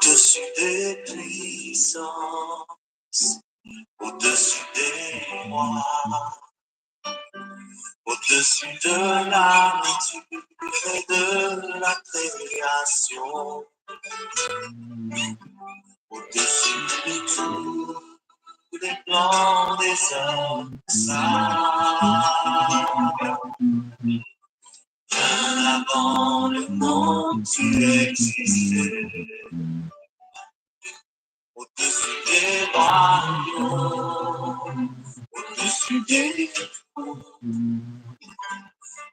au-dessus des puissances, au-dessus des rois, au-dessus de la nature et de la création, au-dessus de tous les plans des hommes saints. Bien avant le monde, tu existais, au-dessus des royaumes, au-dessus des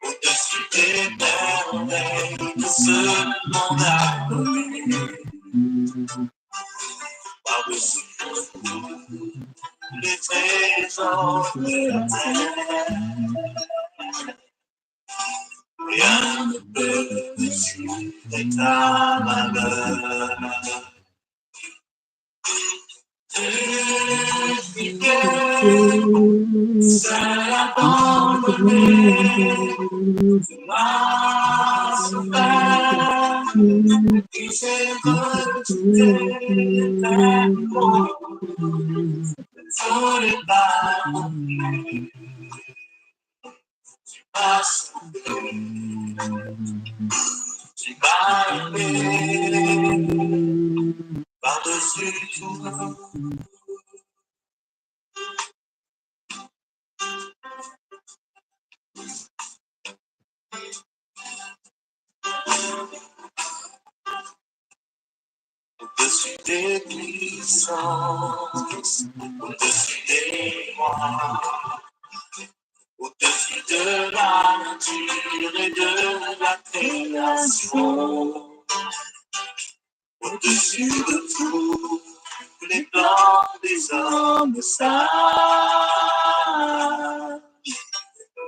au-dessus des merveilles que ce monde a connues, par-dessus les trésors de la terre. Rien ne peut mesurer ta valeur. Seul abandonné, tu m'as souffert, tu sais rejeté tellement, sur les pas, tu m'as sauvé, tu m'as aimé, par-dessus tout. Au-dessus des puissances, au-dessus des rois, au-dessus de la nature et de la création, au-dessus de tous les plans des hommes saints.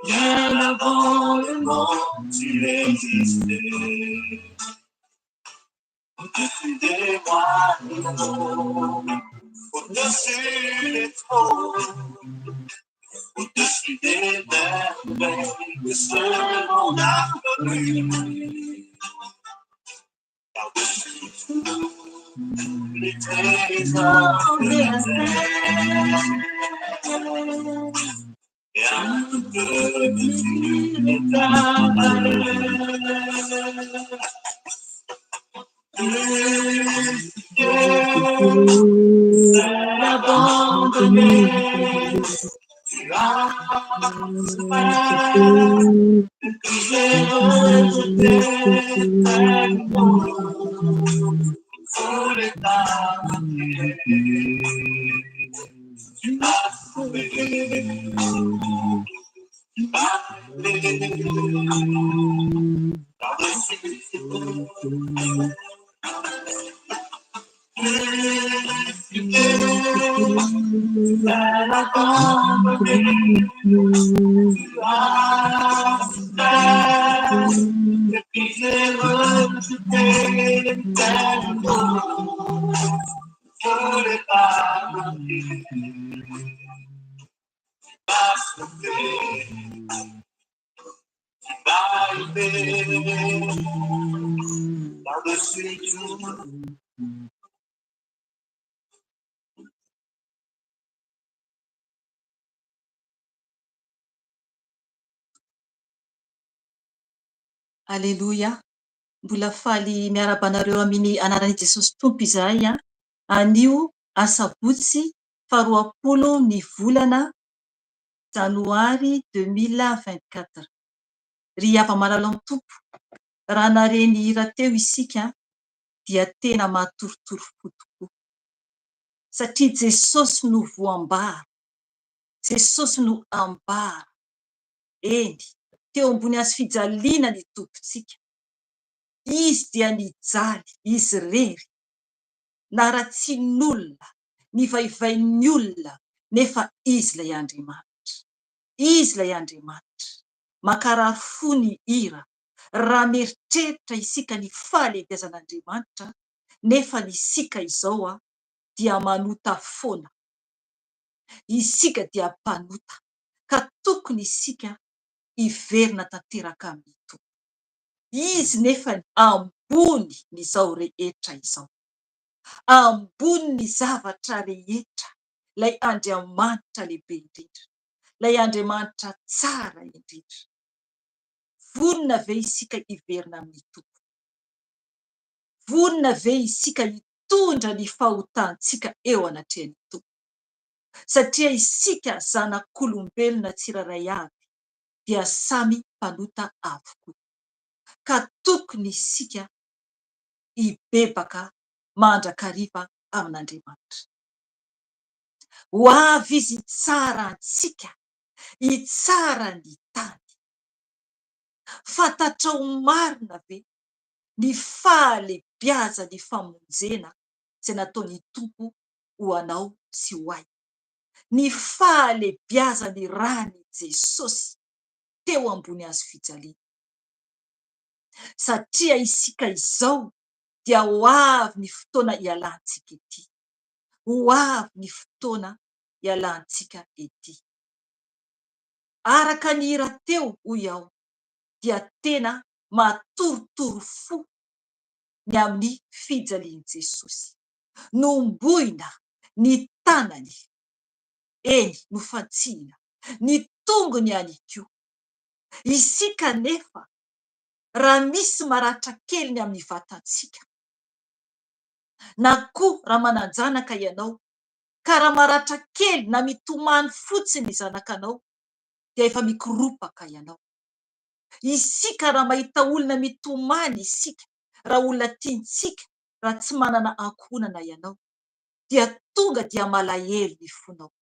Bien avant le monde, tu existais, au-dessus des royaumes, au-dessus des trônes, au-dessus des merveilles que ce monde a connues, par-dessus tous les trésors de la terre. Rien ne peut mesurer ta valeur. Seul abandonné, tu as souffert, que j'ai rejeté tellement, sur les tables, tu m'as sauvé, tu m'as aimé, par-dessus tout. Seul abandonné, tu as souffert, et puis j'ai rejeté tellement, sur les pas, tu m'as sauvé, tu m'as aimé, par-dessus tout. Alléluia. Mbola faly miarabanareo amin'ny anaran'i Jesosy Tompo izahay anio asabotsy 20 ny volana janoary 2024. Ry ava-malalo amin'ny Tompo, raha nareny hira teo isika dia tena mahatorotoro fo tokoa satria Jesosy no voambara, Jesosy no ambara. Eny, teo ambony hazo fijaliana ny tompontsika. Izy dia nijaly, izy rery, naratsian'olona, nivaivain'ny olona, nefa izy ilay Andriamanitra. Izy ilay Andriamanitra. Makarary fo ny hira raha mieritreritra isika ny fahalebiazan'Andriamanitra, nefa ny isika izao dia manota foana. Isika dia mpanota, ka tokony isika hiverina tanteraka amin'ny Tompo. Izy nefa ambony n'izao rehetra izao. ambony ny zavatra rehetra, ilay Andriamanitra lehibe indrindra, ilay Andriamanitra tsara indrindra. Vonona ve isika hiverina amin'ny tompo? Vonona ve isika hitondra ny fahotantsika eo anatrehan'ny tompo? Satria isika zanak'olombelona tsiraray avy dia samy mpanota avokoa, ka tokony isika hibebaka mandrakariva amin'Andriamanitra. Ho avy izy tsara antsika, hitsara ny tany. Fantatrao marina ve ny fahalebiazan'ny famonjena izay nataon'ny tompo ho anao sy ho ahy? Ny fahalebiazan'ny rany Jesosy teo ambony hazo fijaliana. Satria isika izao dia ho avy ny fotoana ialantsika ety. Ho avy ny fotoana ialantsika ety. Araka ny hira teo hoy aho, dia tena matorotoro fo ny amin'ny fijalian'i Jesosy. Nomboina ny tanany, eny nofantsihina, ny tongony ihany koa. Isika nefa raha misy maratra kely ny amin'ny vatantsika, na koa raha mananjanaka ianao, ka raha maratra kely na mitomany fotsiny ny zanakanao, dia efa mikoropaka ianao. Isika raha mahita olona mitomany isika, raha olona tiantsika, raha tsy manana ankohonana ianao, dia tonga dia malahelo ny fonao.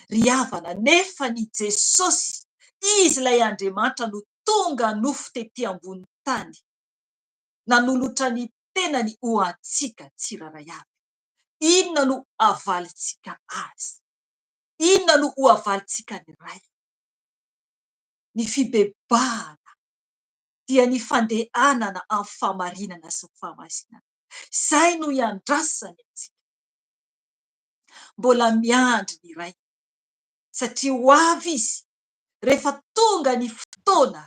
Ry havana, nefa ny Jesosy, izy ilay Andriamanitra no tonga nofo tetỳ ambony tany, nanolotra ny tenany ho antsika tsiraray avy. Inona no havalitsika azy? Inona no ho havalitsika ny ray? Ny fibebahana dia ny fandehanana amin'ny famarinana sy ny fahamasinana. Izay no iandrasany antsika. Mbola miandry ny ray, satria ho avy izy rehefa tonga ny fotoana,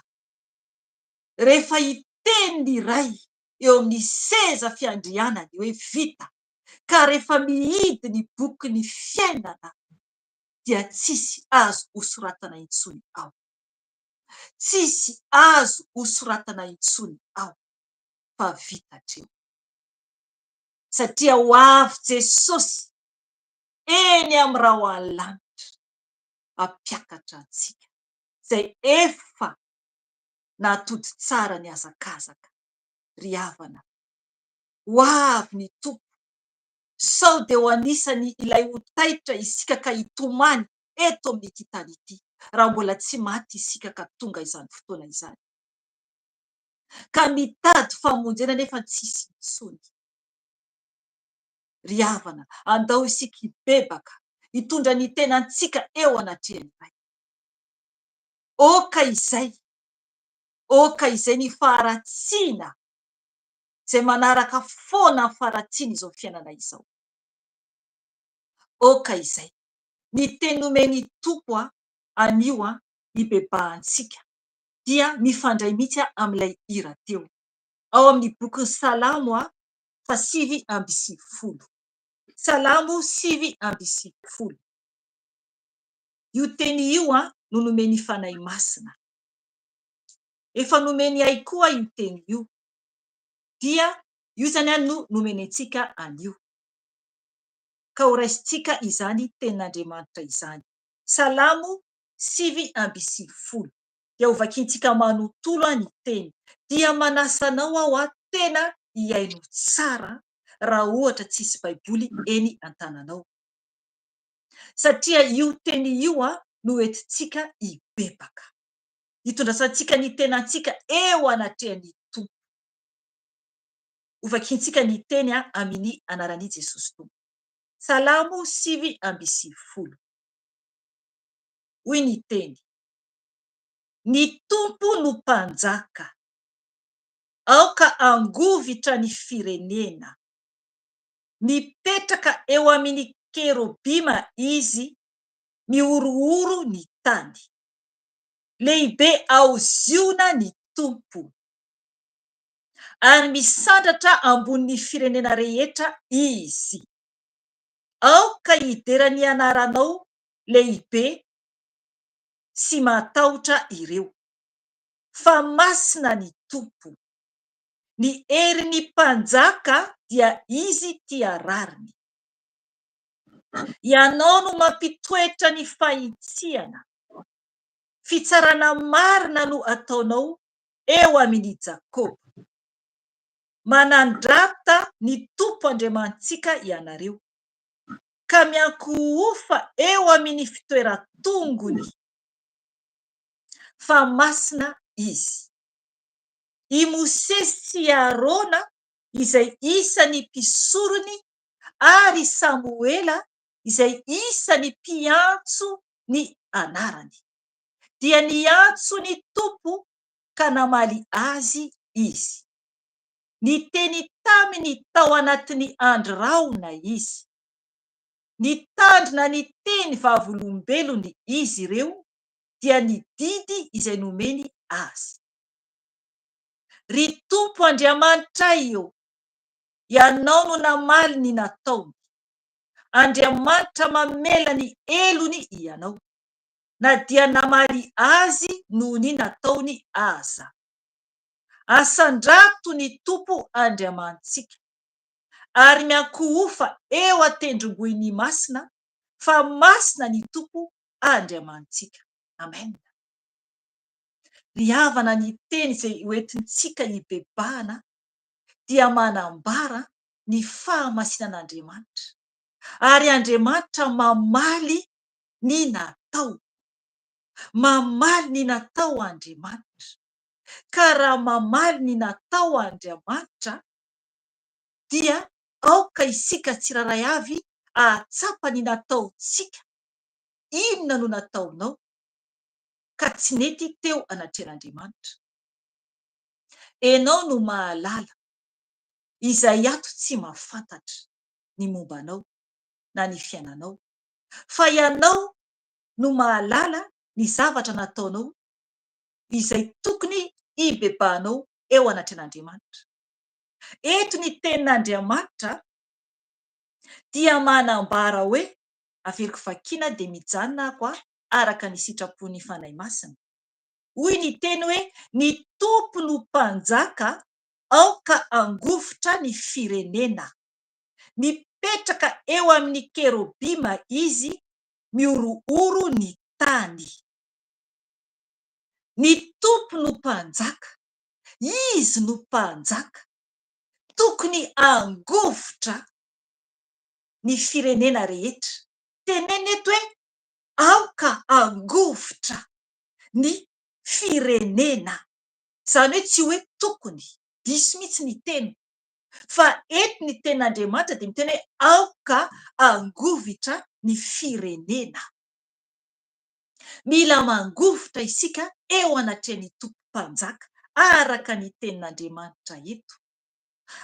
rehefa hiteny ny ray eo amin'ny seza fiandrianany hoe vita, ka rehefa mihidy ny boky ny fiainana, dia tsisy azo hosoratana intsony ao. Tsisy azo hosoratana intsony ao, fa vita hatreo. Satria ho avy Jesosy eny amin'ny rahoany lanitra, hampiakatra antsika, izay efa nahatody tsara ny hazakazaka. Ry havana, ho avy ny tompo, sao dia ho anisany ilay ho taitra isika ka hitomany eto amin'ity tany ity, raha mbola tsy maty isika ka tonga izany fotoana izany. Ka mitady famonjena nefa tsisy intsony. Ry havana, andao isika hibebaka, hitondra ny tenantsika eo anatrehany ray. Oka izay ny faharatsiana, izay manaraka foana ny faharatsiana izao fiainana izao. Oka izay ny teny nomeny tompo anio hibebahantsika, dia mifandray mihitsy amin'ilay hira teo ao amin'ny boky Salamo 8:20. Salamo 8:20. Io teny io no nomeny fanahy masina. Efa nomeny ahy koa io teny io, dia io zany no nomeny antsika anio. Ka ho raisintsika izany tenin'Andriamanitra izany. Salamo 8:20. Dia ho vakiantsika manontolo ny teny. Dia manasa anao aho tena hiaino tsara raha ohatra tsisy baiboly eny an-tananao. Satria io teny io no entintsika hibebaka, hitondrasantsika ny tenantsika eo anatrehan'ny tompo. Ho vakiantsika ny teny amin'ny anaran'i Jesosy tompo. Salamo 8:20. Hoy ny teny: ny tompo no mpanjaka, aoka angovitra ny firenena. Mipetraka eo amin'ny kerobima izy, miorooro ny tany. Lehibe aoziona ny tompo, ary misandratra ambony firenena rehetra izy. Aoka hiderany anaranao lehibe sy matahotra ireo, fa masina ny tompo. Ny herin'ny mpanjaka dia izy tia rariny. Ianao no mampitoetra ny fahintsiana. Fitsarana marina no ataonao eo amin'ny Jakoba. Manandrata ny Tompo Andriamantsika ianareo, ka miankohofa eo amin'ny fitoeran-tongony, fa masina izy. I Mosesy sy Arona izay isan'ny mpisorony ary Samuela izay isan'ny mpiantso ny anarany, dia niantso ny Tompo ka namaly azy izy. Niteny taminy tao anatin'ny andro raona izy. Nitandrina ny teny vavolombelony izy ireo, dia nididy izay nomeny azy. Ry Tompo Andriamanitra io, ianao no namaly ny nataony. Andriamanitra mamela ny elony ianao, na dia namaly azy noho ny nataony aza. Asandrato ny Tompo Andriamantsika, ary miankohofa eo an-tendrombohiny masina, fa masina ny Tompo Andriamantsika. Amen. Ry havana ny teny izay hoentintsika hibebahana dia manambara ny fahamasinan'Andriamanitra, ary Andriamanitra mamaly ny natao. Mamaly ny natao Andriamanitra, ka raha mamaly ny natao Andriamanitra dia aoka isika tsiraray avy ahatsapa ny nataontsika. Inona no nataonao ka tsy nety teo anatrehan'Andriamanitra? Enao no mahalala, izay ato tsy mahafantatra ny mombanao na ny fiainanao, fa ianao no mahalala ny zavatra nataonao izay tokony hibebahanao eo anatrehan'Andriamanitra. Eto ny tenin'Andriamanitra dia manambara hoe, averiko vakiana dia mijanona ako araka ny sitrapony fanahy masina. Hoy ny teny hoe, ny Tompo no mpanjaka, aoka angofotra ny firenena. Mipetraka eo amin'ny kerobima izy, miorooro ny tany. Ny Tompo no mpanjaka, izy no mpanjaka, tokony angofotra ny firenena rehetra. Teneny eto hoe, aoka angofotra ny firenena. Izany hoe tsy hoe tokony, diso mihitsy ny teny, fa eto ny tenin'Andriamanitra dia miteny hoe aoka angofotra ny firenena. Mila mangofotra isika eo anatrehan'ny Tompo mpanjaka araka ny tenin'Andriamanitra eto.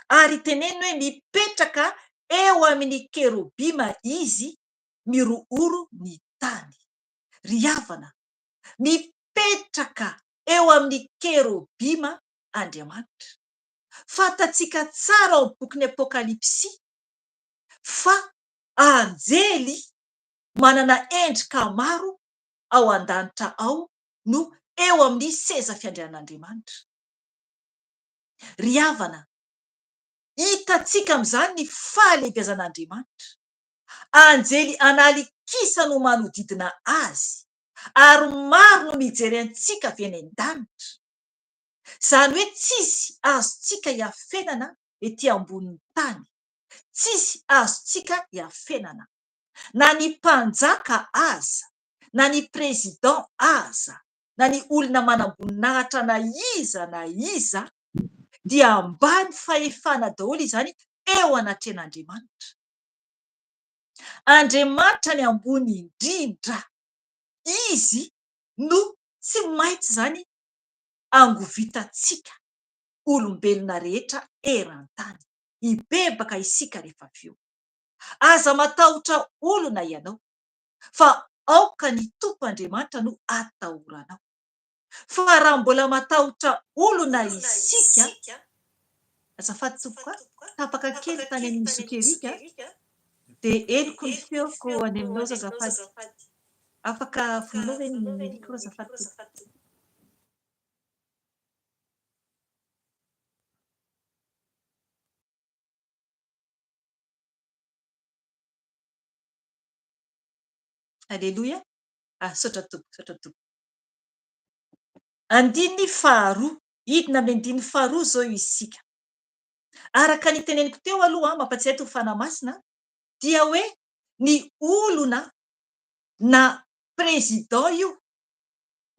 Ary teneny hoe mipetraka eo amin'ny kerobima izy, miorooro ny tany. Ry havana, mipetraka eo amin'ny kerobima Andriamanitra. Fantatsika tsara ao amin'ny bokin'ny Apokalipsy fa anjely manana endrika maro ao an-danitra ao no eo amin'ny seza fiandrianan'Andriamanitra. Ry havana, hitantsika amin'izany ny fahalehibiazan'Andriamanitra. Anjely analikisa no manodidina azy, ary maro no mijery antsika avy any an-danitra. Izany hoe tsisy azontsika hiafenana ety ambonin'ny tany, tsisy azontsika hiafenana, na ny mpanjaka aza, na ny président aza, na ny olona manam-boninahitra na iza, dia ambany fahefana daholo izany eo anatrehan'Andriamanitra. Andriamanitra ny ambony indrindra, izy no tsy maintsy zany angovitantsika olombelona rehetra eran-tany, hibebaka isika rehefa avy eo. Aza matahotra olona ianao, fa aoka ny Tompo Andriamanitra no atahoranao. Fa raha mbola matahotra olona isika, azafady tompoko tapaka kely tany amin'ny zokerika dia eniko ny feoko any aminao za azafady afaka volinao ve ny micro azafady tompoko aleloia saotra tompo andiny faharoa hidina amin'ny andiny faharoa zao isika araka ny teneniko teo aloha mampatsiahy to fanamasina dia hoe ny olona na président io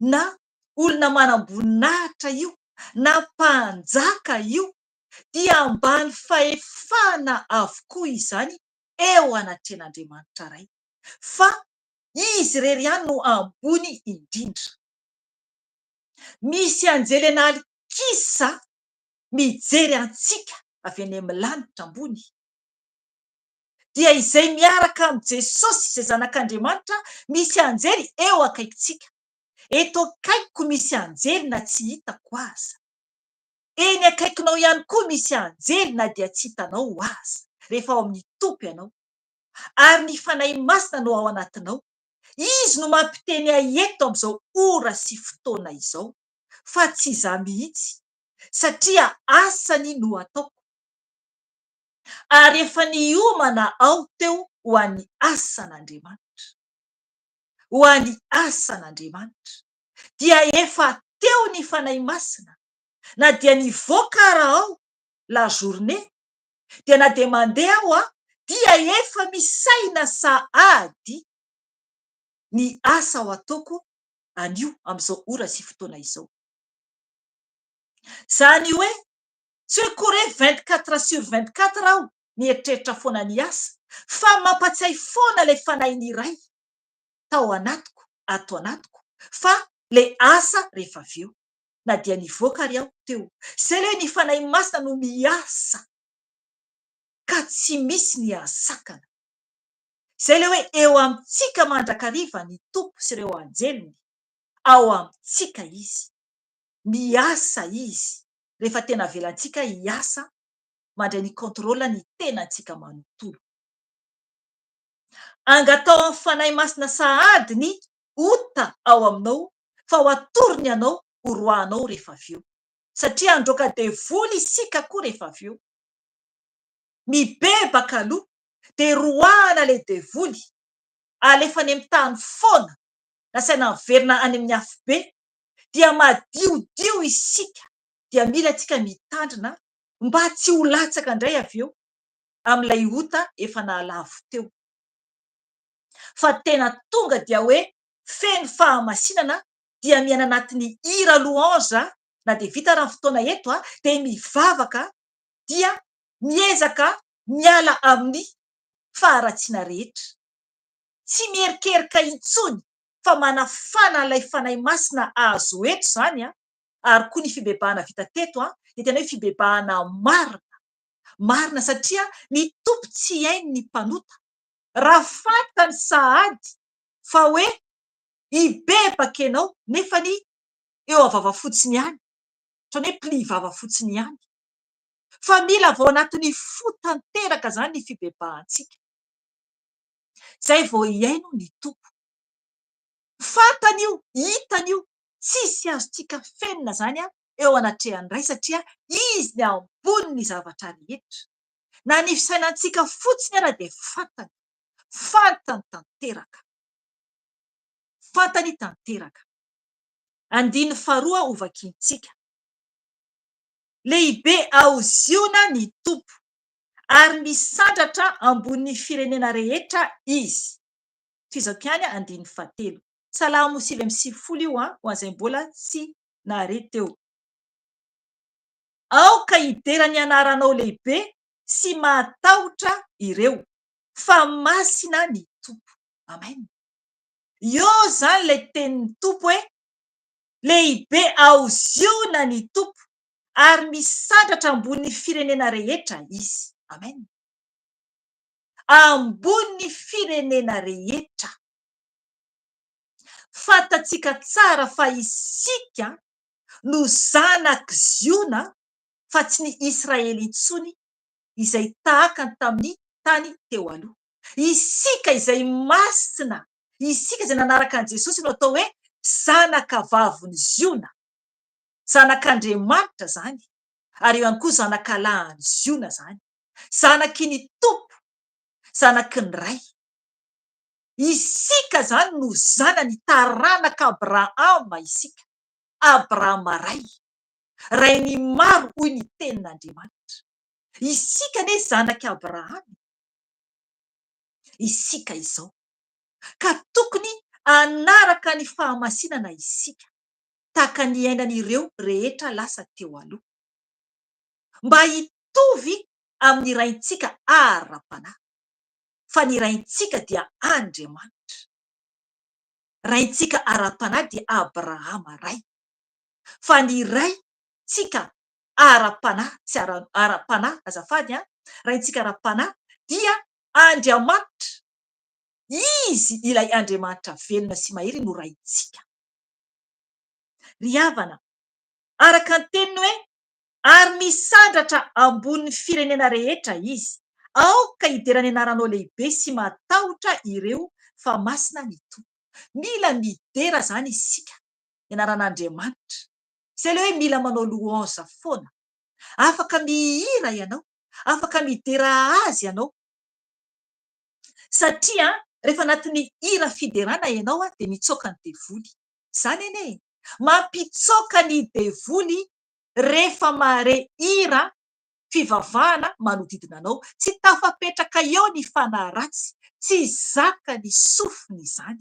na olona manam-boninahitra io na mpanjaka io dia ambany fahefana avokoa izany eo anatren'Andriamanitra ray fa izy rery ihany no ambony indrindra misy anjelen'aly kisa mijery antsika avy any amin'ny lanitra ambony dia izay miaraka amin'i Jesosy izay zanak'Andriamanitra misy anjely eo akaikitsika eto akaikiko misy anjely na tsy hitako aza eny akaikinao ihany koa misy anjely na dia tsy hitanao aza rehefa ao amin'ny tompo ianao ary ny fanahy masina no ao anatinao izy no mampiteny aeto amin'izao ora sy fotoana izao fa tsy izaho mihitsy satria asany no ataoko ary efa niomana aho teo ho an'ny asan'Andriamanitra ho an'ny asan'Andriamanitra dia efa teo ny fanahy masina na dia nivoaka raha aho la journée dia na dia mandeha aho dia efa misaina sahady ny asa ao ataoko anio amin'izao ora sy fotoana izao zany hoe tsy hoe kory 24/24 aho mieritreritra foana ny asa fa mampatsiahy foana ilay fanahin'ny iray tao anatiko ato anatiko fa le asa rehefa avy eo na dia nivoaka ary aho teo zay le hoe ny fanahy masina no miasa ka tsy misy ny asakana zay le hoe eo amintsika mandrakariva ny tompo sy ireo anjeliny ao amintsika izy miasa izy rehefa tena velantsika hiasa mandray ny contrôle ny tenantsika manontolo angatao amin'ny fanahy masina sahady ny ota ao aminao fa ho atorony ianao ho roanao rehefa avy eo satria androaka devoly isika koa rehefa avy eo mibebaka aloha dia roana le devoly alefa any amin'ny tany foana nasaina miverina any amin'ny afo be dia madiodio isika dia mila antsika mitandrina mba tsy ho latsaka indray avy eo amin'ilay ota efa nahalavo teo fa tena tonga dia hoe feno fahamasinana dia miaina anatin'ny hira louange na dia vita raha ny fotoana eto dia mivavaka dia miezaka miala amin'ny faharatsiana rehetra tsy mierikerika intsony fa manafana ilay fanahy masina azo eto zany ary koa ny fibebahana vita teto dia tena hoe fibebahana marina satria ny tompo tsy hainy ny mpanota raha fantany sahady fa hoe hibebaka ianao nefa ny eo avava fotsiny ihany ohatrany hoe pli vava fotsiny ihany fa mila vao anatin'ny fotanteraka zany ny fibebahantsika zay vao hiaino ny tompo fantany io hitany io tsisy azotsika fenina zany eo anatrehany iray satria izy ny ambony ny zavatra rehetra na ny fisainantsika fotsiny ara dia fantany tanteraka andiny faharoa ovakintsika lehibe aoziona ny tompo ary misandratra ambony firenena rehetra izy fizako ihany andiny fahatelo Salamo 5:50 io ho an'izay mbola tsy nahare teo aoka hiderany anaranao lehibe sy matahotra ireo fa masina ny tompo amen io zany ilay tenin'ny tompo hoe lehibe aoziona ny tompo ary misandratra ambony firenena rehetra izy amen ambony firenena rehetra fantatsika tsara fa isika no zanak' ziona fa tsy ny Israely intsony izay tahaka tamin'ny tany teo aloha. Isika izay masina, isika izay nanaraka an' Jesosy no atao hoe zanaka vaviny Ziona, zanak'Andriamanitra zany, ary eo ihany koa zanak'Alahany Ziona zany, zanaky ny Tompo, zanaky ny Ray. Isika zany no zanany taranaka Abrahama isika. Abrahama ray ny maro hoy ny tenin'Andriamanitra. Isika ne zanaky Abrahama. Isika izao ka tokony anaraka ny fahamasinana isika tahaka ny ainan'ireo rehetra lasa teo aloha, mba hitovy amin'ny raintsika ara-panahy. Fa ny raintsika dia Andriamanitra, raintsika ara-panahy dia Abrahama ray, fa ny raintsika ara-panahy, tsy ara-panahy azafady, raintsika ara-panahy dia Andriamanitra. Izy ilay Andriamanitra velona sy mahery no raintsika. Ry havana, araka ny teniny hoe ary misandratra ambonin'ny firenena rehetra izy, aoka hiderany anaranao lehibe sy matahotra ireo fa masina ny Tompo. Mila midera zany isika ianaran'Andriamanitra. Izay le hoe mila manao louange foana. Afaka mihira ianao, afaka midera azy ianao. Satria rehefa anatin'ny hira fiderana ianao dia mitsoaka ny devoly. Zany anie, mampitsoaka ny devoly rehefa mare hira fivavahana manodidina anao. Tsy tafapetraka eo ny fanahy ratsy, tsy zaka ny sofiny izany,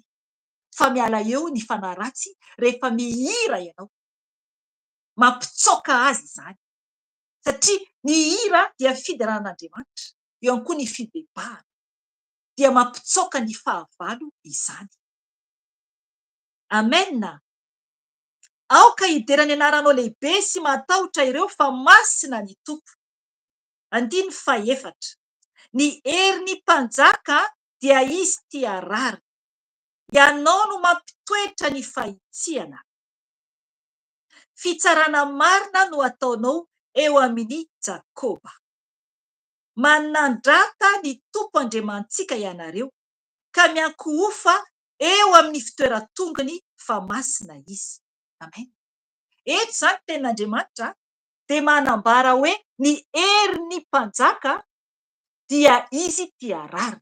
fa miala eo ny fanahy ratsy rehefa mihira ianao. Mampitsoaka azy izany, satria ny hira dia fideranan'Andriamanitra, eo ihany koa ny fibebahana, dia mampitsoaka ny fahavalo izany. Amen. Aoka hiderany anaranao lehibe sy matahotra ireo fa masina ny Tompo. 4, ny herin'ny mpanjaka dia izy tia rary, ianao no mampitoetra ny fahitsiana. Fitsarana marina no ataonao eo amin'ny Jakoba. Manandrata ny Tompo Andriamantsika ianareo, ka miankohofa eo amin'ny fitoeratongony fa masina izy. Amen. Eto zany tenin'Andriamanitra dia manambara hoe ny herin'ny mpanjaka dia izy tia rarina,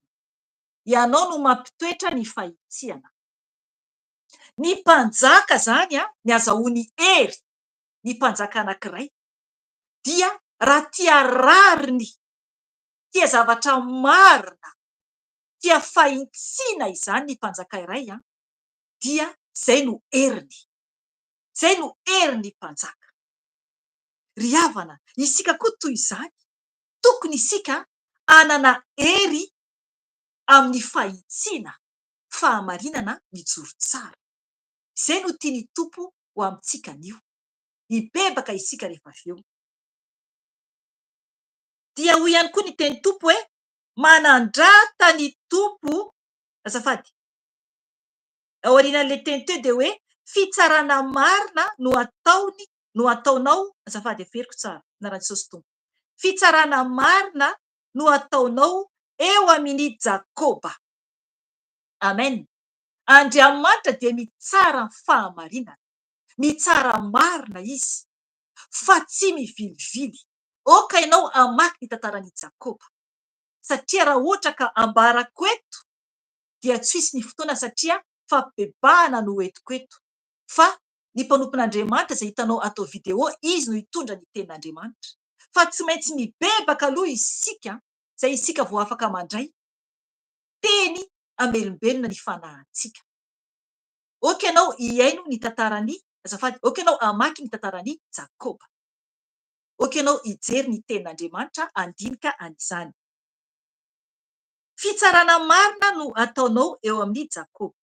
ianao no mampitoetra ny fahitsiana. Ny mpanjaka zany ny azahoany hery, ny mpanjaka anankiray dia raha tia rariny, tia zavatra marina, tia fahitsiana izany ny mpanjaka iray, dia zay no heriny, zay no herin'ny mpanjaka. Ry havana, isika koa toy izany, tokony isika anana hery amin'ny fahitsiana, fahamarinana mijoro tsara. Izay no tiany Tompo ho amintsika anio, hibebaka isika rehefa avy eo. Dia hoy ihany koa ny teny Tompo hoe manandrata ny Tompo, azafady, ao aorian'ilay teny teo dia hoe fitsarana marina no ataonao, azafady averiko tsara, anaran'i Jesosy Tompo. Fitsarana marina no ataonao eo amin'ny Jakoba. Amen. Andriamanitra dia mitsara ny fahamarinana, mitsara marina izy, fa tsy mivilivily. Oka ianao amaky ny tantaran'i Jakoba, satria raha ohatra ka ambarako eto dia tsy hisy ny fotoana, satria fampibebahana no entiko eto. Fa ny mpanompon'Andriamanitra izay hitanao atao video, izy no hitondra ny tenin'Andriamanitra. Fa tsy maintsy mibebaka aloha isika, izay isika vao afaka mandray teny amelombelona ny fanahintsika. Oka ianao hiaino ny tantarany, azafady, oka ianao amaky ny tantarany Jakoba. Oka ianao hijery ny tenin'Andriamanitra andinika an'izany. Fitsarana marina no ataonao eo amin'ny Jakoba.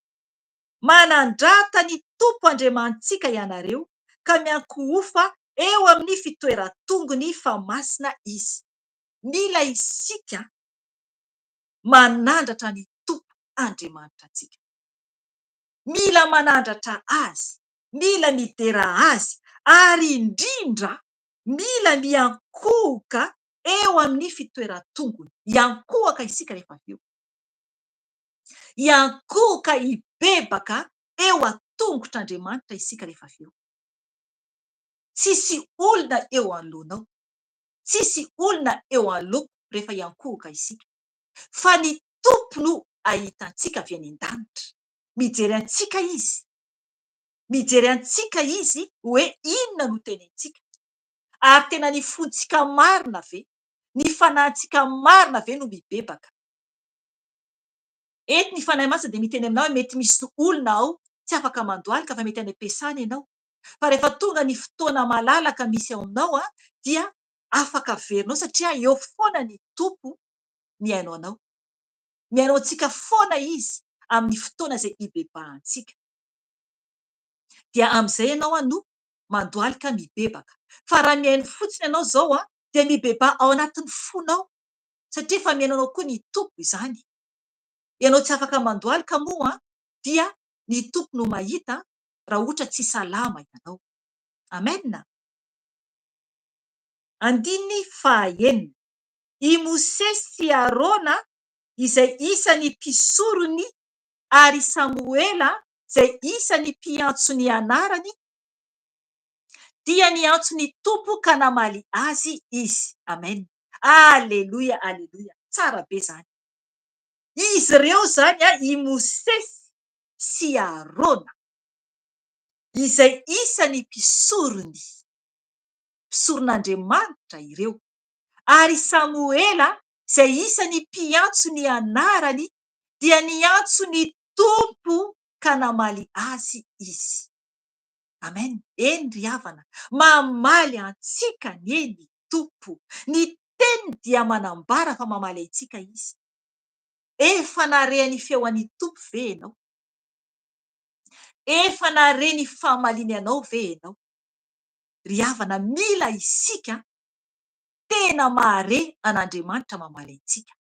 Manandrata ny Tompo Andriamantsika ianareo, ka miankohofa eo amin'ny fitoeratongony fa masina izy. Mila isika manandratra ny Tompo Andriamanitra antsika. Mila manandratra azy, mila midera azy, ary indrindra mila miankohoka eo amin'ny fitoeran-tongony. Iankohaka isika rehefa avy eo. Iankohaka hibebaka eo an-tongotr'Andriamanitra isika rehefa avy eo. Tsisy olona eo anoloanao, tsisy olona eo alohako rehefa iankohaka isika, fa ny Tompo no ahitantsika avy any an-danitra. Mijery antsika izy, mijery antsika izy hoe inona no tenentsika. Ary tena ny fontsika marina ve, ny fanahintsika marina ve no mibebaka. Eto ny fanahy masina dia miteny aminao hoe mety misy olona ao tsy afaka mandohalika fa mety any am-piasana ianao. Fa rehefa tonga ny fotoana malalaka misy ao aminao dia afaka averinao satria eo foana ny Tompo miaino anao. Miaino antsika foana izy amin'ny fotoana izay hibebahantsika. Dia amin'izay ianao no mandohalika mibebaka. Fa raha miaino fotsiny ianao izao dia mibeba ao anatin'ny fonao satria efa miaino anao koa ny Tompo izany. Ianao tsy afaka mandohalika moa dia ny Tompo no mahita raha ohatra tsy salama ianao. Amen. Andiny fahaenina. I Mosesy sy Arona izay isan'ny mpisorony ary Samuela izay isan'ny mpiantso ny anarany dia niantso ny Tompo ka namaly azy izy. Amen. Aleluia, aleluia. Tsara be zany. Izy ireo zany i Mosesy sy Arona izay isan'ny mpisoron'Andriamanitra ireo. Ary Samuela izay isan'ny mpiantso ny anarany dia niantso ny Tompo ka namaly azy izy. Amen. Eny ry havana, mamaly antsika ny Tompo. Ny teniny dia manambara fa mamaly antsika izy. Efa nare ny feon'ny Tompo ve ianao? Efa nare ny fahamaliany anao ve ianao? Ry havana, mila isika tena mahare an'Andriamanitra mamaly antsika.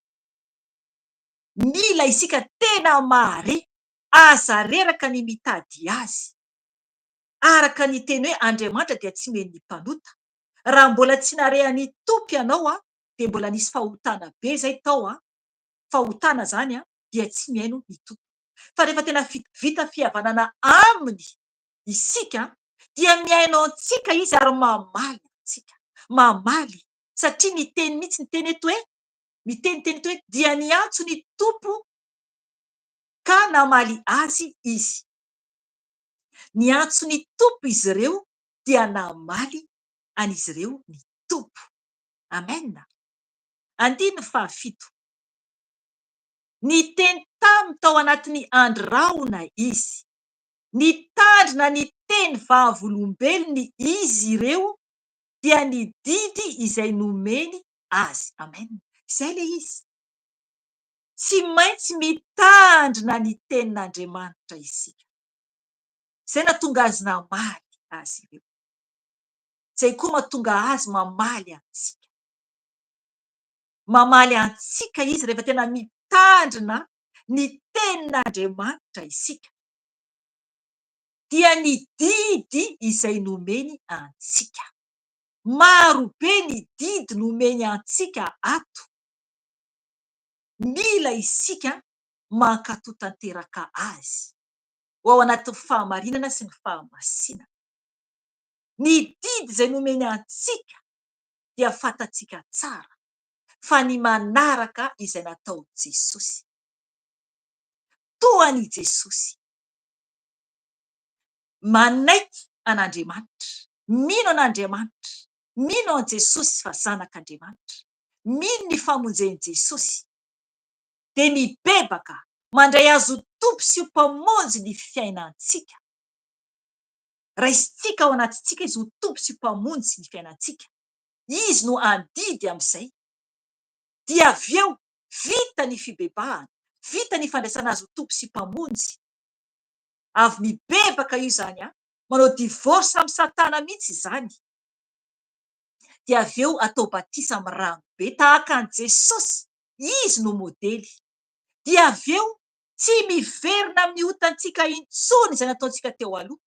Mila isika tena mahare aza reraka ny mitady azy. Araka ny teny hoe Andriamanitra dia tsy meny mpanota. Raha mbola tsy narehan'ny Tompo ianao dia mbola nisy fahotana be zay tao. Fahotana zany dia tsy miaino ny Tompo. Fa rehefa tena vita fihavanana aminy isika dia miaino antsika izy ary mamaly antsika. Mamaly satria ny teny mihitsy ny teny eto hoe, miteny eto hoe dia niantso ny Tompo ka namaly azy izy. Niantso ny Tompo izy ireo dia namaly an'izy ireo ny Tompo. Amen. Andiny fahafito. Niteny taminy tao anatin'ny andraona izy. Nitandrina ny teny vavolombelony izy ireo dia ny didy izay nomeny azy. Amen. Izay le izy. Tsy maintsy mitandrina ny tenin'Andriamanitra isika. Izay nahatonga azy namaly azy ireo. Izay koa mahatonga azy mamaly antsika. Mamaly antsika izy rehefa tena mitandrina ny tenin'Andriamanitra isika. Dia ny didy izay nomeny antsika. Maro be ny didy nomeny antsika ato. Mila isika mankato tanteraka azy ao anatin'ny fahamarinana sy ny fahamasinana. Ny didy izay nomeny antsika dia fantatsika tsara fa ny manaraka izay natao Jesosy. Toa ny Jesosy. Manaiky an'Andriamanitra. Mino an'Andriamanitra. Mino an Jesosy fa zanak'Andriamanitra. Mino ny famonjen'i Jesosy. Dia mibebaka mandray azo Tompo sy ho mpamonjy ny fiainantsika. Raisitsika ao anatintsika izy ho Tompo sy mpamonjy ny fiainantsika. Izy no andidy amin'izay. Dia avy eo vita ny fibebahana, vita ny fandraisana azy ho Tompo sy mpamonjy. Avy mibebaka io zany manao divorce amin'ny Satana mihitsy izany. Dia avy eo atao batisa amin'ny rano be tahaka an Jesosy. Izy no modely. Dia avy eo tsy miverina amin'ny hotantsika intsony izay nataontsika teo aloha.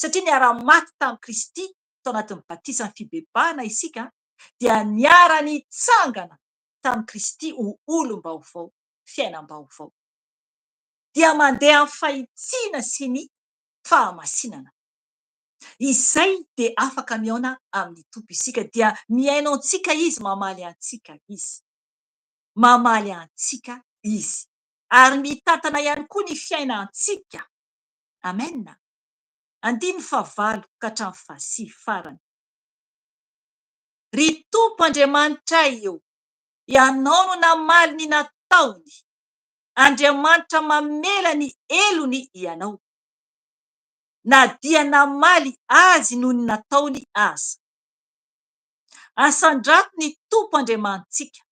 Satria niara-maty tamin'i Kristy tao anatin'ny batisany fibebahana isika dia niara-nitsangana tamin'i Kristy ho olom-baovao, fiainam-baovao, dia mandeha amin'ny fahitsiana sy ny fahamasinana. Izay dia afaka miaona amin'ny Tompo isika, dia miaino antsika izy, mamaly antsika izy, mamaly antsika izy, ary mitantana ihany koa ny fiainantsika. Amen. 5 ka hatramin'ny 6 farany. Ry Tompo Andriamanitra eo, ianao no namaly ny nataony. Andriamanitra mamela ny elony ianao, na dia namaly azy noho ny nataony aza. Asandrato ny Tompo Andriamantsika,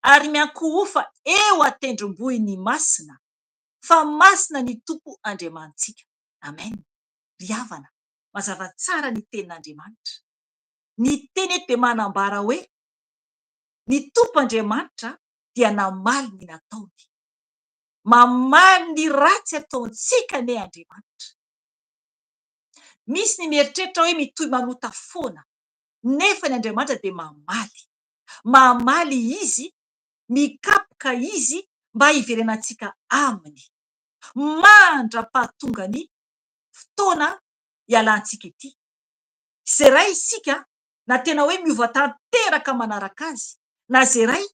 ary miankohofa eo an-tendrombohiny masina, fa masina ny Tompo Andriamantsika. Amen. Ry havana, mazava tsara ny tenin'Andriamanitra. Ny teny eto dia manambara hoe ny Tompo Andriamanitra dia namaly ny nataony, mamaly ny ratsy ataontsika ne Andriamanitra. Misy ny mieritreritra hoe mitohy manota foana, nefa ny Andriamanitra dia mamaly izy, mikapoka izy mba hiverenantsika aminy, mandra-pahatonga ny fotoana ialantsika ity. Izay ray isika na tena hoe miova tanteraka manaraka azy, na izay ray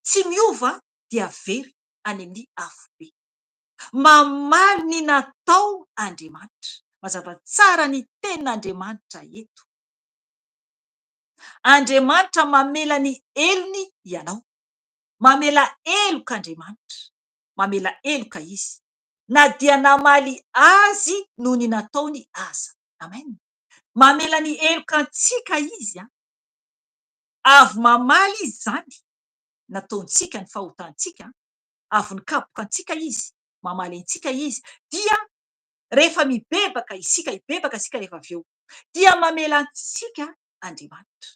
tsy miova dia very any amin'ny afobe. Mamaly ny natao Andriamanitra. Mazava tsara ny tenin'Andriamanitra eto. Andriamanitra mamela ny elony ianao, mamela eloka Andriamanitra, mamela eloka izy, na dia namaly azy noho ny nataony aza. Amen. Mamela ny eloka antsika izy, avy mamaly izy zany, nataontsika ny fahotantsika, avy nikapoka antsika izy, mamaly antsika izy, dia rehefa mibebaka isika, hibebaka isika rehefa avy eo, dia mamela antsika Andriamanitra,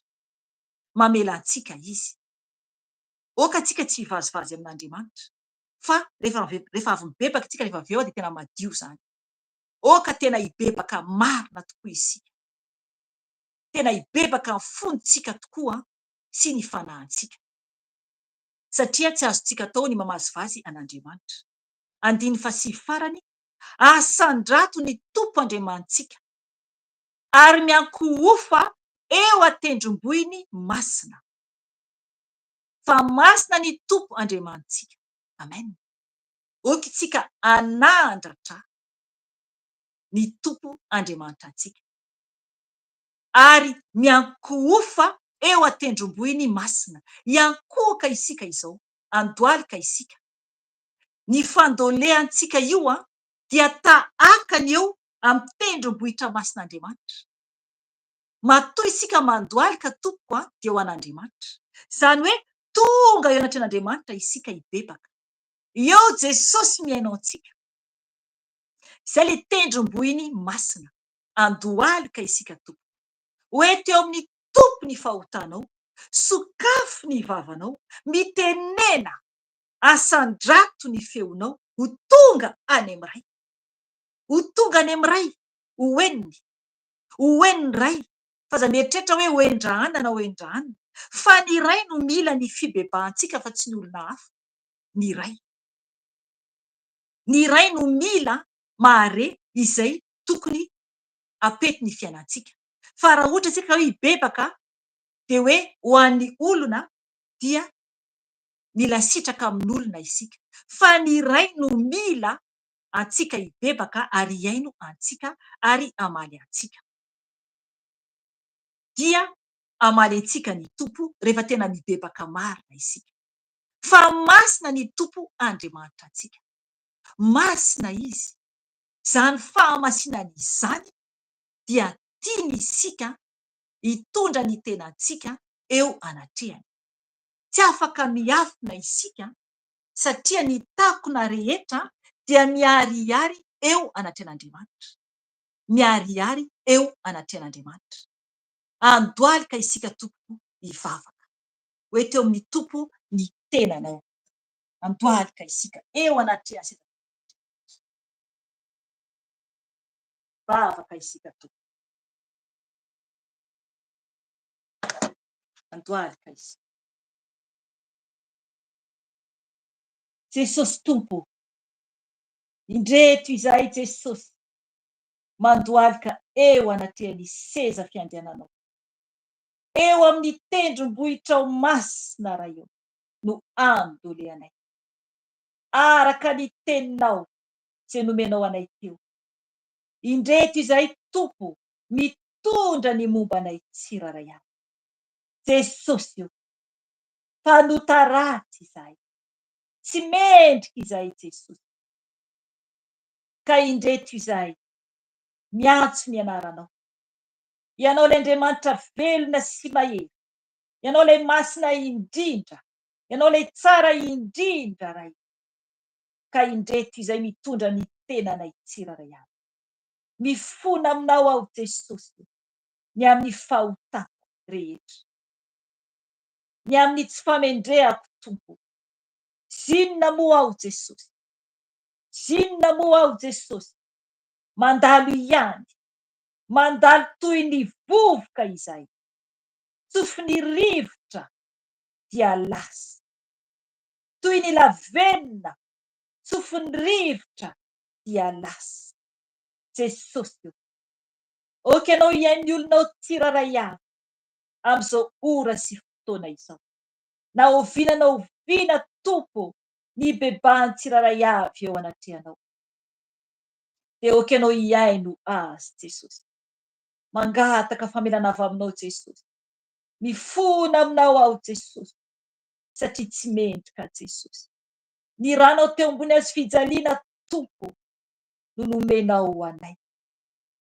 mamela antsika izy. Oka antsika tsy hivazivazy amin'Andriamanitra, fa rehefa avy mibebaka isika rehefa avy eo dia tena madio zany. Oka tena hibebaka marina tokoa isika, tena hibebaka amin'ny fonontsika tokoa sy ny fanahintsika, satria tsy azontsika atao ny mamazivazy an'Andriamanitra. 6 farany. Asandrato ny Tompo Andriamantsika, ary miankohofa eo an-tendrombohiny masina, fa masina ny Tompo Andriamantsika. Amen. Oka isika anandratra ny Tompo Andriamanitra antsika, ary miankohofa eo an-tendrombohiny masina. Iankohoka isika izao, andohalika isika. Ny fandoleantsika io dia tahakany eo amin'ny tendrombohitra masin'Andriamanitra. Matoa isika mandohalika Tompo dia ho an'Andriamanitra. Izany hoe tonga eo anatren'Andriamanitra isika hibebaka. Eo Jesosy miaino antsika. Izay le tendrombohiny masina. Andohalika isika Tompo. Hoeto eo amin'ny Tompo ny fahotanao, sokafo ny vavanao, mitenena, asandrato ny feonao, ho tonga any amin'iray. Ho tonga any amin'iray, ho henony ray. Fa aza mieritreritra hoe hoendrahana na hoendrahana, fa ny ray no mila ny fibebahantsika fa tsy ny olona hafa. Ny ray. Ny ray no mila mahare izay tokony apety ny fiainantsika. Fa raha ohatra isika hoe hibebaka dia hoe ho an'ny olona, dia mila sitraka amin'olona isika. Fa ny ray no mila antsika hibebaka ary hiaino antsika ary hamaly antsika. Dia hamaly antsika ny Tompo rehefa tena mibebaka marina isika. Fa masina ny Tompo Andriamanitra antsika. Masina izy. Izany fahamasinana izany dia tiany isika hitondra ny tenantsika eo anatrehany. Tsy afaka miafina isika satria ny takona rehetra dia miharihary eo anatren'Andriamanitra. Miharihary eo anatren'Andriamanitra. Andohalika isika Tompo hivavaka. Hoeto eo amin'ny Tompo ny tenanao. Andohalika isika eo anatrehantsika. Vavaka isika Tompo. Andohalika izy. Jesosy Tompo, indreto izahay Jesosy, mandohalika eo anatin'ny seza fiandiananao. Eo amin'ny tendrombohitra ao masina raha eo no andoleanay. Araka ny teninao izay nomenao anay teo. Indreto izahay Tompo, mitondra ny momba anay tsiraray avy. Jesosy io, mpanota ratsy izahay, tsy mendrika izahay Jesosy. Ka indreto izahay miantso ny anaranao. Ianao ilay Andriamanitra velona sy mahery. Ianao ilay masina indrindra. Ianao ilay tsara indrindra ray. Ka indreto izahay mitondra ny tenanay tsiraray avy. Mifona aminao aho Jesosy, ny amin'ny fahotako rehetra, ny amin'ny tsy famendrehako Tompo. Zinona moa aho Jesosy? Zinona moa aho Jesosy? Mandalo ihany, mandalo toy ny vovoka izahay. Tsofin'ny rivotra dia lasa. Toy ny lavenona, tsofin'ny rivotra dia lasa. Jesosy io, oka ianao iain'ny olonao tsiraray avy amin'izao ora sy fotoana izao. Na ovinanao oviana Tompo ny bebahan'ny tsiraray avy eo anatrehanao. Dia oka ianao iaino azy Jesosy. Mangataka famelana avy aminao Jesosy. Mifona aminao aho Jesosy, satria tsy mendrika Jesosy. Ny ranao teo ambony hazo fijaliana Tompo no nomenao ho anay.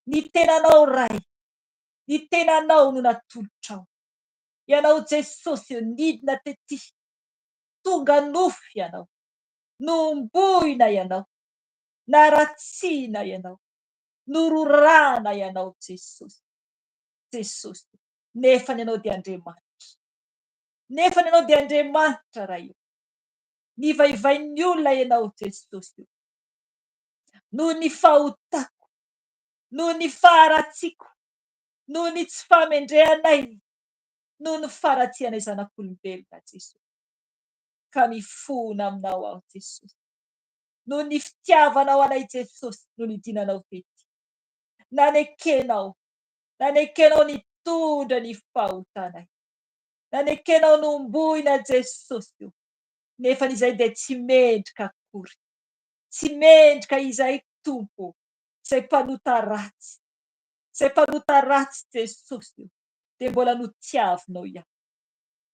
Ny tenanao ray, ny tenanao no natolotrao. Ianao Jesosy io, nidina tety, tonga nofy ianao, nomboina ianao, naratsiana ianao, nororana ianao Jesosy. Jesosy, nefa ianao dia Andriamanitra. Nefa ianao dia Andriamanitra raha io. Nivaivain'ny olona ianao Jesosy io. Noho ny fahotako, noho ny faharatsiako, noho ny tsy famendrehanay, noho ny faharatsianay zanak'olombelona Jesosy. Ka mifona aminao aho Jesosy. Noho ny fitiavanao anay Jesosy no nidinanao tety. Nanekenao nitondra ny fahotanay. Nanekenao nomboina Jesosy io. Nefa izahay dia tsy mendrika akory. Tsy mendrika izahay Tompo, izay mpanota ratsy. Izay mpanota ratsy Jesosy io, dia mbola notiavinao ihany.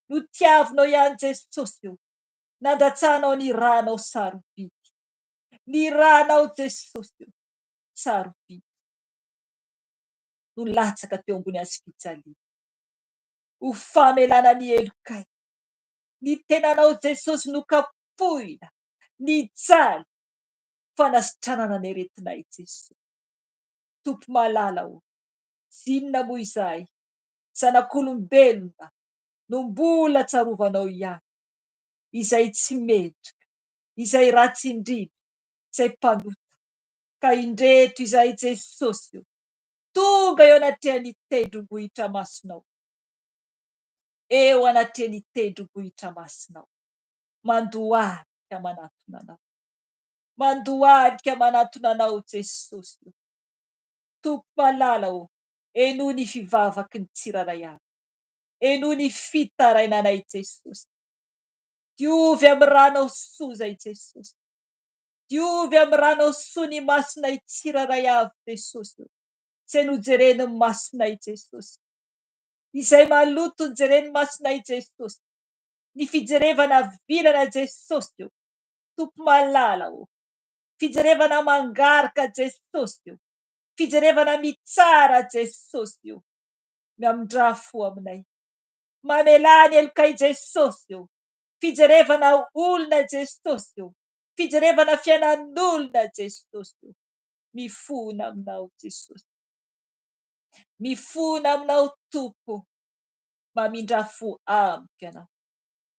Notiavinao ihany Jesosy io. Nandatsahanao ny ranao sarobidy. Ny ranao Jesosy io, sarobidy. No latsaka teo ambony hazo fijaliana. Ho famelana ny elokay. Ny tenanao Jesosy nokapohina, nijaly, fanasitranana ny aretinay Jesosy. Tompo malala o, zinona moa izahay, zanak'olombelona, no mbola tsarovanao ihany, izay tsy mendrika, izay ratsy indrindra, izay mpanota. Ka indreto izahay Jesosy io, tonga eo anatrehan'ny tendrombohitra masinao. Eo anatrehan'ny tendrombohitra masinao. Mandohalika manatona anao. Mandohalika manatona anao Jesosy io. Tompo malala o, enoa ny fivavaky ny tsiraray avy. Enoa ny fitarainanay Jesosy. Diovy amin'ny ranao soa zay Jesosy. Diovy amin'ny ranao soa ny masinay tsiraray avy Jesosy io. Izay nojereny masinay Jesosy. Izay maloto nojereny masinay Jesosy. Ny fijerevana vilana Jesosy io. Tompo malala o. Fijerevana mangaraka Jesosy io. Fijerevana mitsara Jesosy io. Miamindrafo aminay. Mamelany elokay Jesosy io. Fijerevana olona Jesosy io. Fijerevana fiainan'olona Jesosy io. Mifona aminao Jesosy. Mifona aminao Tompo. Mamindrafo amiko ianao.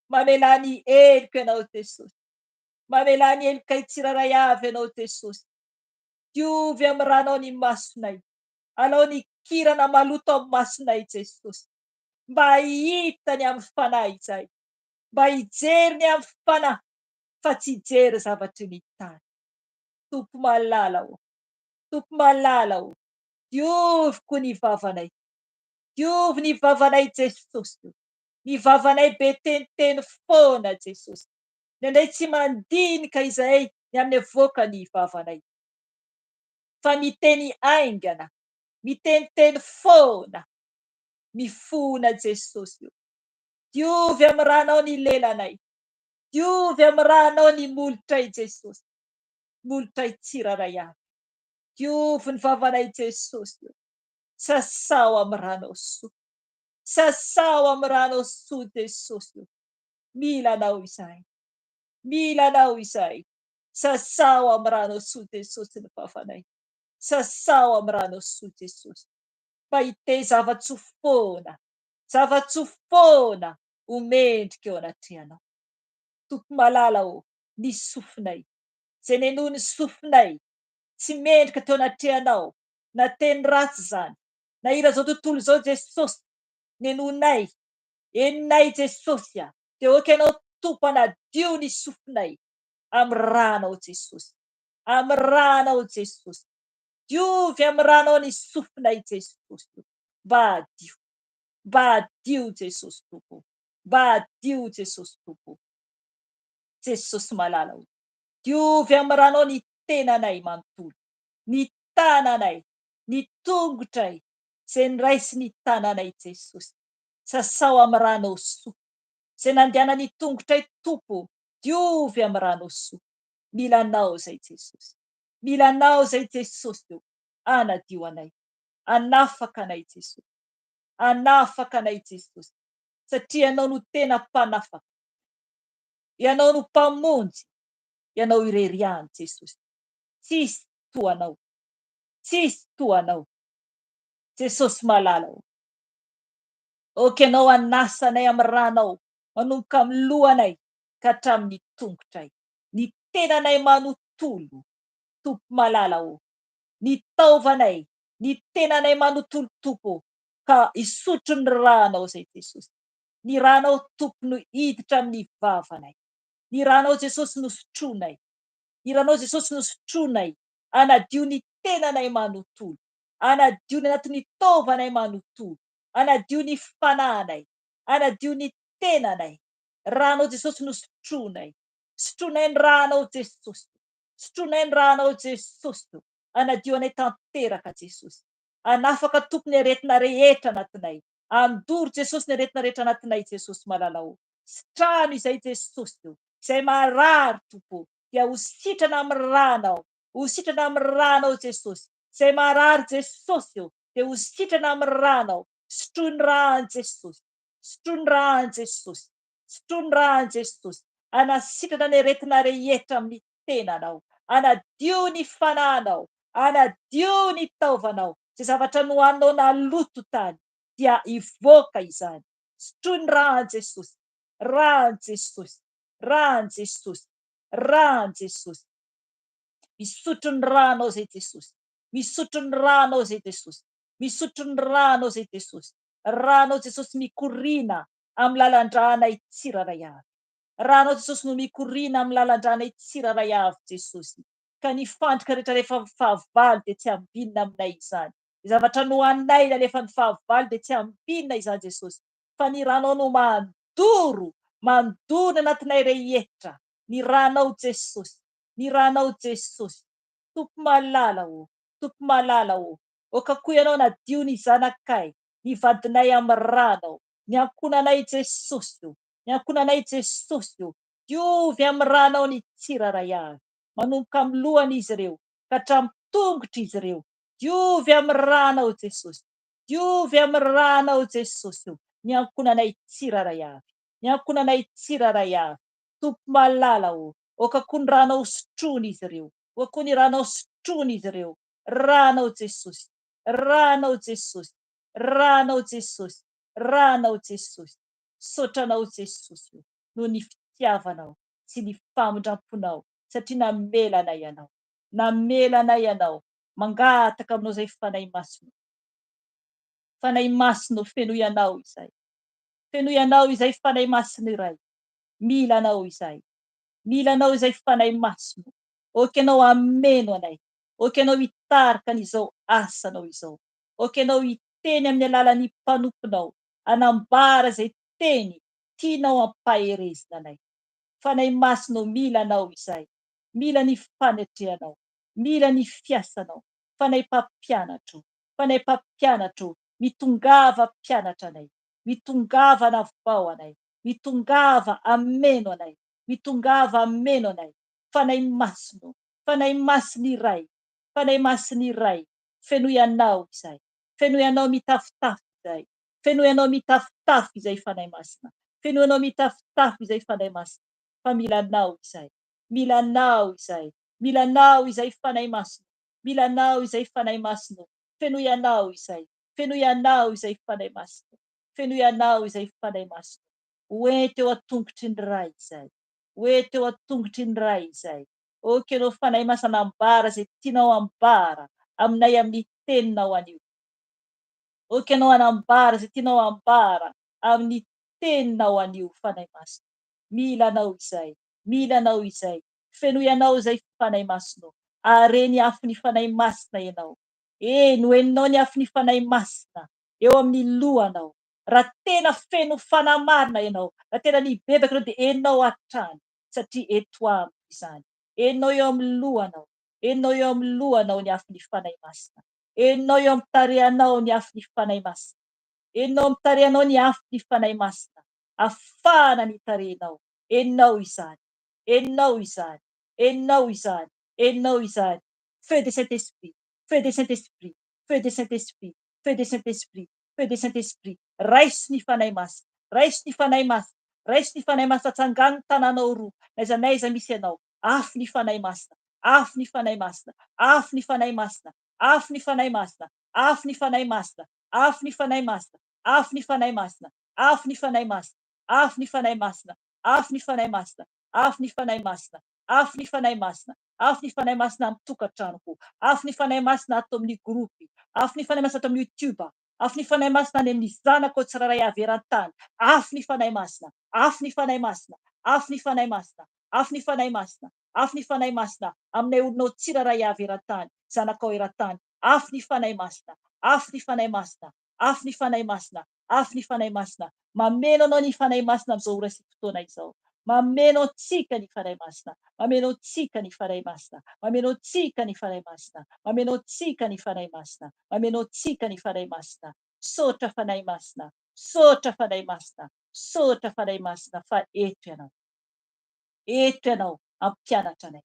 Mamelany eloko ianao Jesosy. Mamelany elokay tsiraray avy ianao Jesosy. Diovy amin'ny ranao ny masonay. Alao ny kirana maloto amin'ny masonay Jesosy. mba hitany amin'ny fanahy izay, mba hijeriny amin'ny fanahy fa tsy hijery zavatry ny tany. Tompo malala o, tompo malala o, dioviko ny vavanay, diovy ny vavanay Jesosy, ny vavanay be teniteny foana Jesosy. Nendray tsy mandinika izahay ny amin'ny avoaka ny vavanay, fa miteny aingana, miteniteny foana, mifona Jesosy. Diovy amin'ny ranao ny lelanay, diovy amin'ny ranao ny molotray Jesosy, molotray tsiraray avy. Diovy ny vavanay Jesosy. Sasao amin'ny ranao soa, sasao amin'ny ranao soa Jesosy. Mila anao izahay, mila anao izahay. Sasao amin'ny ranao soa Jesosy ny vavanay, sasao amin'ny ranao soa Jesosy. Fa ite zava-tso foana, zava-tso foana homendrika eo anatrehanao. Tompo malala o, ny sofinay, zay nenohy ny sofinay tsy mendrika teo anatrehanao, na teny ratsy zany, na ira zao tontolo zao Jesosy, nenohinay, heninay Jesosy de oka ianao Tompo hanadio ny sofinay amin'ny ranao Jesosy, amin'ny ranao Jesosy. Diovy amin'ny ranao ny sofinay Jesosy. Mba adio, mba adio Jesosy Tompo, mba adio Jesosy Tompo. Jesosy malala o, diovy amin'ny ranao ny tenanay manontolo, ny tananay, ny tongotray, zay niraisy ny tananay Jesosy. Sasao amin'ny ranao soa, zay nandehana ny tongotray Tompo, diovy amin'ny ranao soa. Mila anao zay Jesosy, mila anao zay Jesosy. Anadio anay, anafaka anay Jesosy, anafaka anay Jesosy, satria ianao no tena mpanafaka, ianao no mpamonjy, ianao ireriany Jesosy. Tsisy toanao, tsisy toanao. Jesosy malala o. Oka ianao hanasa anay amin'ny ranao, manomboka amin'ny lohanay ka hatramin'ny tongotray, ny tenanay manontolo. Tompo malala o, ny taovanay, ny tenanay manontolo Tompo, ka isotro ny ranao zay Jesosy. Ny ranao Tompo no hiditra amin'ny vavanay, ny ranao Jesosy no sotroinay, ny ranao Jesosy no sotroinay, hanadio ny tenanay manontolo, hanadio ny anatin'ny taovanay manontolo, hanadio ny fananay, hanadio ny tenanay. Ranao Jesosy no sotroinay, sotroinay ny ranao Jesosy, sotroinay ny ranao Jesosy. Hanadio anay tanteraka Jesosy, hanafaka Tompo ny aretina rehetra anatinay, andoro Jesosy ny aretina rehetra anatinay Jesosy malala o. Trano izay Jesosy, izay marary Tompo, dia ho sitrana amin'ny ranao, ho sitrana amin'ny ranao Jesosy, izay marary Jesosy dia ho sitrana amin'ny ranao. Sotroiny rano Jesosy, sotroiny rano Jesosy, sotroiny rano Jesosy. Hanasitrana ny aretina rehetra amin'ny tenanao, hanadio ny fananao, hanadio ny taovanao. Zay zavatra nohaninao naloto tany dia ivoaka izany. Sotroiny rano Jesosy, rano Jesosy, rano Jesosy, rano Jesosy. Misotro ny ranao zay Jesosy, misotro ny ranao zay Jesosy, misotro ny ranao zay Jesosy. Ranao Jesosy mikorina amin'ny lalan-dranay tsiraray avy. Ranao Jesosy no mikorina amin'ny lalan-dranay tsiraray avy Jesosy. Ka ny fandrika rehetra rehefa fahavalo dia tsy ambinina aminay izany. Ny zavatra nohaninay rehefa ny fahavalo dia tsy ambinina izany Jesosy. Fa ny ranao no mandoro, mandoro anatinay rehetra. Ny ranao Jesosy, ny ranao Jesosy. Tompo malala o, Tompo malala o. Oka koa ianao nadio ny zanakay, ny vadinay amin'ny ranao, ny ankonanay Jesosy, ny ankonanay Jesosy. Diovy amin'ny ranao ny tsiraray avy, manomboka amin'ny lohan'izy ireo ka hatramin'ny tongotry izy ireo. Diovy amin'ny ranao Jesosy, diovy amin'ny ranao Jesosy. Ny ankonanay tsiraray avy, ny ankonanay tsiraray avy. Tompo malala o. Oka koa ny ranao sotroiny izy ireo, oka koa ny ranao sotroiny izy ireo. Ranao Jesosy, ranao Jesosy, ranao Jesosy, ranao Jesosy. Sotranao Jesosy noho ny fitiavanao sy ny famondramponao satria namela anay ianao, namela anay ianao, mangataka aminao zay fanahy masina, fanahy masina feno ianao izay. feno ianao izay fanay masina iray. Mila anao izay. Mila anao izay fanay masina. Oky anao ameno anay. Oky anao hitarika an'izao asanao izao. Oky anao hiteny amin'ny alalan'ny mpanomponao. Anambara izay teny tianao ampaherezina anay. Fanay masinao mila anao izay. Mila ny fanetrehanao. Mila ny fiasanao. Fanay mpampianatro. Fanay mpampianatro. Mitongava mpianatra anay. Mitongava anavao anay. Mitongava ameno anay. Mitongava ameno anay. Fanay masino. Fanay masina iray. Fanay masina iray. Fenoy anao izay. Fenoy anao mitafitafy izay. Fenoy anao mitafitafy izay fanay masina. Fenoy anao mitafitafy izay fanay masina. Fa mila anao izay. Mila anao izay. Mila anao izay fanay masina. Mila anao izay fanay masina. Fenoy anao izay. Fenoy anao izay fanay masina. Fenoy anao izay fanay masina. Oety eo an-tongotry ny ray izay. Oety eo an-tongotry ny ray izay. Oky anao fanay masina ambara izay tianao ambara aminay amin'ny teninao anio. Oky anao anambara izay tianao ambara amin'ny teninao anio fanay masina. Mila anao izay. Mila anao izay. Fenoy anao izay fanay masinao. Are ny afo ny fanay masina ianao. Noeninao ny afo ny fanay masina eo amin'ny lohanao. Raha tena feno fanamarina ianao, raha tena nibebaka ianao dia enao hatrany satria eto amiko izany. Enao eo amin'ny lohanao. Enao eo amin'ny lohanao ny afo ny fanay masina. Enao eo amin'ny tarehanao ny afo ny fanay masina. Enao amin'ny tarehanao ny afo ny fanay masina. Afana ny tarehanao. Enao izany. Enao izany. Enao izany. Enao izany. Feu de Saint-Esprit. Feu de Saint-Esprit. Feu de Saint-Esprit. Feu de Saint-Esprit. Feu de Saint-Esprit. Raisy ny fanay masina. Raisy ny fanay masina. Raisy ny fanay masina tsangany ny tananao roa. Naiza naiza misy ianao. Afo ny fanay masina. Afo ny fanay masina. Afo ny fanay masina. Afo ny fanay masina. Afo ny fanay masina. Afo ny fanay masina. Afo ny fanay masina. Afo ny fanay masina. Afo ny fanay masina. Afo ny fanay masina. Afo ny fanay masina. Afo ny fanay masina. Afo ny fanay masina amin'ny tokantranoko. Afo ny fanay masina ato amin'ny grupy. Afo ny fanay masina ato amin'ny YouTube. Afo ny fanay masina any amin'ny zanako tsiraray avy eran-tany. Afo ny fanay masina. Afo ny fanay masina. Afo ny fanay masina. Afo ny fanay masina. Afo ny fanay masina aminay olonao tsiraray avy eran-tany. Zanakao eran-tany. Afo ny fanay masina. Afo ny fanay masina. Afo ny fanay masina. Afo ny fanay masina. Mameno anao ny fanay masina amin'izao ora sy fotoana izao. Mameno antsika ny fanay masina. Mameno antsika ny fanay masina. Mameno antsika ny fanay masina. Mameno antsika ny fanay masina. Mameno antsika ny fanay masina. Sotra fanay masina. Sotra fanay masina. Sotra fanay masina fa eto ianao. Eto ianao ampianatra anay.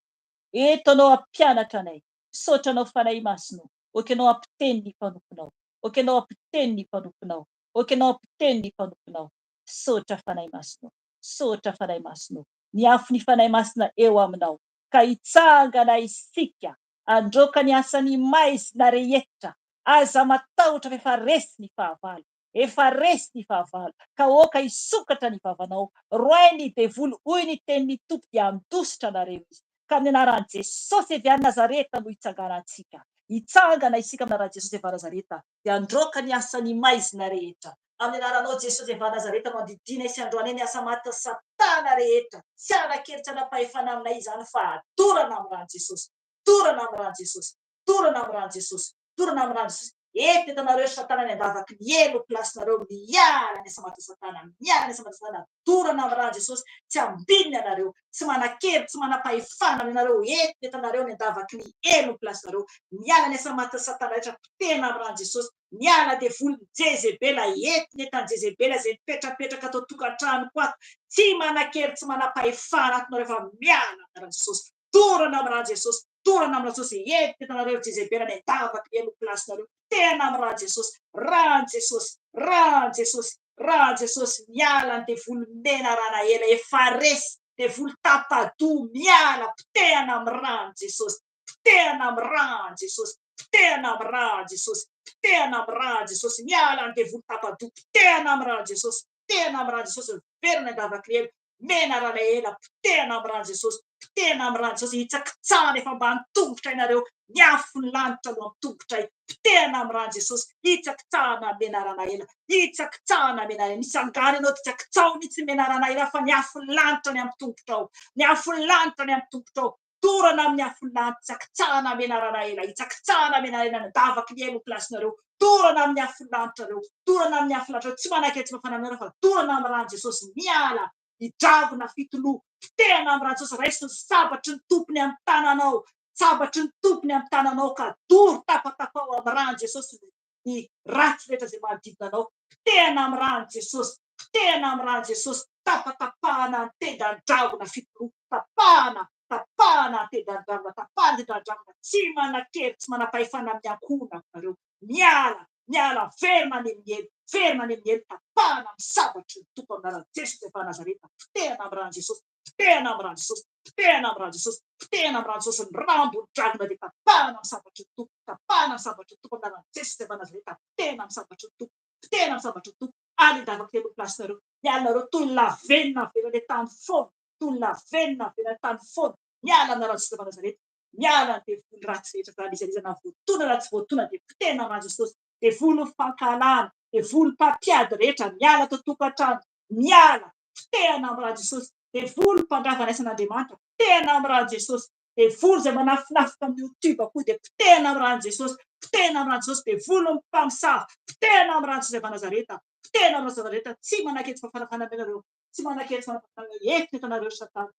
Eto anao ampianatra anay. Sotra anao fanay masinao. Oky anao ampiteny ny mpanomponao. Oky anao ampiteny ny mpanomponao. Oky anao ampiteny ny mpanomponao. Sotra fanay masinao. Sotra fanay masinao. Ny afo ny fanay masina eo aminao. Ka hitsangana isika. Androka ny asan'ny maizina rehetra. Aza matahotra fa efa resy ny fahavalo. Efa resy ny fahavalo. Ka oka hisokatra ny vavanao. Roainy devoly hoy ny tenin'ny tompo dia handositra nareo izy. Ka amin'ny anaran'i Jesosy evy any Nazareta no hitsanganantsika. Hitsangana isika amin'ny anaran'i Jesosy evy Nazareta dia androka ny asan'ny maizina rehetra. Amin'ny anaranao Jesosy evy Nazareta no andidina isy androany ny asa maty Satana rehetra. Tsy anakeritra anapahefana aminay izany fa adorana amin'ny ran'i Jesosy. Dorana amin'ny ran'i Jesosy. Dorana amin'ny ran'i Jesosy. Dorana amin'ny ran'i Jesosy. Eto itanareo Satana ny andavaky ny elo plasinareo miala ny asa maty Satana. Miala ny asa maty Satana. Dorana amin'ny ran'i Jesosy. Tsy ambinina anareo. Tsy manakevitra, tsy manapahefana aminareo. Eto itanareo ny andavaky ny elo plasinareo. Miala ny asa maty Satana rehetra. Potena amin'ny ran'i Jesosy. Miala devoly Jezebela eto ny etan'i Jezebela izay mipetrapetraka atao tokantranoko ato. Tsy manakevitra, tsy manapahefana atonareo fa miala amin'ny ran'i Jesosy. Dorana amin'ny ran'i Jesosy. Dorana amin'ny Jesosy. Eto itanareo Jezebela ny andavaky ny elo plasinareo. Tena amin'ny ran'i Jesosy. Ran'i Jesosy. Ran'i Jesosy. Ran'i Jesosy. Miala ny devoly mena rana ela efa resy. Devoly tapado miala. Potehana amin'ny ran'i Jesosy. Potehana amin'ny ran'i Jesosy. Potehana amin'ny ran'i Jesosy. Potehana amin'ny ran'i Jesosy. Miala ny devoly tapado. Potehana amin'ny ran'i Jesosy. Potehana amin'ny ran'i Jesosy. Verina andavaky ny elo. Mena rana ela. Potehana amin'ny ran'i Jesosy. Tena amin'irany Jesosy hitsakitsahana efa ambany tongotra ianareo miafo ny lanitra no amin'ny tongotra tena amin'irany Jesosy hitsakitsahana menarana ela hitsakitsahana menarana misy angary ianao titsakitsaho mihitsy menarana ela fa miafo ny lanitra ny amin'ny tongotrao miafo ny lanitra ny amin'ny tongotrao torana amin'ny afo ny lanitra hitsakitsahana menarana ela hitsakitsahana menarana nydavaky ny elo plasinareo torana amin'ny afo ny lanitra torana amin'ny afo lanitra tsy manaketsy mafanamena fa torana amin'irany Jesosy miala hidravona fitoloha tena amin'irany Jesosy raiso ny sabatry ny tompony amin'ny tananao sabatry ny tompony amin'ny tananao ka doro tapatapao amin'irany Jesosy ny ratsy rehetra izay manodidina anao tena amin'irany Jesosy tena amin'irany Jesosy tapatapahana ny tenda-dravona fitoloha tapahana tapahana ny tenda-dravona tapahana ny tenda-dravona tsy manakery tsy manapahefana amin'ny ankohona nareo miala verina ny miely verina ny miely tapahana amin'ny sabatry ny tompo amin'irany Jesosy efa Nazareta tena amin'irany Jesosy tena amin'irany Jesosy tena amin'irany Jesosy tena amin'irany Jesosy ny rambo ny dravona dia tapahana amin'ny sabatry ny tompo tapahana amin'ny sabatry ny tompo amin'irany Jesosy efa Nazareta tena amin'ny sabatry ny tompo tena amin'ny sabatry ny tompo any davaka telo plasinareo mialanareo toy ny lavenina velany tany foana toy ny lavenina velany tany foana miala amin'irany Jesosy efa Nazareta miala ny devoly ratsy rehetra fa alizalizana voatona ratsy voatona dia tena amin'irany Jesosy devoly fankalana devoly mpampiady rehetra miala totokantrano miala tena amin'irany Jesosy devoly mpandravana isan'Andriamanitra tena amin'irany Jesosy devoly izay manafinafika amin'ny YouTube koa dia tena amin'irany Jesosy tena amin'irany Jesosy devoly mpamosavy tena amin'irany Jesosy efa Nazareta tena amin'irany Nazareta tsy manaketsy fafanafanamenareo tsy manaketsy fafanafanamenareo eto itanareo satana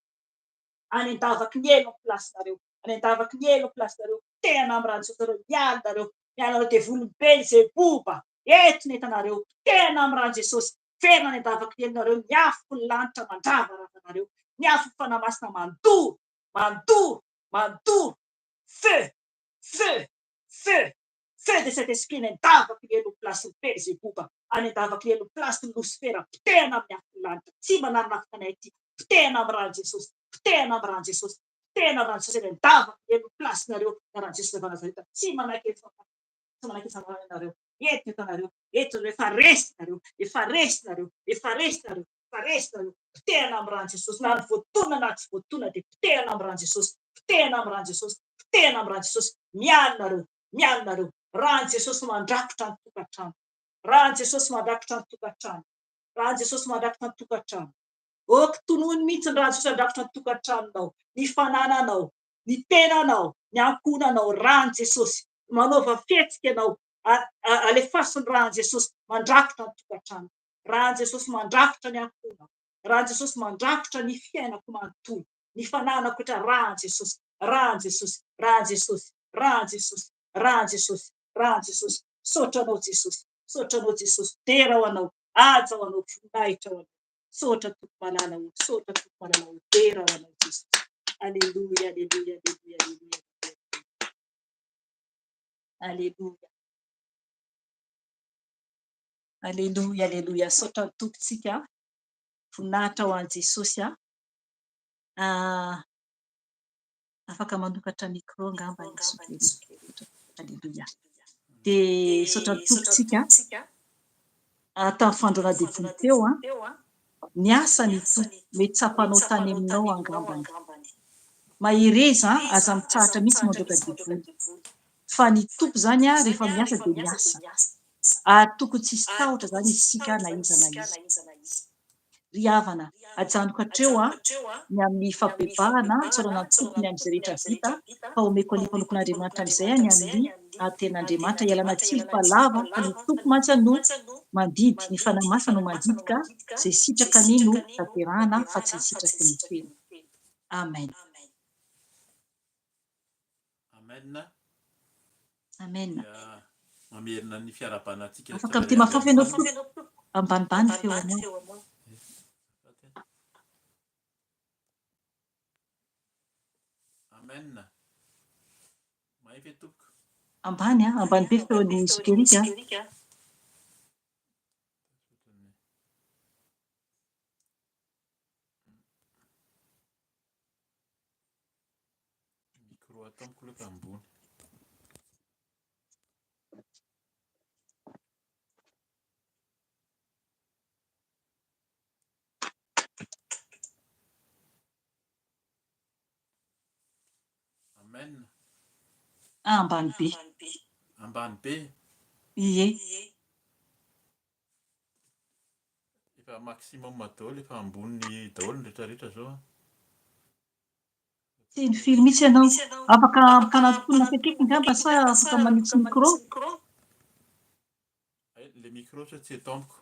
any an-davaky ny elo amin'ny plasinareo any an-davaky ny elo amin'ny plasinareo tena amin'irany Jesosy nareo mialanareo devoly Belzebuba eto ny itanareo tena amin'irany Jesosy verina ny an-davaky ny elonareo miafo ny lanitra mandrava ravanareo miafo fanamasina mandoro feu de cet esprit ny an-davaky ny elo plasy Belzebuba any an-davaky ny elo plasy Lucifera tena miafo ny lanitra tsy manarona fanay ty tena amin'irany Jesosy tena amin'irany Jesosy tena amin'irany Jesosy ny an-davaky ny elo plasinareo amin'irany Jesosy efa Nazareta tsy manaketsy fafanafanamenareo eto itanareo eto efa resinareo tena amin'irany Jesosy na ny voatona na tsy voatona dia tena amin'irany Jesosy tena amin'irany Jesosy tena amin'irany Jesosy mialinareo raha ny Jesosy mandrakotra ny tokantrano raha ny Jesosy mandrakotra ny tokantrano raha ny Jesosy mandrakotra ny tokantrano oky tonoiny mihitsy ny raha ny Jesosy mandrakotra ny tokantranonao ny fanananao ny tenanao ny ankonanao raha ny Jesosy manaova fihetsika ianao alefaso ny raha ny Jesosy mandrakotra ny tokantrano raha ny Jesosy mandrakotra ny ankonao raha ny Jesosy mandrakotra ny fiainako manontolo ny fananako ohatra raha ny Jesosy raha ny Jesosy raha ny Jesosy raha ny Jesosy raha ny Jesosy raha ny Jesosy sotranao Jesosy tera ho anao aja ho anao voninahitra ho anao sotra tompo malala ho tera ho anao Jesosy alleluia alleluia alleluia alleluia alleluia alleluia sotra ny tompontsika voninahitra ho an'i Jesosy afaka manokatra micro ngamba alleluia dia sotra ny tompontsika tamin'ny fandroana devoly teo ny asany tompo mety tsapanao tany aminao angambany mahireza aza mitsahatra mihitsy mandroaka devoly fa ny tompo zany rehefa miasa dia miasa ary tokony tsisy tahotra zany isika na iza na iza ry havana ajanoko hatreo ny amin'ny fampibahana tsorana ny tompony amin'izay rehetra vita fa omeko ny mpanokon'Andriamanitra amin'izay any amin'ny anten'Andriamanitra ialana tsilo palava fa ny tompo mantsy no mandidy ny fanamasina no mandidika izay sitraka ny no tanterahana fa tsy sitraky ny toerana amen amen mamerina ny fiarabanantsika afaka mity mafafy ianao tompo ambanimbany feonao amen mahay fetoko ambany be feon'ny zokerika micro ataoko loka ambony Amen. Ambany be. Ambany be. Ie. Efa maximum daholo, efa ambony daholo ny rehetrarehetra zao. Tsy ny firy mihitsy ianao. Afaka mpanadonina fekeky ngamba sa afaka manitsy micro? Le micro tsy eto amiko.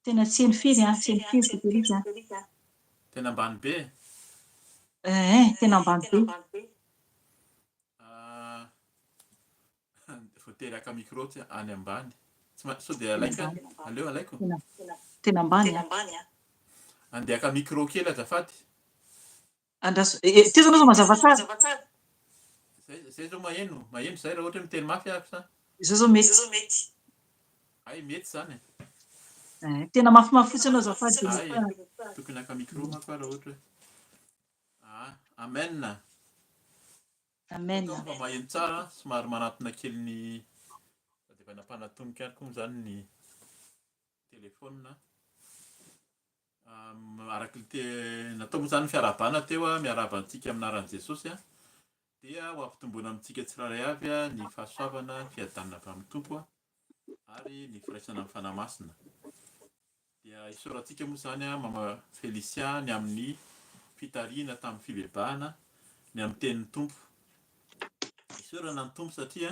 Tena tsy ny firy tsy ny firy Frederica. Tena ambany be. Tena ambany be. Vao teraka micro tsy any ambany. Sao dia alaika? Aleo alaiko. Tena ambany. Andehaka micro kely azafady. Ty zao mazava tsara. Zay zao maheno zay raha ohatra miteny mafy aho sa. Izao zao mety. Ay mety zany. Tena mafimafy fotsiny anao azafady. Tokony haka micro manko raha ohatra. Amen. Amen. Fa maheno tsara, somary manatona kely ny efa nampanatonika koa zany ny telefônina. Araka natao moa zany ny fiarabana teo miaraba antsika amin'ny anaran'i Jesosy dia ho ampitomboana amintsika tsiraray avy ny fahasoavana, ny fiadanana avy amin'ny tompo ary ny firaisana amin'ny fanamasina. Dia isaorantsika moa zany mama Felicia ny amin'ny fitariana tamin'ny fivebahana ny amin'ny tenin'ny tompo. Isaorana ny tompo satria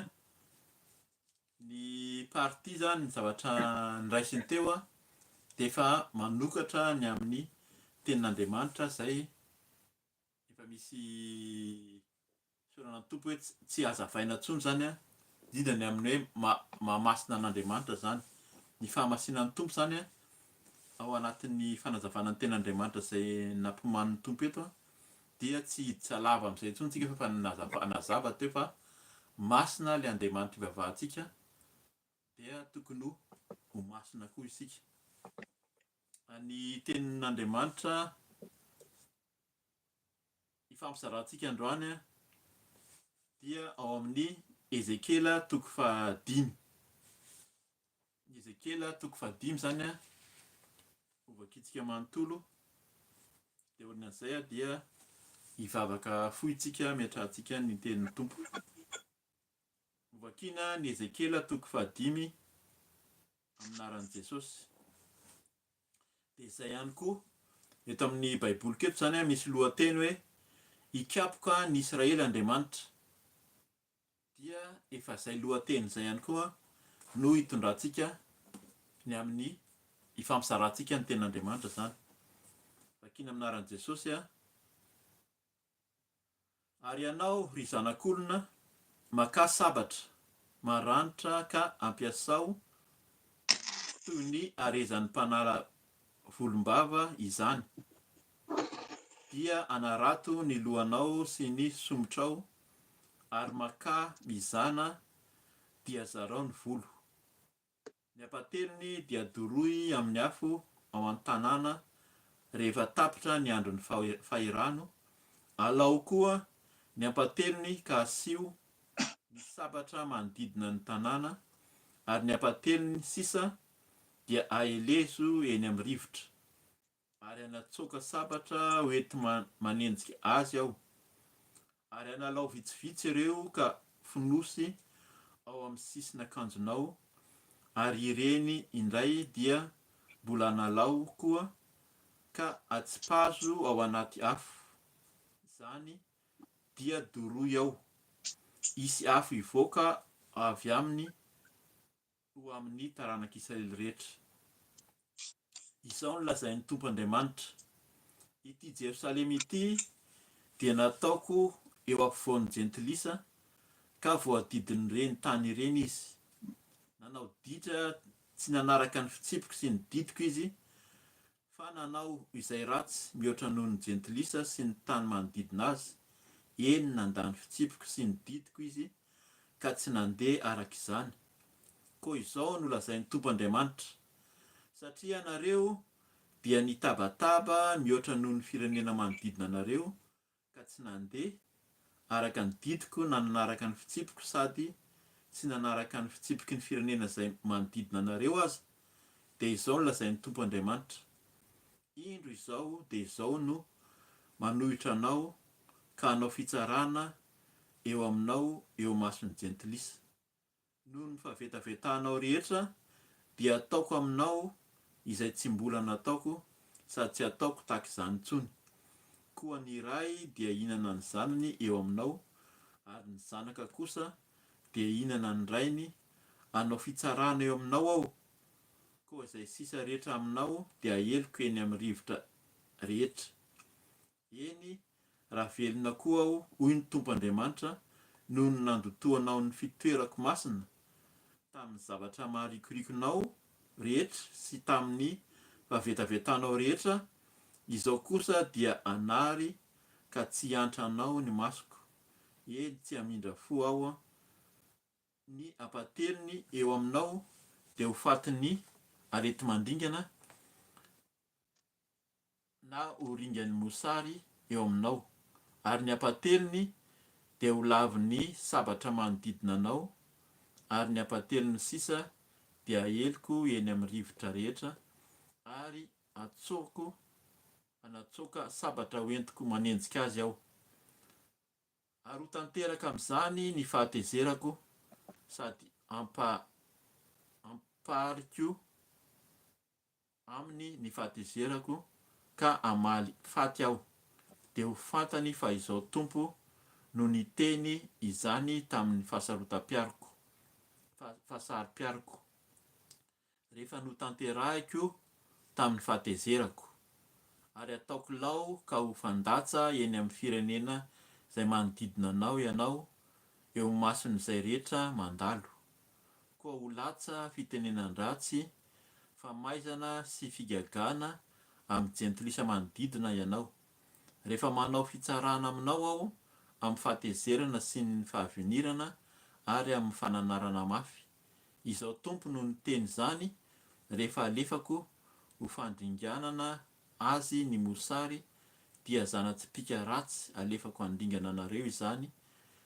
ny party zany ny zavatra niraisiny teo dia efa manokatra ny amin'ny tenin'Andriamanitra izay efa misy isaorana ny tompo hoe tsy hazavaina intsony zany indrindra ny amin'ny hoe mahamasina an'Andriamanitra zany. Ny fahamasinan'ny tompo zany ao anatin'ny fanazavana ny ten'Andriamanitra izay nampihoman'ny tompo eto dia tsy hiditsalava amin'izay intsony tsika fa nazava teo fa masina ilay Andriamanitra ivavahantsika dia tokony ho masina koa isika. Ny tenin'Andriamanitra ifampizarantsika androany dia ao amin'ny Ezekela 5. Ezekela 5 zany ovakitsika manontolo dia orinan'izay dia hivavaka fohintsika miatrahantsika ny tenin'ny tompo. Ovakina ny Ezekela 5 amin'ny anaran'i Jesosy. Dia izay ihany koa eto amin'ny baiboly keto zany misy lohateny hoe hikapoka ny Israely Andriamanitra. Dia efa izay lohateny izay ihany koa no hitondrantsika ny amin'ny ifampizarantsika ny tenin'Andriamanitra zany. Vakina amin'ny anaran'i Jesosy ary ianao ry zanak'olona maka sabatra maranitra ka ampiasao toy ny harezan'ny mpanala volombava izany. Dia anarato ny lohanao sy ny somotrao ary maka mizana dia zarao ny volo. Ny apateliny dia doroy amin'ny afo ao an-tanàna rehefa tapitra ny andron'ny fahirano. Alao koa ny apateliny ka asio ny sabatra manodidina ny tanàna ary ny apateliny sisa dia aelezo eny amin'ny rivotra ary anatsoaka sabatra hoety manenjika azy ao ary analao vitsivitsy ireo ka finosy ao amin'ny sisin'akanjonao ary ireny indray dia mbola analao koa ka atsipazo ao anaty afo. Zany dia doroy ao, isy afo ivoaka avy aminy ho amin'ny taranak'Israely rehetra. Izao no lazain'ny Tompo Andriamanitra. Ity Jerosalema ity dia nataoko eo ampovoan'ny jentilisa ka voadidin'ireny tany ireny izy. Nanao ditra tsy nanaraka ny fitsipiko sy ny didiko izy fa nanao izay ratsy mihoatra noho ny jentilisa sy ny tany manodidina azy. Eny nandany fitsipiko sy ny didiko izy ka tsy nandeha arak'izany. Koa izao no lazain'ny Tompo Andriamanitra. Satria anareo dia nitabataba mihoatra noho ny firenena manodidina anareo ka tsy nandeha araka ny didiko na nanaraka ny fitsipiko sady tsy nanaraka ny fitsipiky ny firenena izay manodidina anareo aza. Dia izao no lazain'ny Tompo Andriamanitra. Indro izao dia izao no manohitra anao ka hanao fitsarana eo aminao eo masony jentilisa. Noho ny fahavetavetanao rehetra dia ataoko aminao izay tsy mbola nataoko sady tsy ataoko tahaka izany intsony. Koa ny iray dia hihinana ny zanany eo aminao, ary ny zanaka kosa dia hihinana ny rainy, anao fitsarana eo aminao aho. Koa izay sisa rehetra aminao dia aheloko eny amin'ny rivotra rehetra. Eny, raha velona koa aho, hoy ny Tompo Andriamanitra, noho ny nandotoanao ny fitoerako masina tamin'ny zavatra maharikorikona rehetra sy tamin'ny fahavetavetanao rehetra, izao kosa dia anary ka tsy antranao ny masoko. Eny, tsy hamindra fo aho ny apateliny eo aminao dia ho fatin'ny arety mandingana na ho ringan'ny mosary eo aminao, ary ny apateliny dia ho lavin'ny sabatra manodidina anao, ary ny apateliny sisa dia aheloko eny amin'ny rivotra rehetra, ary anatsoaka sabatra hoentiko manenjika azy aho. Ary ho tanteraka amin'izany ny fahatezerako sady ampariko aminy ny fahatezerako ka amaly faty aho. Dia ho fantany fa izao Tompo no niteny izany tamin'ny fahasarom-piariko rehefa notanterahiko tamin'ny fahatezerako, ary ataoko lao ka ho fandatsa eny amin'ny firenena izay manodidina anao ianao eo mason'izay rehetra mandalo. Koa ho latsa fitenenan-dratsy, famaizana sy figagana amin'ny jentilisa manodidina ianao. Rehefa manao fitsarana aminao aho amin'ny fahatezerana sy ny fahavinirana ary amin'ny fananarana mafy. Izao Tompo no niteny izany rehefa alefako ho fandringanana azy ny mosary, dia zana-tsipika ratsy alefako handingana anareo izany,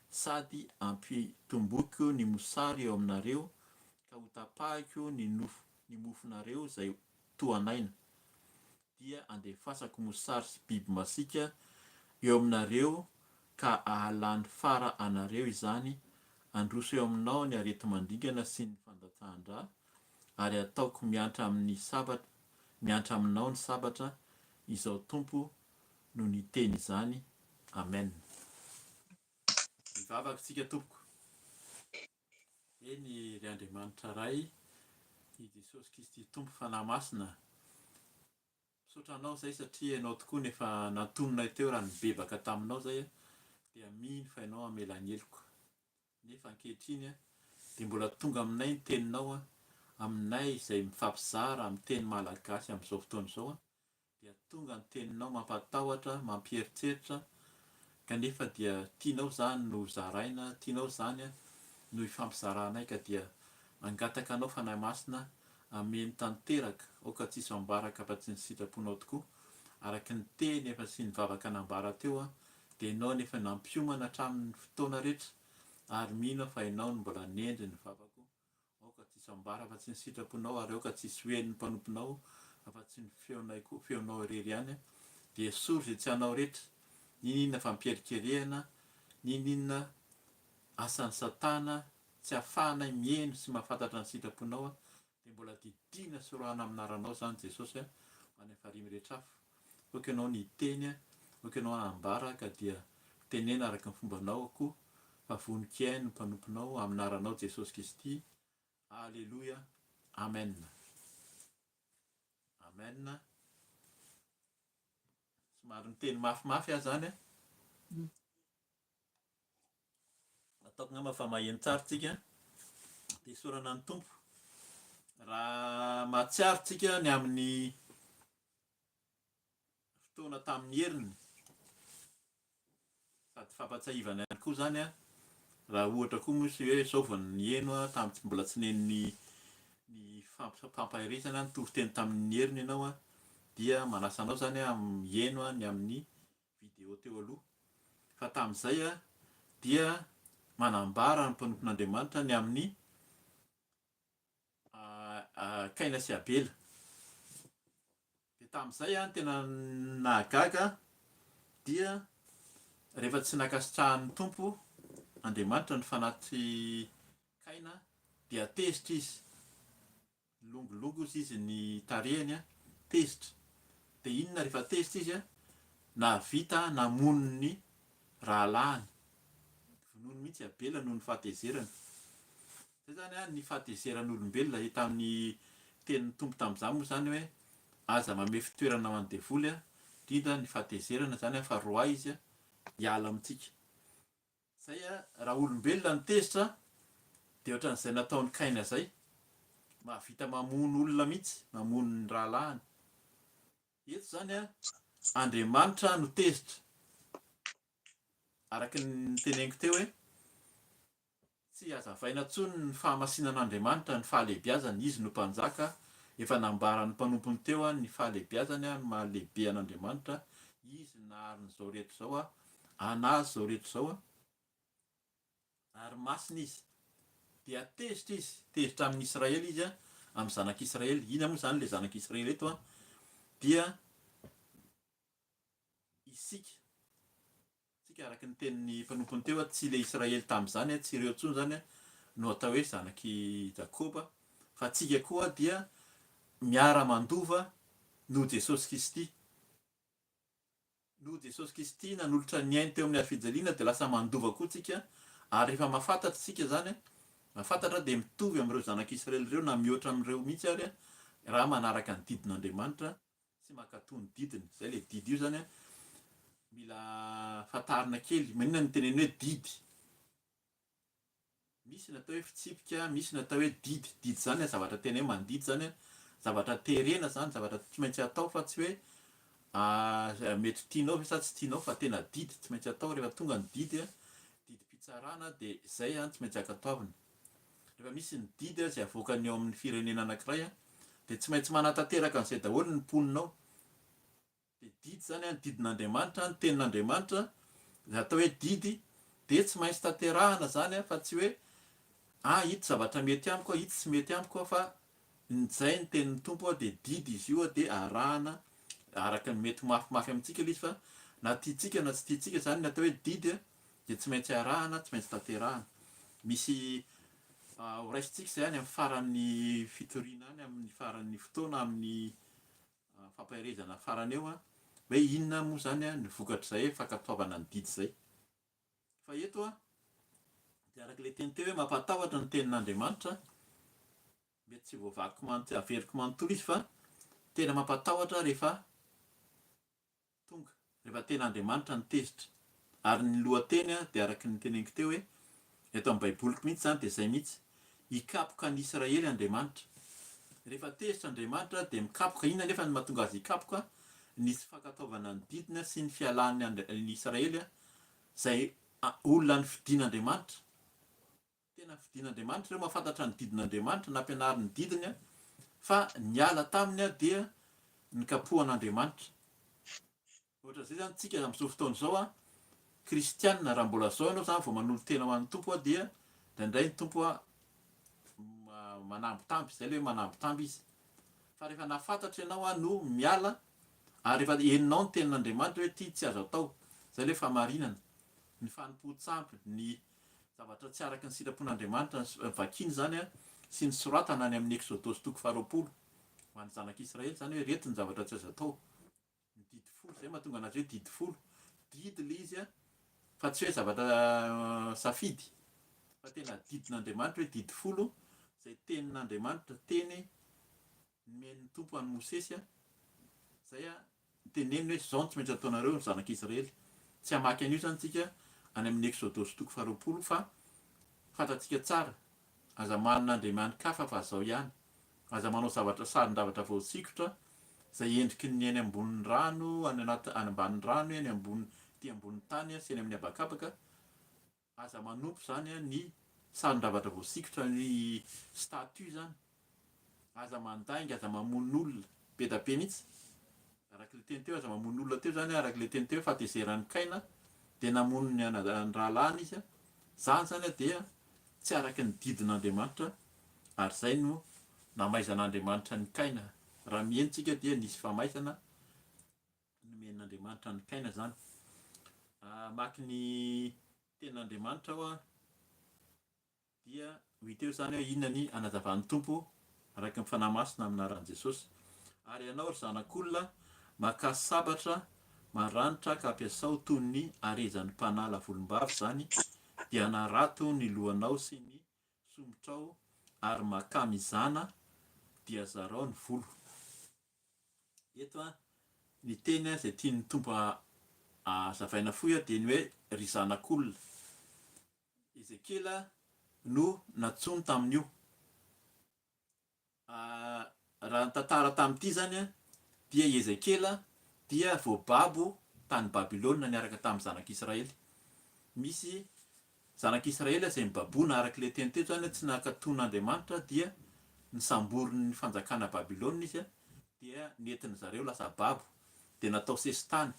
sady ampitomboiko ny mosary eo aminareo ka ho tapahiko ny mofonareo izay tohanaina. Dia andefasako mosary sy biby masika eo aminareo ka ahalany fara anareo izany, androso eo aminao ny arety mandingana sy ny fandatsahan-dra, ary ataoko miantra aminao ny sabatra. Izao Tompo no niteny izany. Amen. Mivavaka isika tompoko. Eny ry Andriamanitra ray, i Jesosy Kristy Tompo fanahy masina, misaotra anao zay satria ianao tokoa nefa nantononay teo raha nibebaka taminao zay, dia mino fa ianao hamelany heloko. Nefa ankehitriny dia mbola tonga aminay ny teninao, aminay izay mifampizara amin'ny teny malagasy amin'izao fotoana izao, dia tonga ny teninao mampatahotra, mampieritreritra, kanefa dia tianao zany no zaraina, tianao zany no ifampizaranay, ka dia mangataka anao fanahy masina ameny tanteraka, aoka tsisy ambaraka afa-tsy ny sitraponao tokoa, araka ny teny efa sy ny vavaka nambara teo, dia ianao nefa nampiomana hatramin'ny fotoana rehetra, ary mino fa ianao no mbola nendry ny vavako, aoka tsisy ambara afa-tsy ny sitraponao, ary aoka tsisy hoen'ny mpanomponao afa-tsy ny feonao irery ihany, dia sory izay tsy hanao rehetra, ninona fampierikerehana, ninona asan'ny satana tsy ahafahanay mihaino sy mahafantatra ny sitraponao, dia mbola didina sorohana aminaranao zany Jesosy, any farimy rehetra afo. Aoka ianao niteny, aoka ianao anambara, ka dia tenena araka ny fombanao koa, fa voninkaino ny mpanomponao aminaranao Jesosy Kristy. Alleluia. Amen. Amen. Somary miteny mafimafy aho zany. Ataoko ngamba fa maheno tsara tsika, dia sorana ny Tompo. Raha mahatsiaro tsika ny amin'ny fotoana tamin'ny heriny, sady fampatsahivana ihany koa zany, raha ohatra koa mosy hoe izao vao nieno tamin'ny mbola tsy neny ny fampahirizana ny toriteny tamin'ny heriny ianao, dia manasa anao zany mihaino ny amin'ny vidéo teo aloha. Fa tamin'izay dia manambara ny mpanompon'Andriamanitra ny amin'ny Kaina sy Abela. Dia tamin'izay tena nahagaga, dia rehefa tsy nakasitrahan'ny Tompo Andriamanitra ny fanaty Kaina dia tezitra izy. Longolongo izy ny tarehany tezitra. Dia inona rehefa tezitra izy nahavita namono ny rahalahiny. Vonoiny mihitsy abela noho ny fahatezerana. Zay zany ny fahatezeran'olombelona hita amin'ny tenin'ny tompo tamin'izany moa zany hoe aza manome fitoerana ho an'ny devoly indrindra ny fahatezerana zany fa roa izy hiala amintsika. Zay raha olombelona ny tezitra dia ohatran'izay nataon'ny Kaina zay, mahavita mamono olona mihitsy, mamono ny rahalahiny. Eto zany Andriamanitra no tezitra. Araka ny teneniko teo hoe tsy azavaina intsony ny fahamasinan'Andriamanitra ny fahalehibiazany, izy no mpanjaka. Efa nambaran'ny mpanompony teo ny fahalehibiazany, ny mahalehibe an'Andriamanitra. Izy nahary n'izao rehetra zao anazy zao rehetra zao ary masina izy. Dia tezitra izy, tezitra amin'ny Israely izy amin'ny zanak'Israely. Ina moa zany le zanak'Israely eto dia isika araka ny tenin'ny mpanompony teo tsy le Israely tamin'izany, tsy ireo intsony zany no atao hoe zanaky Jakoba, fa tsika koa dia miara-mandova no Jesosy Kristy. No Jesosy Kristy nanolotra ny ainy teo amin'ny harifijaliana dia lasa mandova koa tsika. Ary rehefa mahafantatra tsika zany, mahafantatra dia mitovy amin'ireo zanak'Israely ireo na mihoatra amin'ireo mihitsy ary raha manaraka ny didin'Andriamanitra sy mankatoy ny didiny. Zay le didy io zany mila fatarina kely. Maninona ny teneny hoe didy? Misy natao hoe fitsipika, misy natao hoe didy. Didy zany zavatra tena hoe mandidy zany, zavatra terena zany, zavatra tsy maintsy atao fa tsy hoe mety tianao sa tsy tianao, fa tena didy tsy maintsy atao. Rehefa tonga ny didy, didy pitsarana, dia zay tsy maintsy ankatoavina. Rehefa misy ny didy izay avoakany eo amin'ny firenena anankiray dia tsy maintsy manatanteraka an'izay daholo ny mponinao. Dia didy zany didin'Andriamanitra, ny tenin'Andriamanitra atao hoe didy, dia tsy maintsy tanterahana zany fa tsy hoe ito zavatra mety amiko, ito tsy mety amiko, fa zay ny tenin'ny tompo dia didy izy io dia arahana araka ny mety mafimafy amintsika izy, fa na tiatsika na tsy tiatsika zany ny atao hoe didy dia tsy maintsy arahana, tsy maintsy tanterahana. Misy horaisitsika zay any amin'ny faran'ny fitoriana any, amin'ny faran'ny fotoana, amin'ny fampahirezana farany eo hoe inona moa zany ny vokatra zay fankatoavana ny didy zay. Fa eto dia araka le teny teo hoe mampatahotra ny tenin'Andriamanitra. Mety tsy voavakiko averiko manontolo izy, fa tena mampatahotra rehefa tonga, rehefa tenin'Andriamanitra ny tezitra. Ary ny lohateny dia araka ny teneniko teo hoe eto amin'ny baiboliko mihitsy zany dia zay mihitsy: hikapoka ny Israely Andriamanitra. Rehefa tezitra Andriamanitra dia mikapoka. Inona nefa ny mahatonga azy hikapoka? Ny tsy fankataovana ny didina sy ny fialan'ny Israely izay olona ny fidian'Andriamanitra. Tena fidian'Andriamanitra ireo, mahafantatra ny didin'Andriamanitra, nampianariny ny didiny, fa niala taminy dia nikapohan'Andriamanitra. Ohatra izay zany tsika amin'izao fotoana izao kristianina, raha mbola zao ianao zany vao manolo tena ho an'ny tompo dia indraindray ny tompo manambo tamby. Zay le hoe manambo tamby izy. Fa rehefa nafantatra ianao no miala, ary rehefa heninao ny tenin'Andriamanitra hoe ty tsy azo atao, zay le famarinana. Ny fanompoan-tsampy, ny zavatra tsy araka ny sitrapon'Andriamanitra vakiny zany sy ny soratana any amin'ny Exodosy 20 ho an'ny zanak'Israely zany hoe reto ny zavatra tsy azo atao. Ny didy folo, zay mahatonga anazy hoe didy folo. Didy le izy fa tsy hoe zavatra safidy, fa tena didin'Andriamanitra hoe didy folo. Zay tenin'Andriamanitra teny nomen'ny tompo an'i Mosesy, zay teneny hoe zao tsy maintsy ataonareo ny zanak'Israely. Tsy hamaky an'io zany tsika any amin'ny Exodosy 20 fa fantatsika tsara, aza manin'Andriamanikafa fa zao ihany. Aza manao zavatra sarin-davatra voasikotra izay endriky ny eny ambonin'ny rano, any ambanin'ny rano, eny ambonin'ny tany sy eny amin'ny habakabaka. Aza manompo zany ny sarin-davatra voasikotra, ny statut zany. Aza mandainga, aza mamono olona be da be mihitsy. Araka le teny teo aza mamono olona teo zany, araka le teny teo fahatezeran'ny Kaina dia namono ny rahalahiny izy. Zany zany dia tsy araka ny didin'Andriamanitra, ary zay no namaizan'Andriamanitra ny Kaina. Raha mientsika dia nisy famaizana nomen'Andriamanitra ny Kaina zany. Maky ny tenin'Andriamanitra dia hita eo zany hoe inona ny anazavan'ny tompo araka ny fanahy masina amin'ny anaran'i Jesosy. Ary ianao ry zanak'olona maka sabatra maranitra ka ampiasao toy ny arezan'ny mpanala volombava zany, dia narato ny lohanao sy ny somotrao ary maka mizana dia zarao ny volo. Eto ny teny izay tian'ny tompo azavaina fohy dia ny hoe ry zanak'olona. Ezekela no natsony tamin'io. Raha ny tantara tamin'ity zany dia Ezekela dia voababo tany Babilôna niaraka tamin'ny zanak'Israely. Misy zanak'Israely izay mibaboana araka ilay teny teto zany tsy nankatoan'Andriamanitra dia nisamborin'ny fanjakana Babilôna izy dia nentin' zareo lasa babo dia natao sesitany.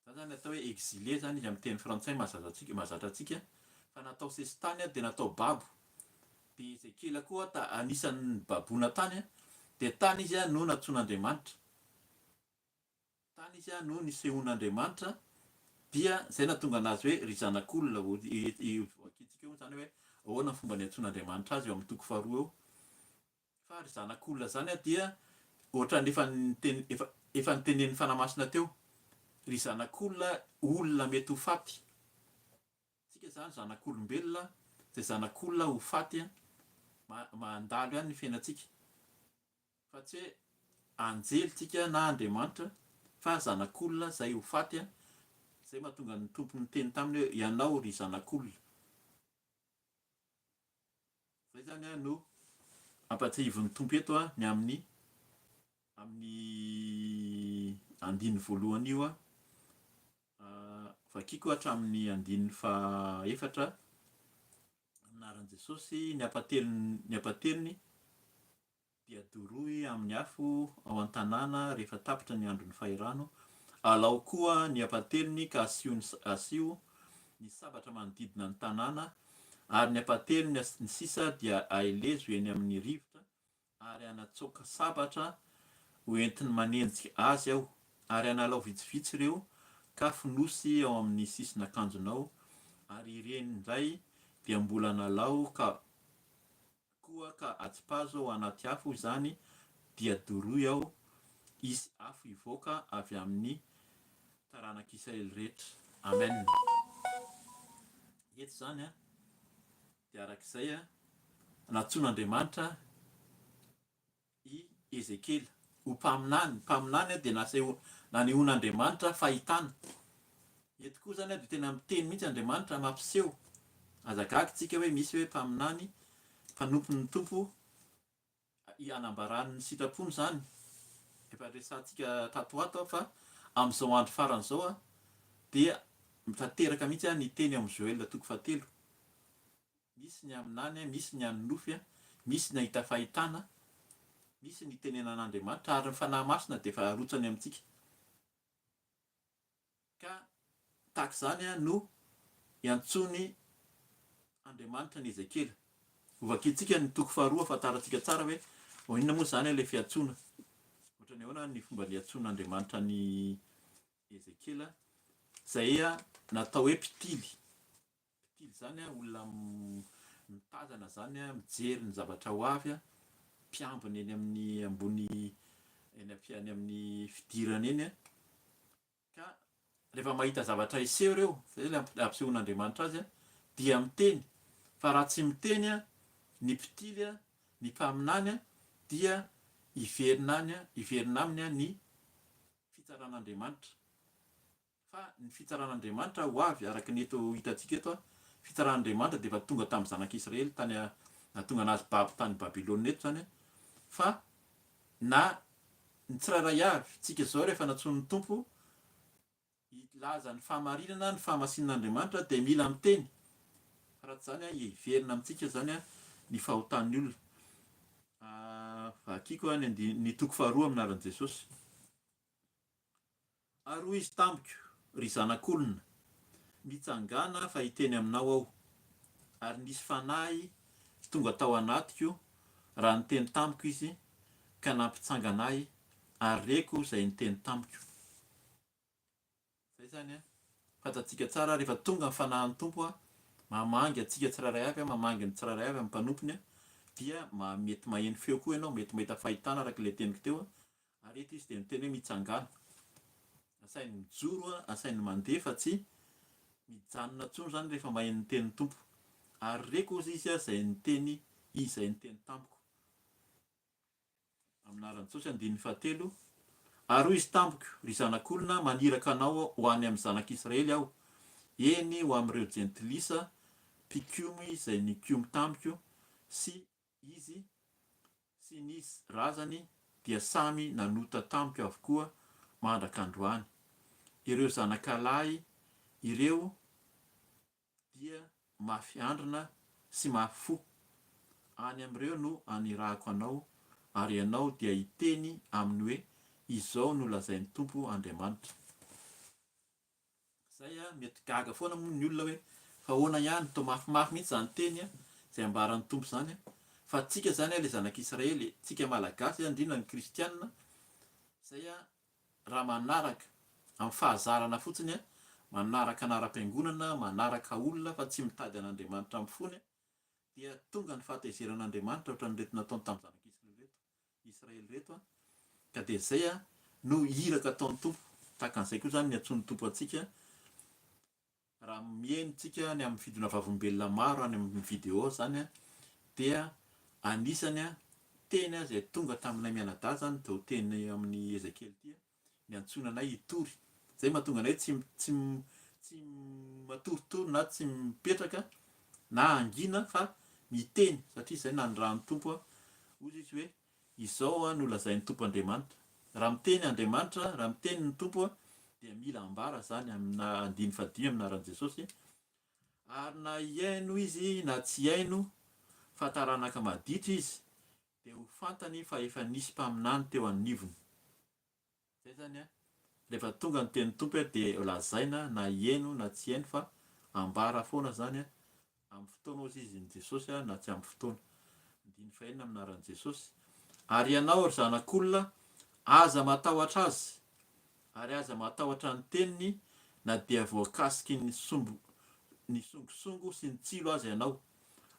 Zany zany atao hoe exilé zany izy amin'ny teny frantsay mahazatra antsika, fa natao sesitany dia natao babo. Dia Ezekela koa anisan'ny baboana tany dia tany izy no natsoan'Andriamanitra. Tany izy no nisehoan'Andriamanitra, dia zay nahatonga anazy hoe ry zanak'olona. Vakitsika eo zany hoe ahoana fomba niantsoan'Andriamanitra azy eo amin'ny toko faharoa eo. Fa ry zanak'olona zany dia ohatran'ny efa nitenen'ny fanahy masina teo, ry zanak'olona olona mety ho faty. Tsika zany zanak'olombelona, izay zanak'olona ho faty mandalo ihany ny fiainantsika. Fa tsy hoe anjelitsika na Andriamanitra, fa zanak'olona izay ho faty. Zay mahatonga ny tompo niteny taminy hoe ianao ry zanak'olona. Zay zany no ampatsahivon'ny tompo eto ny amin'ny andiny voalohany io vakiko hatramin'ny andiny fahaefatra anaran'i Jesosy ny apateliny dia doroy amin'ny afo ao an-tanàna rehefa tapitra ny andron'ny fahirano. Alao koa ny apateliny ka asio ny sabatra manodidina ny tanàna, ary ny apateliny ny sisa dia ailezo eny amin'ny rivotra, ary anatsoaka sabatra ho entiny manenjika azy aho, ary analao vitsivitsy ireo ka fonosy ao amin'ny sisin'akanjonao, ary ireny indray dia mbola nalao ka atsipazo ao anaty afo izany dia doroy ao izy afo ivoaka avy amin'ny taranak'Israely rehetra. Amen. Eto zany dia arak'izay natsoan'Andriamanitra i Ezekela ho mpaminany dia nanehoan'Andriamanitra fahitana. Eto koa zany dia tena miteny mihitsy Andriamanitra mampiseho. Azagaky tsika hoe misy hoe mpaminany mpanompon'ny tompo hanambarany ny sitrapony zany. Efa resantsika tatoato fa amin'izao andro farany zao dia mitateraka mihitsy ny teny amin'ny Joël toko 7. Misy ny aminany, misy ny an'ny nofy, misy ny ahita fahitana, misy ny tenenan'Andriamanitra, ary ny fanahy masina dia efa arotsany amintsika. Ka tahaka izany no iantsony Andriamanitra ny Ezekela. Vakitsika ny toko faharoa ahafantarantsika tsara hoe inona moa zany ilay fiantsoana. Ohatrany ahoana ny fomba niantsoan'Andriamanitra ny Ezekela, izay natao hoe mpitily. Mpitily zany olona mitazana zany mijery ny zavatra ho avy, mpiambina eny amin'ny ambony eny amin'ny fidirana eny. Ka rehefa mahita zavatra iseho ireo, zay ilay ampisehoan'Andriamanitra azy, dia miteny. Fa raha tsy miteny ny mpitily, ny mpaminany, dia iverina aminy ny fitsaran'Andriamanitra. Fa ny fitsaran'Andriamanitra ho avy araka ny eto hitantsika eto, fitsaran'Andriamanitra dia efa tonga tamin'ny zanak'Israely tany nahatonga anazy babo tany Babilôna eto zany. Fa na ny tsirairay avy tsika zao rehefa natsoan'ny tompo ilaza ny fahamarinana, ny fahamasinan'Andriamanitra, dia mila miteny. Raha tsy zany hiverina amintsika zany ny fahotan'ny olona. Vakiko ny toko faharoa amin'ny anaran'i Jesosy. Ary hoy izy tamiko, ry zanak'olona, mitsangana fa hiteny aminao aho, ary nisy fanahy tonga tao anatiko raha niteny tamiko izy ka nampitsangana ahy, ary reko izay niteny tamiko. Zay zany fantatsika tsara rehefa tonga ny fanahin'ny tompo mamangy antsika tsiraray avy, mamangy ny tsiraray avy amin'ny mpanompony, dia mety maheno feo koa ianao, mety mahita fahitana araka ilay teniko teo, ary eto izy dia miteny hoe mitsangana. Asainy mijoro, asainy mandeha fa tsy mijanona intsony zany rehefa maheno ny tenin'ny tompo. Ary reko ozy izy izay niteny izay niteny tampoko. Amin'anaran'i Jesosy andininy fahatelo. Ary hoy izy tampoko, ry zanak'olona, maniraka anao ho any amin'ny zanak'Israely aho, eny ho amin'ireo jentilisa mpikomy izay nikomy tampoka, sy izy sy ny razany dia samy nanota tampoka avokoa mandraka androany. Ireo zanakalahy ireo dia mafy andrina sy mafy fo. Any amin'ireo no anirahako anao, ary ianao dia hiteny aminy hoe izao no lazain'ny Tompo Andriamanitra. Zay mety gaga foana moa ny olona hoe fa ahoana ihany toa mafimafy mihitsy zany teny izay ambaran'ny Tompo zany. Fa tsika zany ilay zanak'Israely, tsika malagasy indrindra ny kristianina, zay raha manaraka amin'ny fahazarana fotsiny, manaraka anara-piangonana, manaraka olona fa tsy mitady an'Andriamanitra amin'ny fony, dia tonga ny fahatezeran'Andriamanitra ohatran'ireto nataony tamin'ny zanak'Israely reto, ka dia zay no iraka ataon'ny Tompo. Tahaka an'izay koa zany ny antsoin'ny Tompo antsika raha mihaino tsika ny amin'ny vidina vavombelona maro any amin'ny vidéo zany, dia anisany teny izay tonga taminay mianadahy zany, dia teny amin'ny Ezekiel ity, ny antsoinanay hitory. Zay mahatonga anay tsy matoritory na tsy mipetraka na angina fa miteny, satria izay nanondrahan'ny Tompo ozy izy hoe izao no lazain'ny Tompo Andriamanitra. Raha miteny Andriamanitra, raha miteny ny Tompo, dia mila ambara zany amina andiny fadimy amin'anaran'i Jesosy. Ary na hiaino izy na tsy hiaino, fa taranaka maditra izy, dia ho fantany fa efa nisy mpaminany teo anivony. Zay zany rehefa tonga ny tenin'ny Tompo dia lazaina na hiaino na tsy hiaino, fa ambara foana zany amin'ny fotoana ozy izy ny Jesosy na tsy amin'ny fotoana. Andiny fahenina amin'anaran'i Jesosy. Ary ianao ry zanak'olona, aza matahotra azy, ary aza matahotra ny teniny, na dia voakasiky ny songosongo sy ny tsilo aza ianao,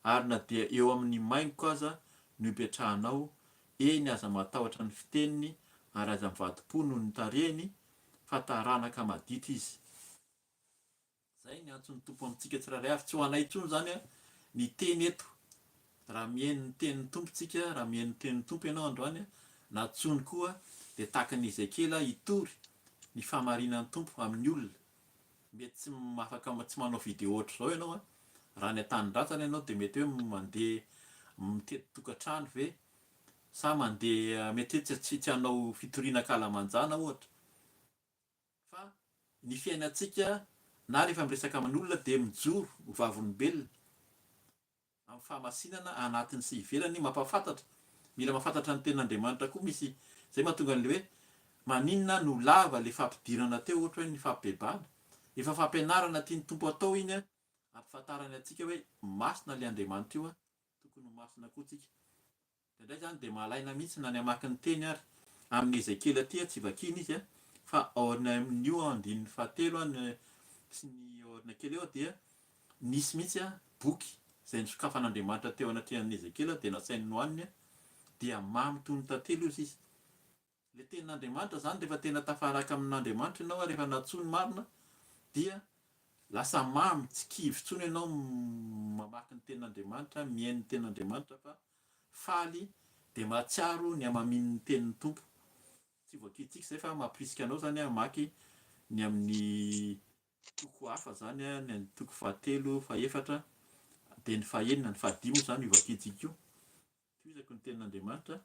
ary na dia eo amin'ny maingo aza no ipetrahanao, eny aza matahotra ny fiteniny, ary aza mivadi-po noho ny tarehiny, fa taranaka maditra izy. Zay ny antson'ny Tompo amintsika tsiraray avy. Tsy ho anay intsony zany ny teny eto. Raha mihaino ny tenin'ny Tompo tsika, raha mihaino ny tenin'ny Tompo ianao androany, na tsony koa dia tahaka ny Ezekiela hitory ny famarinan'ny Tompo amin'ny olona. Mety tsy manao vidéo ohatr'izao ianao, raha ny an-tany ianao dia mety hoe mandeha mitety tokantrano ve, sa mandeha mety tsy hanao fitoriana kalamanjana ohatra. Fa ny fiainantsika na rehefa miresaka amin'olona dia mijoro ho vavolombelona amin'ny fahamasinana anatiny sy ivelany, mampafantatra. Mila mahafantatra ny tenin'Andriamanitra koa misy. Zay mahatonga an'ilay hoe maninona no lava ilay fampidirana teo, ohatra hoe ny fampibebana. Efa fampianarana tian'ny Tompo atao iny ampifantarany antsika hoe masina ilay Andriamanitra io, tokony ho masina koa tsika. Indray zany dia mahalaina mihitsy na ny hamaky ny teny ary amin'ny Ezekiela aty tsy vakiana izy, fa ao amin'io andininy fahatelo sy ny orina kely eo dia nisy mihitsy boky izay nisokafan'Andriamanitra teo anatrehan'ny Ezekiela, dia nasainy nohaniny, dia mamy toy ny tantely ozy izy. Le tenin'Andriamanitra zany rehefa tena tafaraka amin'Andriamanitra ianao, rehefa natsony marina, dia lasa mamy, tsy kivy intsony ianao mamaky ny tenin'Andriamanitra, mihaino ny tenin'Andriamanitra, fa faly dia mahatsiaro ny hamamin'ny tenin'ny Tompo. Tsy voakitsika izay fa mampirisika anao zany hamaky ny amin'ny toko hafa zany, ny toko fahatelo, fahaefatra, dia ny fahaenina, ny fahadimy zany io voakitsika io. Toizako ny tenin'Andriamanitra.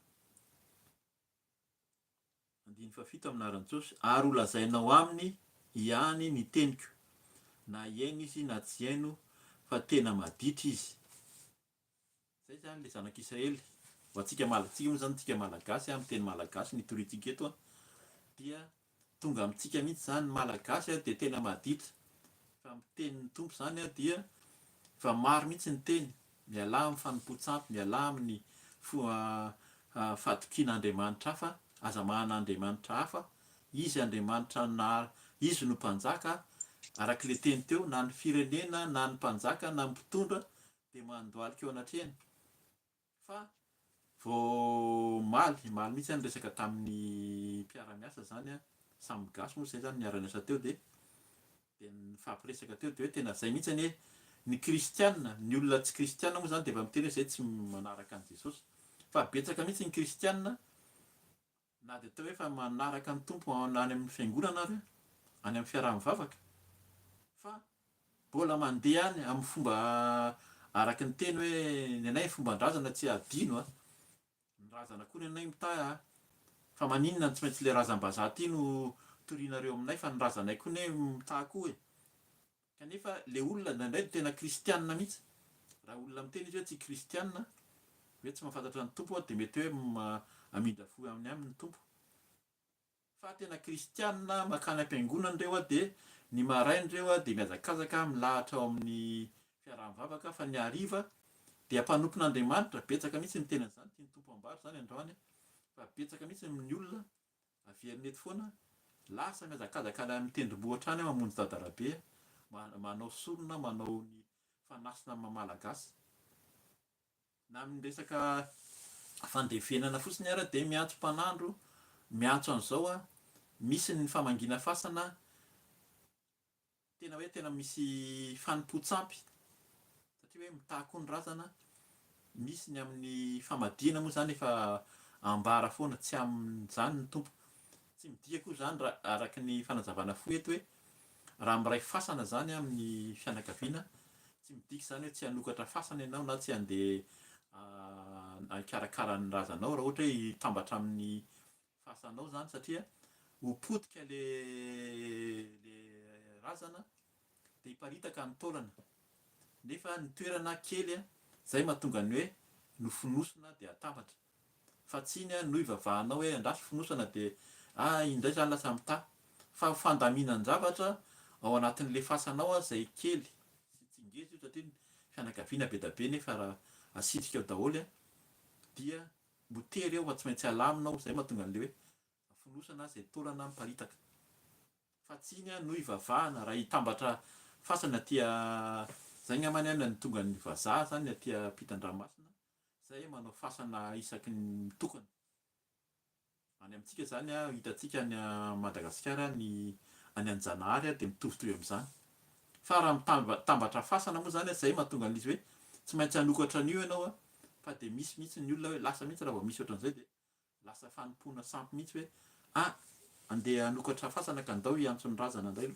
Andiny fahafito amin'anaran'i Jesosy. Ary ho lazainao aminy ihany ny teniko, na hiaino izy na tsy hiaino, fa tena maditra izy. Zay zany le zanak'Israely. Ho antsika moa zany tsika malagasy, amin'ny teny malagasy nitoritsika eto, dia tonga amintsika mihitsy zany malagasy dia tena maditra. Fa amin'ny tenin'ny Tompo zany dia fa maro mihitsy ny teny, miala amin'ny fanompoan-tsampy, miala amin'ny fatokian'Andriamanitra hafa, aza mahan'Andriamanitra hafa, izy Andriamanitra izy no mpanjaka, Araka le teny teo, na ny firenena na ny mpanjaka na ny mpitondra dia mandoalika eo anatrehany. Fa vao maly mihitsy ny resaka tamin'ny mpiara-miasa zany a, samy gasy moa zay zany niara-niasa teo dia nifampiresaka teo dia hoe tena zay mihitsy hoe ny kristianina, ny olona tsy kristianina moa zany dia efa miteny hoe zay tsy manaraka an'i Jesosy. Fa betsaka mihitsy ny kristianina na dia atao hoe efa manaraka ny tompo any amin'ny fiangonana ary any amin'ny fiaraha-mivavaka, fa mbola mandeha any amin'ny fomba araka ny teny hoe ny anay fomban-drazana tsy adino a, ny razana koa ny anay mitahy fa maninona tsy maintsy le razam-bazaha ty no torianareo aminay fa ny razanay koa ne mitahy koa e. Kanefa le olona indraindray no tena kristianina mihitsy. Raha olona miteny izy hoe tsy kristianina, hoe tsy mahafantatra ny tompo dia mety hoe amindra fo aminy aminy ny tompo. Fa tena kristianina makany am-piangonana reo dia ny maraina reo dia miazakazaka milahatra ao amin'ny fiaraha-mivavaka, fa ny hariva dia mpanompon'Andriamanitra. Betsaka mihitsy ny tena zany tiany tompo ambary zany androany, fa betsaka mihitsy ny olona averin'ny eto foana lasa miazakazaka any amin'ny tendrombohitra any mamonjy dadarabe, manao solona, manao ny fanasina malagasy. Na amin'ny resaka fandevenana fotsiny ary dia miantso mpanandro, miantso an'izao misy ny famangina fasana, tena hoe tena misy fanompo-tsampy satria hoe mitahy koa ny razana. Misy ny amin'ny famadihana moa zany efa ambara foana, tsy amin'izany ny tompo. Tsy midika koa zany raha araka ny fanazavana fo eto hoe raha miray fasana zany amin'ny fianakaviana, tsy midika zany hoe tsy hanokatra fasana ianao na tsy handeha hikarakara ny razanao raha ohatra hoe hitambatra amin'ny fasanao zany, satria hopotika le razana dia hiparitaka ny taolana. Nefa ny toerana kely zay mahatonga ny hoe nofonosona dia atambatra, fa tsy iny no ivavahanao hoe andraso fonosana dia indray zany lasa mitahy. Fa fandaminan-javatra ao anatin'le fasanao zay kely tsy ngezy io, satria ny fianakaviana be da be nefa raha asitrika ao daholo dia motery eo fa tsy maintsy alaminao, zay mahatonga an'le hoe fonosana zay taolana miparitaka. Fa tsy iny no ivavahana raha hitambatra fasana zay ngamany ny tonga ny vazaha zany aty ampitan-dranomasina, zay manao fasana isaky ny tokana. Any amintsika zany hitantsika any Madagasikara ny any Anjanahary dia mitovitovy amin'izany. Fa raha mitambatra fasana moa zany zay mahatonga an'izy hoe tsy maintsy hanokatra an'io ianao fa dia misy mihitsy ny olona hoe lasa mihitsy raha vao misy ohatran'izay dia lasa fanompoana sampy mihitsy hoe andeha hanokatra fasana ka andao hiantso ny razana indray.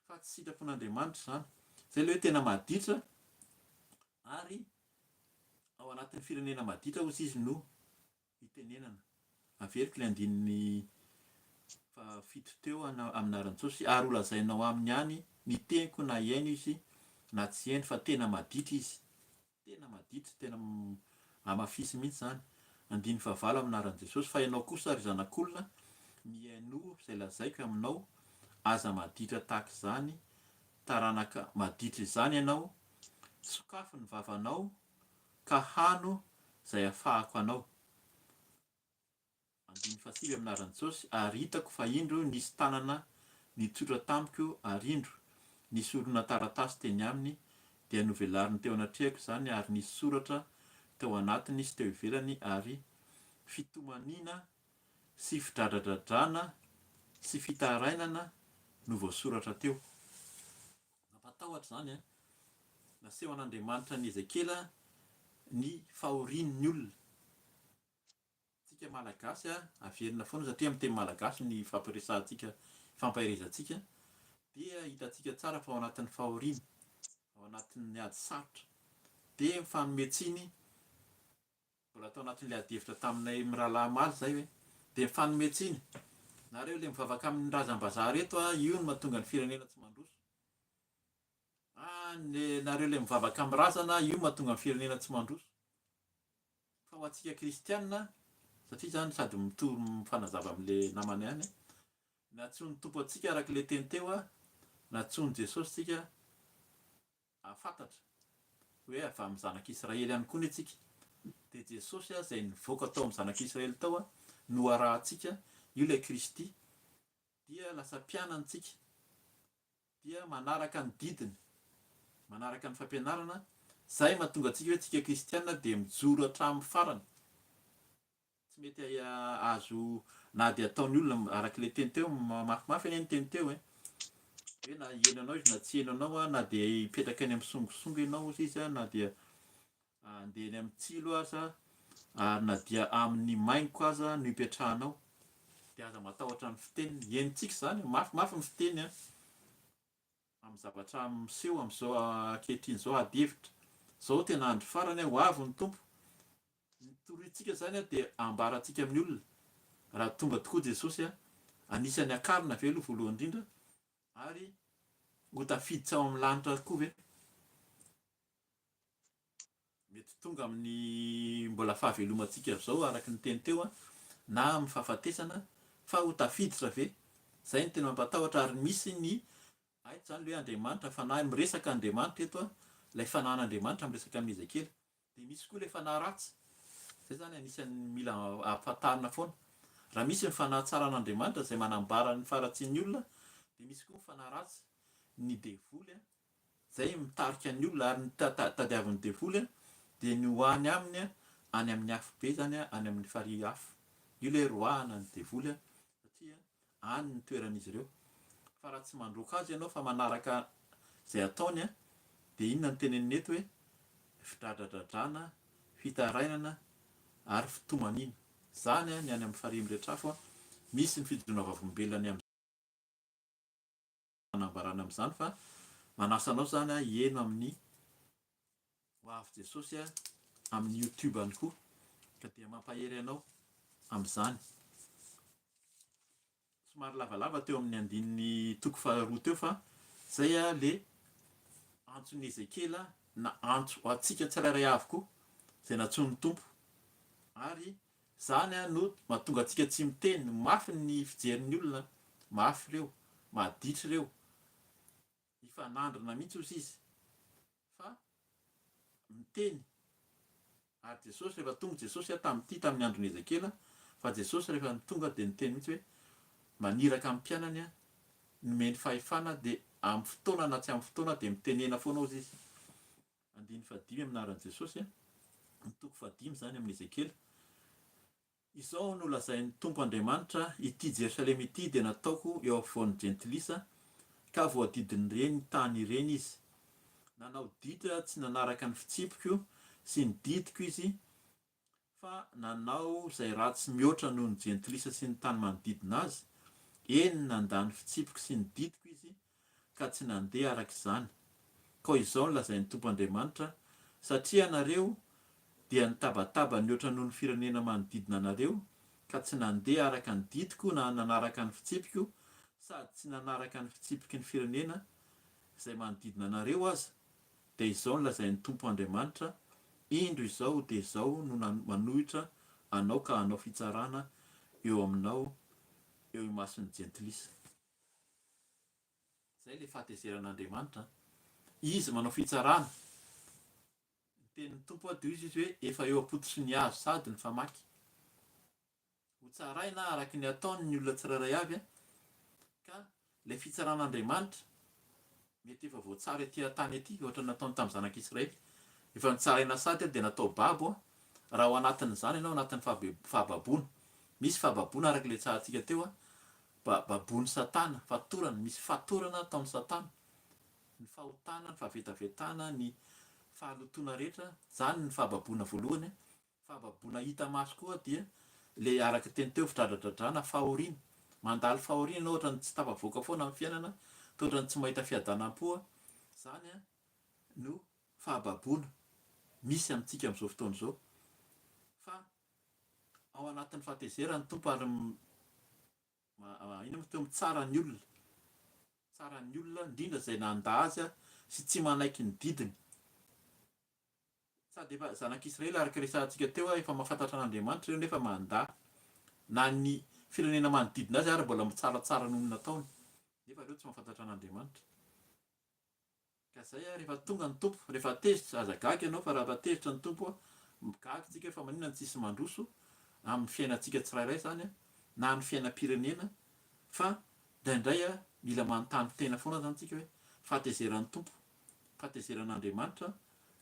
Fa tsy sitrapon'Andriamanitra zany. Zay le hoe tena maditra, ary ao anatin'ny firenena maditra hozy izy no hitenenana. Averiko le andininy fito teo amin'ny aran-tsosy, ary ho lazainao aminy any ny teniko na iaino izy na tsy hainy fa tena maditra izy. Tena maditra, tena amafisy mihitsy zany. Andiny fahavalo amin'ny aran'i Jesosy. Fa ianao kosa ry zanak'olona, miaino izay lazaiko aminao, aza maditra tahaka izany, taranaka maditra izany ianao, sokafo ny vavanao ka hano izay ahafahako anao. Andiny fahasivy amin'ny aran'i Jesosy. Ary hitako fa indro nisy tanana nitsotra tamiko, ary indro nisy olona taratasy teny aminy dia novelariny teo anatrehako izany, ary nisy soratra teo anatiny sy teo ivelany, ary fitomanina sy fidradradradrana sy fitarainana no voasoratra teo. Mampatahotra zany naseho an'Andriamanitra ny Ezekela ny fahorian'ny olona. Tsika malagasy averina foana satria amin'ny teny malagasy ny fampaherezantsika, dia hitantsika tsara fa ao anatin'ny fahoriana, ao anatin'ny ady sarotra dia mifanometsiny. Mbola tao anatin'ilay ady hevitra taminay mirahalahy maly zay hoe dia mifanometsiny. Nareo le mivavaka amin'ny razam-bazaha reto io no mahatonga ny firenena tsy mandroso. Nareo le mivavaka amin'ny razana io mahatonga ny firenena tsy mandroso. Fa ho antsika kristianina, satria zany sady mifanazava amin'le namany any, natsoiny tompo antsika araka le teny teo natsoiny Jesosy tsika afantatra hoe avy amin'ny zanak'Israely ihany koa ny antsika. Dia Jesosy izay nivoaka tao amin'ny zanak'Israely tao no arahantsika, io ilay Kristy, dia lasa mpianantsika. dia manaraka ny didiny, manaraka ny fampianarana. Zay mahatonga antsika hoe tsika kristianina dia mijoro hatramin'ny farany. Tsy mety azo na dia ataon'ny olona arak'ilay teny teo, mafimafy anie ny teny teo hoe na henanao izy na tsy henanao na dia hipetraka any amin'ny songasonga ianao izy na dia andeha eny amin'ny tsilo aza na dia amin'ny maingo aza no hipetrahanao dia aza matahotra ny fiteniny. Henontsika zany mafimafy ny fiteny amin'ny zavatra miseho amin'izao ankehitriny zao ady hevitra. Zao tena andro farany ho avy ny tompo. Ny torohintsika zany dia ambarantsika amin'ny olona raha tonga tokoa Jesosy anisany akarina ve aloha voalohany indrindra, ary ho tafiditra ao amin'ny lanitra koa ve? Mety tonga amin'ny mbola fahavelomantsika zao araka ny teny teo na amin'ny fahafatesana fa ho tafiditra ve? Zay ny tena mampatahotra. Ary misy ny aito zany hoe Andriamanitra fanahy miresaka Andriamanitra eto ilay fanahin'Andriamanitra miresaka amin'ny Ezekely, dia misy koa ilay fanahy ratsy. Zay zany anisan'ny mila ahafantarina foana. Raha misy ny fanahy tsara an'Andriamanitra izay manambara ny faratsian'ny olona, dia misy koa ny fanahy ratsy, ny devoly zay mitarika ny olona ary ny tadiavin'ny devoly dia ny hoany aminy any amin'ny afo be zany any amin'ny farihy afo. Io ilay roahana ny devoly satria any ny toeran'izy ireo. Fa raha tsy mandroaka azy ianao fa manaraka izay ataony dia inona ny teneniny eto hoe fidradradradrana, fitarainana ary fitomanina. Zany ny any amin'ny farihy rehetra afo misy ny fijoroana vavombelona any amin'ny anambarana amin'izany. Fa manasanao zany hieno amin'ny ho avy Jesosy amin'ny YouTube any koa, ka dia mampahery anao amin'izany. Somary lavalava teo amin'ny andininy toko faharoa teo fa zay le antson'ny Ezekely na antso antsika tsirairay avy koa izay natsoin'ny tompo. Ary zany no mahatonga antsika tsy miteny. Mafy ny fijerin'ny olona, mafy ireo, maditra ireo, hifanandrana mihitsy hozy izy fa miteny. Ary Jesosy rehefa tonga Jesosy tamin'ny andron'ny Ezekely, fa Jesosy rehefa tonga dia niteny mihitsy hoe maniraka amin'ny mpianany nomeny fahefana, dia amin'ny fotoana na tsy amin'ny fotoana dia mitenena foana hozy izy. 5 aminaran'i Jesosy ny toko 5 zany amin'ny Ezekely. Izao no lazain'ny Tompo Andriamanitra, ity Jerosalema ity dia nataoko eo afovoan'ny jentilisa ka voadidin'ireny tany ireny izy. Nanao ditra tsy nanaraka ny fitsipiko sy ny didiko izy, fa nanao izay ratsy mihoatra noho ny jentilisa sy ny tany manodidina azy. Eny nandany fitsipiko sy ny didiko izy ka tsy nandeha araka izany. Koa izao no lazain'ny Tompo Andriamanitra, satria anareo dia nitabataba nioatra noho ny firenena manodidina anareo ka tsy nandeha araka ny didiko na nanaraka ny fitsipiko, sady tsy nanaraka ny fitsipiky ny firenena izay manodidina anareo aza. Dia izao no lazain'ny Tompo Andriamanitra, indro izao dia izao no manohitra anao ka anao fitsarana eo aminao, eo imason'ny jentilisa. Zay le fahatezeran'Andriamanitra, izy manao fitsarana. Tenin'ny tompo dia izy hoe efa eo ampototry ny azo sady ny famaky. Ho tsaraina araka ny ataony ny olona tsirairay avy ka ilay fitsaran'Andriamanitra mety efa voatsara etỳ tany ety ohatra nataony tamin'ny zanak'Israely. Efa nitsaraina sady dia natao babo raha ao anatin'izany ianao anatin'ny fahababoana. Misy fahababoana araka ilay tsahantsika teo baboan'ny Satana, fatorana. Misy fatorana taon'ny Satana, ny fahotana, ny fahavetavetana, ny fahalotoana rehetra. Zany ny fahababoana voalohany. Fahababoana hita maso koa dia le araka teny teo fidradradradrana, fahoriana. Mandalo fahoriana ohatra ny tsy tafavoaka foana amin'ny fiainana, ohatra ny tsy mahita fiadanam-po. Zany no fahababoana misy amintsika amin'izao fotoana izao. Fa ao anatin'ny fahatezerany tompo ary ino moa teo mitsara ny olona. Tsara ny olona indrindra izay nanda azy sy tsy manaiky ny didiny. Sady efa zanak'Israely araka resantsika teo efa mahafantatra an'Andriamanitra ireo nefa manda. Na ny firenena manodidina azy ary mbola mitsaratsara noho ny nataony, nefa ireo tsy mahafantatra an'Andriamanitra. Ka izay rehefa tonga ny tompo, rehefa tezitra aza gaga ianao, fa raha tezitra ny tompo gaga tsika fa maninona ny tsisy mandroso amin'ny fiainantsika tsirairay zany na amin'ny fiainam-pirenena. Fa indraindray mila manontany tena foana zany tsika hoe fahatezeran'ny tompo, fahatezeran'Andriamanitra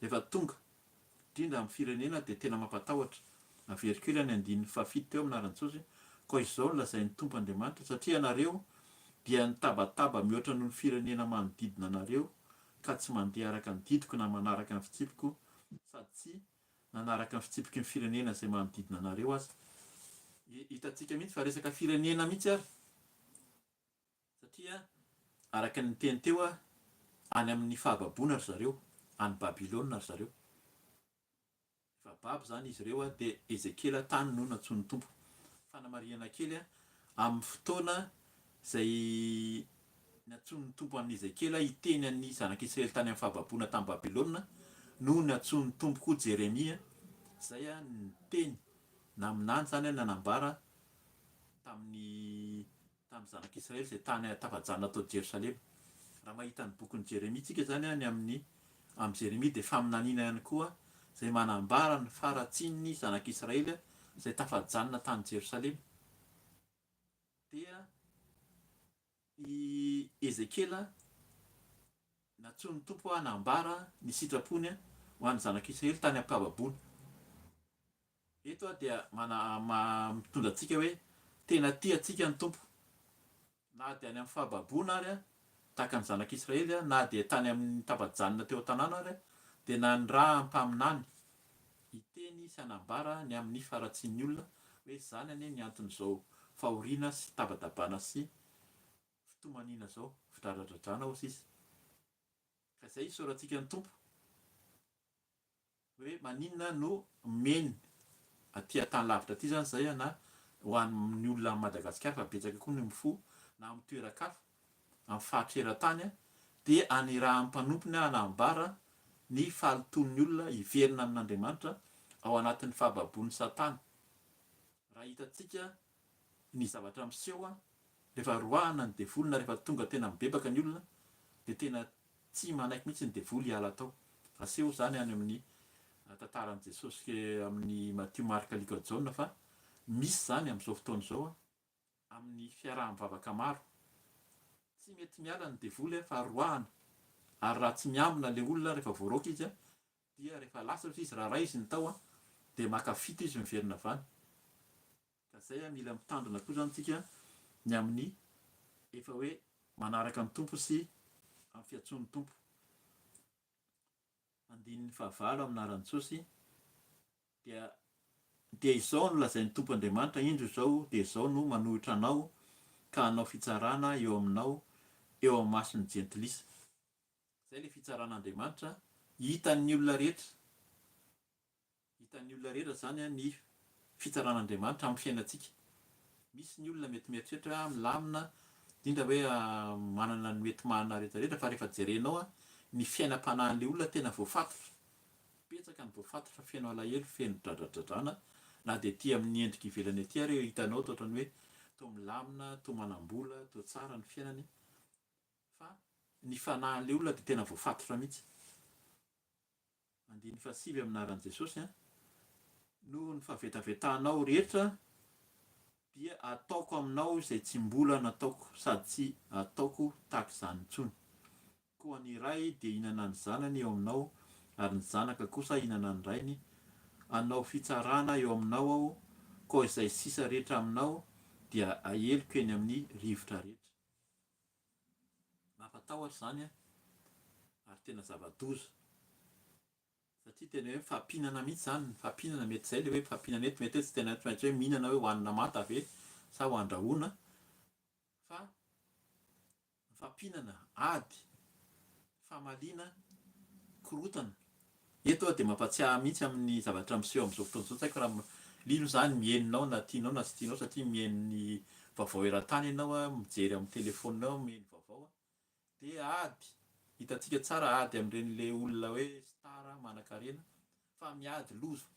rehefa tonga indrindra amin'ny firenena dia tena mampatahotra. Averiko ela ny andininy fahafito teo amin'ny anaran'i Jesosy koa izao no lazain'ny tompo Andriamanitra satria anareo dia nitabataba mihoatra noho ny firenena manodidina anareo ka tsy mandeha araka ny didiko na manaraka ny fitsipiko sady tsy nanaraka ny fitsipiky ny firenena izay manodidina anareo aza. Hitantsika mihitsy fa resaka firenena mihitsy ary satria araka ny teny teo any amin'ny fahababoana ry zareo, any Babilôna ry zareo. Fa babo zany izy ireo dia Ezekela tany no natsoin'ny tompo. Fanamariana kely amin'ny fotoana izay natsoin'ny tompo an'i Ezekela hiteny an'ny zanak'Israely tany amin'ny fahababoana tamin'ny Babilôna no natsoin'ny tompo koa Jeremia izay ny teny na aminany zany nanambara tamin'ny zanak'Israely izay tany tafajanona tao Jerosalema. Raha mahita ny bokin'ny Jeremia tsika zany amin'ny Jeremia dia faminaniana ihany koa izay manambara ny faratsin'ny zanak'Israely izay tafajanona tany Jerosalema. Dia i Ezekela natsoin'ny tompo hanambara ny sitrapony ho an'ny zanak'Israely tany am-pahababoana. Eto dia mitondra antsika hoe tena tia antsika ny tompo, na dia any amin'ny fahababoana ary tahaka ny zanak'Israely na dia tany amin'ny tafajanona teo an-tanàna ary dia na ny raha ampaminany hiteny sy hanambara ny amin'ny faratsin'ny olona hoe zany anie ny anton'izao fahoriana sy tabadabana sy fitomaniana zao, fidradradradrana hoy sisa. Ka izay isaorantsika ny tompo hoe maninona no meny aty tany lavitra aty zany izay na ho an'ny olona amin'ny Madagasikara fa betsaka koa ny mifo na amin'ny toeran-kafa amin'ny fahatreran-tany dia anirahan'ny mpanompony hanambara ny fahaloton'ny olona hiverina amin'Andriamanitra ao anatin'ny fahababoan'ny Satana. Raha hitantsika ny zavatra miseho rehefa roahana ny devolina rehefa tonga tena mibebaka ny olona dia tena tsy manaiky mihitsy ny devoly hiala tao. Aseho zany any amin'ny tantaran'i Jesosy amin'ny Matthieu, Marc, Luc, John fa misy zany amin'izao fotoana izao amin'ny fiaraha-mivavaka maro. Tsy mety miala ny devoly fa roahana, ary raha tsy miambina ilay olona rehefa voaraoka izy dia rehefa lasatra izy raha ray izy ny tao dia maka fito izy miverina avany. Ka izay mila mitandrina koa zany tsika ny amin'ny efa hoe manaraka ny tompo sy amin'ny fiantsoan'ny tompo. Andininy fahavalo amin'ny anaran'i Jesosy dia izao no lazain'ny tompo Andriamanitra, indro izao dia izao no manohitra anao ka hanao fitsarana eo aminao eo amin'ny mason'ny jentilisa. Izay ilay fitsaran'Andriamanitra hitan'ny olona rehetra. Hitan'ny olona rehetra zany ny fitsaran'Andriamanitra amin'ny fiainantsika. Misy ny olona mety mieritreritra milamina indrindra hoe manana ny mety mahana rehetrarehetra fa rehefa jerenao ny fiainam-panahin'ilay olona tena voafatotra. Betsaka ny voafatotra, feno alahelo, feno dradradradrana na dia ety amin'ny endrika ivelany ety ary hitanao toa ohatran'ny hoe toa milamina, toa manam-bola, toa tsara ny fiainany fa ny fanahin'ilay olona dia tena voafatotra mihitsy. Andininy fahasivy amin'ny anaran'i Jesosy no ny fahavetavetanao rehetra dia ataoko aminao izay tsy mbola nataoko sady tsy ataoko tahaka izany intsony. Koa ny ray dia hinana ny zanany eo aminao ary ny zanaka kosa hinana ny rainy. Anao fitsarana eo aminao aho, koa izay sisa rehetra aminao dia aheliko eny amin'ny rivotra rehetra. Mampatahotra zany ary tena zava-doza satria tena hoe fampinana mihitsy zany. Fampinana mety izay ilay hoe fampinana eto, mety hoe tsy tena tsy maintsy hoe mihinana hoe hohanina manta ve sa ho andrahoana fa fampinana, ady, famaliana, korotana. Eto dia mampatsiahy mihitsy amin'ny zavatra miseho amin'izao fotoana izao. Tsy haiko raha lino zany miheninao na tianao na tsy tianao satria miheniny vaovao eran-tany ianao mijery amin'ny telefoninao miheny vaovao dia ady. Hitantsika tsara ady amin'iren'ilay olona hoe star manan-karena fa miady lozo.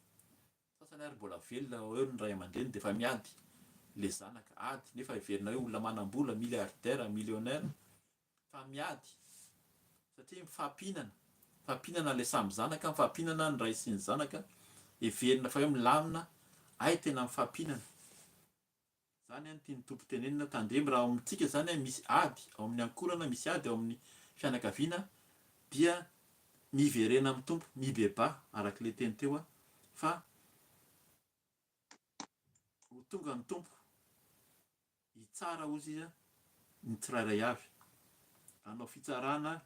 Sasany ary mbola velona eo ny ray aman-dreny dia efa miady ilay zanaka, ady nefa heverina hoe olona manam-bola, milliardaire, millionnaire fa miady satria mifampinana. Fampinana ilay samy zanaka, mifampinana ny ray sy ny zanaka, heverina fa hoe milamina, ay tena mifampinana. Zany any tiany tompo tenenina tandremo raha ao amintsika zany misy ady ao amin'ny ankorana, misy ady ao amin'ny fianakaviana dia miverena amin'ny tompo, mibeba araka le teny teo fa ho tonga ny tompo hitsara ozy izy ny tsirairay avy. Anao fitsarana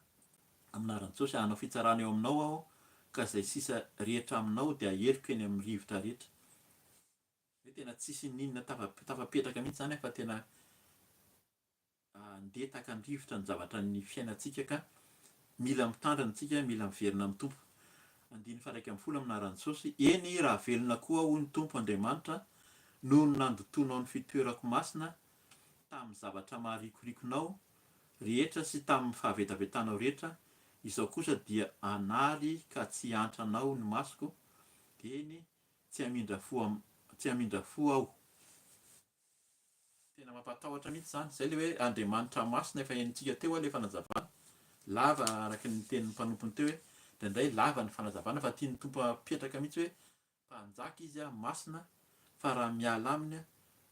aminaran-tsosy, anao fitsarana eo aminao aho ka izay sisa rehetra aminao dia aheriko eny amin'ny rivotra rehetra. Hoe tena tsisy ninona tafapetraka mihitsy zany fa tena andeha taka ny rivotra ny zavatra ny fiainantsika ka mila mitandrina antsika, mila miverina amin'ny tompo. 1:1 aminaran-tsosy. Eny raha velona koa hoy ny tompo Andriamanitra noho ny nandotonao ny fitoerako masina tamin'ny zavatra maharikorikonao rehetra sy tamin'ny fahavetavetanao rehetra. Izao kosa dia anary ka tsy antranao ny masoko, eny tsy hamindra fo aho. Tena mampatahotra mihitsy zany. Zay le hoe Andriamanitra masina efa henontsika teo le fanazavana. Lava araka ny tenin'ny mpanompony teo hoe indraindray lava ny fanazavana fa tian'ny tompo apetraka mihitsy hoe mpanjaka izy masina fa raha miala aminy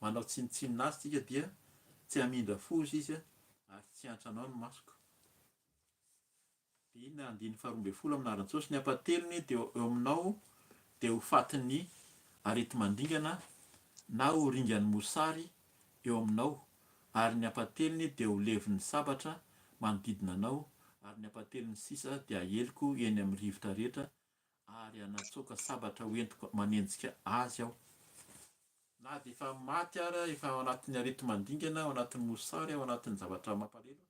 manao tsinitsinina azy tsika dia tsy hamindra fo izy ary tsy antranao ny masoko. Dia iny 2:12 aminaran-tsosy. Ny apateliny dia eo aminao dia ho fatin'ny arety mandingana na ho ringan'ny mosary eo aminao, ary ny apateliny dia ho levin'ny sabatra manodidina anao, ary ny apateliny sisa dia aheliko eny amin'ny rivotra rehetra ary anatsoaka sabatra hoentiko manenjika azy aho. Na dia efa maty ary efa ao anatin'ny arety mandingana, ao anatin'ny mosary, ao anatin'ny zavatra mampalahelo,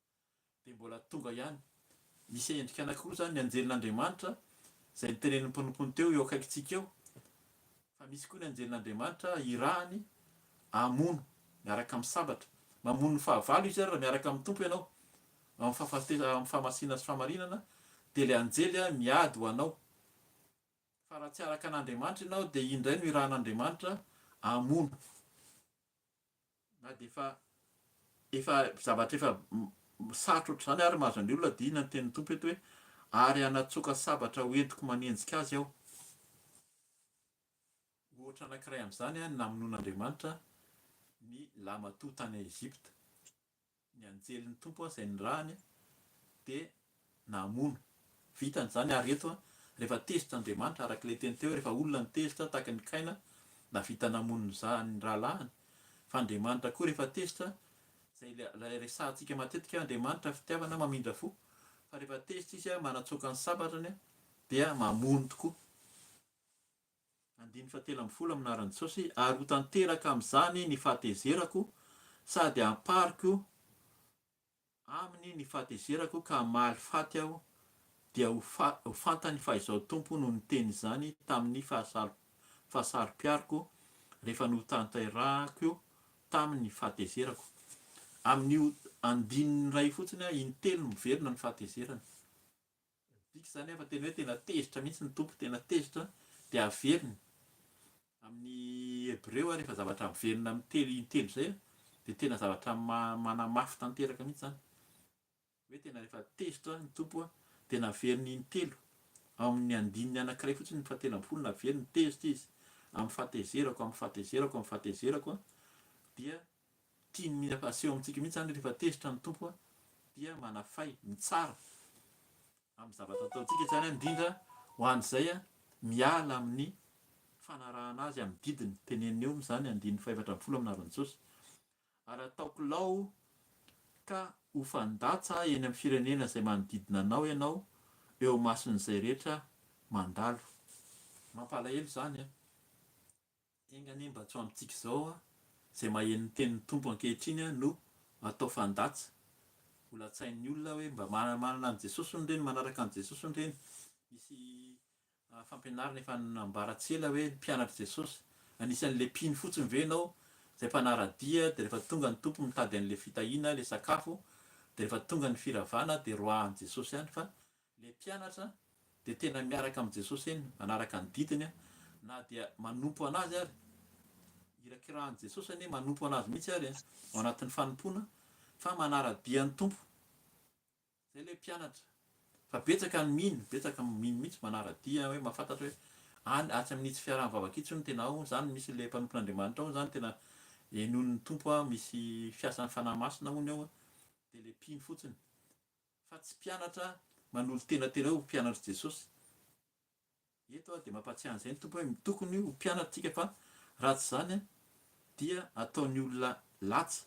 dia mbola tonga ihany. Misy endrika anankiroa zany ny anjelin'Andriamanitra izay nitenen'ny mpanompony teo eo akaikintsika eo. Fa misy koa ny anjelin'Andriamanitra irahany hamono miaraka amin'ny sabatra. Mamono ny fahavalo izy ary raha miaraka amin'ny tompo ianao amin'ny fahamasina sy fahamarinana dia ilay anjely miady ho anao. Fa raha tsy araka an'Andriamanitra ianao dia indray no irahan'Andriamanitra hamono. Na dia efa zavatra efa sarotra ohatr'izany ary mahazo an'ilay olona dia inona ny tenin'ny tompo eto hoe ary anatsoaka sabatra hoentiko manenjika azy aho. Ohatra anankiray amin'izany namonoan'Andriamanitra ny lamatoa tany Ezipta. Ny anjelin'ny tompo izay nirahany dia namono. Vitany zany ary eto rehefa tezitra Andriamanitra araka ilay teny teo rehefa olona ny tezitra tahaka ny Kaina na vita namono izany rahalahiny. Fa Andriamanitra koa rehefa tezitra, izay resahantsika matetika Andriamanitra fitiavana mamindra fo, fa rehefa tezitra izy manatsoaka ny sabatrany dia mamono tokoa. 2:13 aminaran-tsosy. Ary ho tanteraka amin'izany ny fahatezerako sady ampariko aminy ny fahatezerako ka hamaly faty aho dia ho fantany fa izao tompo no niteny izany tamin'ny fahasarom-piariko rehefa no tanterahako tamin'ny fahatezerako. Amin'io andininy iray fotsiny intelo miverina ny fahatezerana. Dika zany fa tena hoe tena tezitra mihitsy ny tompo, tena tezitra dia averiny. Amin'ny Hebreo rehefa zavatra miverina amin'ny intelo izay dia tena zavatra manamafy tanteraka mihitsy zany. Hoe tena rehefa tezitra ny tompo dia naveriny intelo. Amin'ny andininy anankiray fotsiny ny 17 naveriny tezitra izy amin'ny fahatezerako, amin'ny fahatezerako, amin'ny fahatezerako dia tiany mila paseho amintsika mihitsy zany rehefa tezitra ny tompo dia manafay, mitsara amin'ny zavatra ataontsika zany indrindra ho an'izay miala amin'ny fanarahana azy amin'ny didiny. Teneniny eo zany 2:14 aminaran-tsosy. Ary ataoko lao ka ho fandatsa eny amin'ny firenena izay manodidina anao ianao eo mason'izay rehetra mandalo. Mampalahelo zany engany mba tsy ho amintsika izao izay maheno ny tenin'ny tompo ankehitriny no atao fandatsa. Ho latsain'ny olona hoe mba manana an' Jesosy ny reny, manaraka an' Jesosy ny reny. Misy fampianarana efa nambarantsela hoe mpianatra Jesosy. Anisan'ilay mpino fotsiny ve ianao izay mpanaradia dia rehefa tonga ny tompo mitady an'ilay fitahiana, ilay sakafo, dia rehefa tonga ny firavana dia roahan'i Jesosy ihany. Fa ilay mpianatra dia tena miaraka amin'ny Jesosy eny, manaraka ny didiny na dia manompo anazy ary. Irakirahan'i Jesosy anie manompo anazy mihitsy ary ao anatin'ny fanompoana fa manaradia ny tompo. Zay ilay mpianatra. Fa betsaka ny mino, betsaka mino mihitsy manaradia hoe mahafantatra hoe atsy amin'itsy fiaraha-mivavaka itsy no tena ao zany misy ilay mpanompon'Andriamanitra ao zany tena noho ny tompo misy fiasan'ny fanahy masina hono ao dia le mpino fotsiny fa tsy mpianatra manolo tenatena ho mpianatra Jesosy. Eto dia mampatsiahy an'izay ny tompo hoe tokony ho mpianatritsika fa raha tsy izany dia ataony olona latsa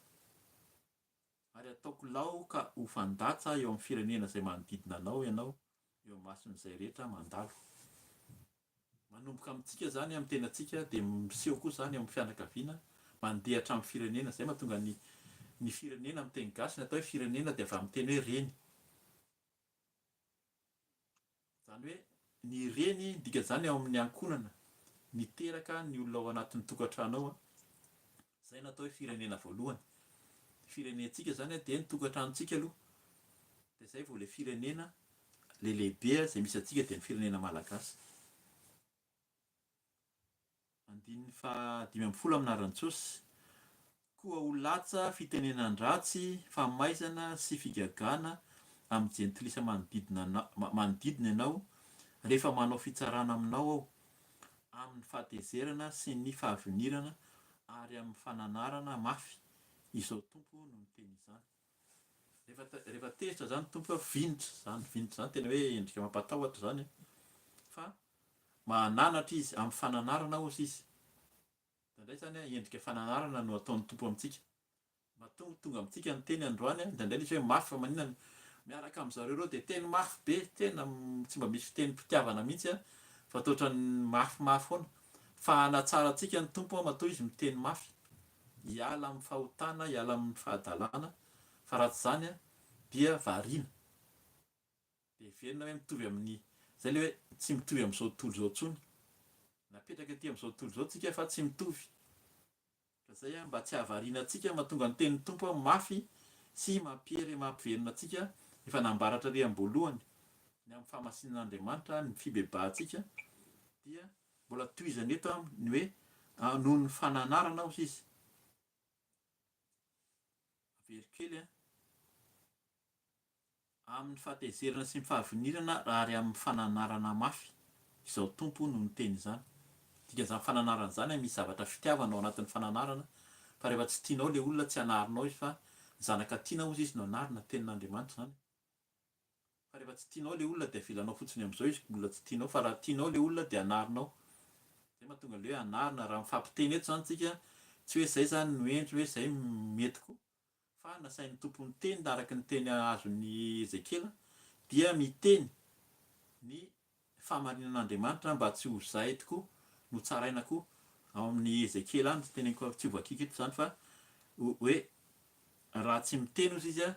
ary ataoko laoka ho fandatsa eo amin'ny firenena izay manodidina anao ianao eo amin'ny mason'izay rehetra mandalo. Manomboka amintsika zany amin'ny tenantsika dia miseho koa zany amin'ny fianakaviana mandeha hatramin'ny firenena. Izay mahatonga ny firenena amin'ny teny gasy ny atao hoe firenena dia avy amin'ny teny hoe reny. Zany hoe ny reny dika zany ao amin'ny ankonana niteraka ny olona ao anatin'ny tokantrano ao. Izay natao hoe firenena voalohany. Firenentsika zany dia ny tokantranontsika aloha. Dia izay vao le firenena le lehibe izay misy antsika dia ny firenena malagasy. 5 amin'ny Arantsosy. Koa ho latsa fitenenan-dratsy, famaizana sy figagana amin'ny jentilisa manodidina ianao rehefa manao fitsarana aminao ao amin'ny fahatezerana sy ny fahavinirana ary amin'ny fananarana mafy. Izao tompo no miteny izany. Rehefa tezitra zany tompo vinitra zany tena hoe endrika mampatahotra zany fa mananatra izy amin'ny fananarana ozy izy. Indraindray zany endrika fananarana no ataon'ny tompo amintsika. Tonga amintsika ny teny androany indraindray izy hoe mafy fa maninona miaraka amin'izareo reo dia teny mafy be, tena tsy mba misy teny mpitiavana mihitsy fa totra ny mafimafy foana. Fa hanatsara antsika ny tompo matoa izy miteny mafy. Hiala amin'ny fahotana, hiala amin'ny fahadalana, fa raha tsy izany dia variana. Dia verina hoe mitovy amin'ny izay le hoe tsy mitovy amin'izao tontolo izao intsony. Napetraka aty amin'izao tontolo izao tsika fa tsy mitovy. Fa izay mba tsy hahavariana antsika mahatonga ny tenin'ny tompo mafy sy mampiverina antsika efa nambaratra re am-boalohany ny amin'ny fahamasinan'Andriamanitra ny fibebahantsika dia mbola tohizany eto ny hoe noho ny fananarana ozy izy. Verikely amin'ny fahatezerana sy ny fahavinirana ary amin'ny fananarana mafy. Izao tompo no miteny izany. Dikan'izany fananarana izany misy zavatra fitiavana ao anatin'ny fananarana fa rehefa tsy tianao le olona tsy anarinao izy fa zanaka tiana ozy izy no anarina tenin'Andriamanitra zany. Fa rehefa tsy tianao le olona dia avelanao fotsiny amin'izao izy olona tsy tianao fa raha tianao le olona dia anarinao. Zay mahatonga le hoe anarina raha mifampiteny eto zany tsika tsy hoe izay zany no endry hoe izay metiko fa nasain'ny tompo ny teny araka ny teny azon'ny Ezekela dia miteny ny fahamarinan'Andriamanitra mba tsy ho zahay tokoa no tsaraina koa ao amin'ny Ezekela any teneniko tsy ho vakiaka eto zany fa hoe raha tsy miteny ozy izy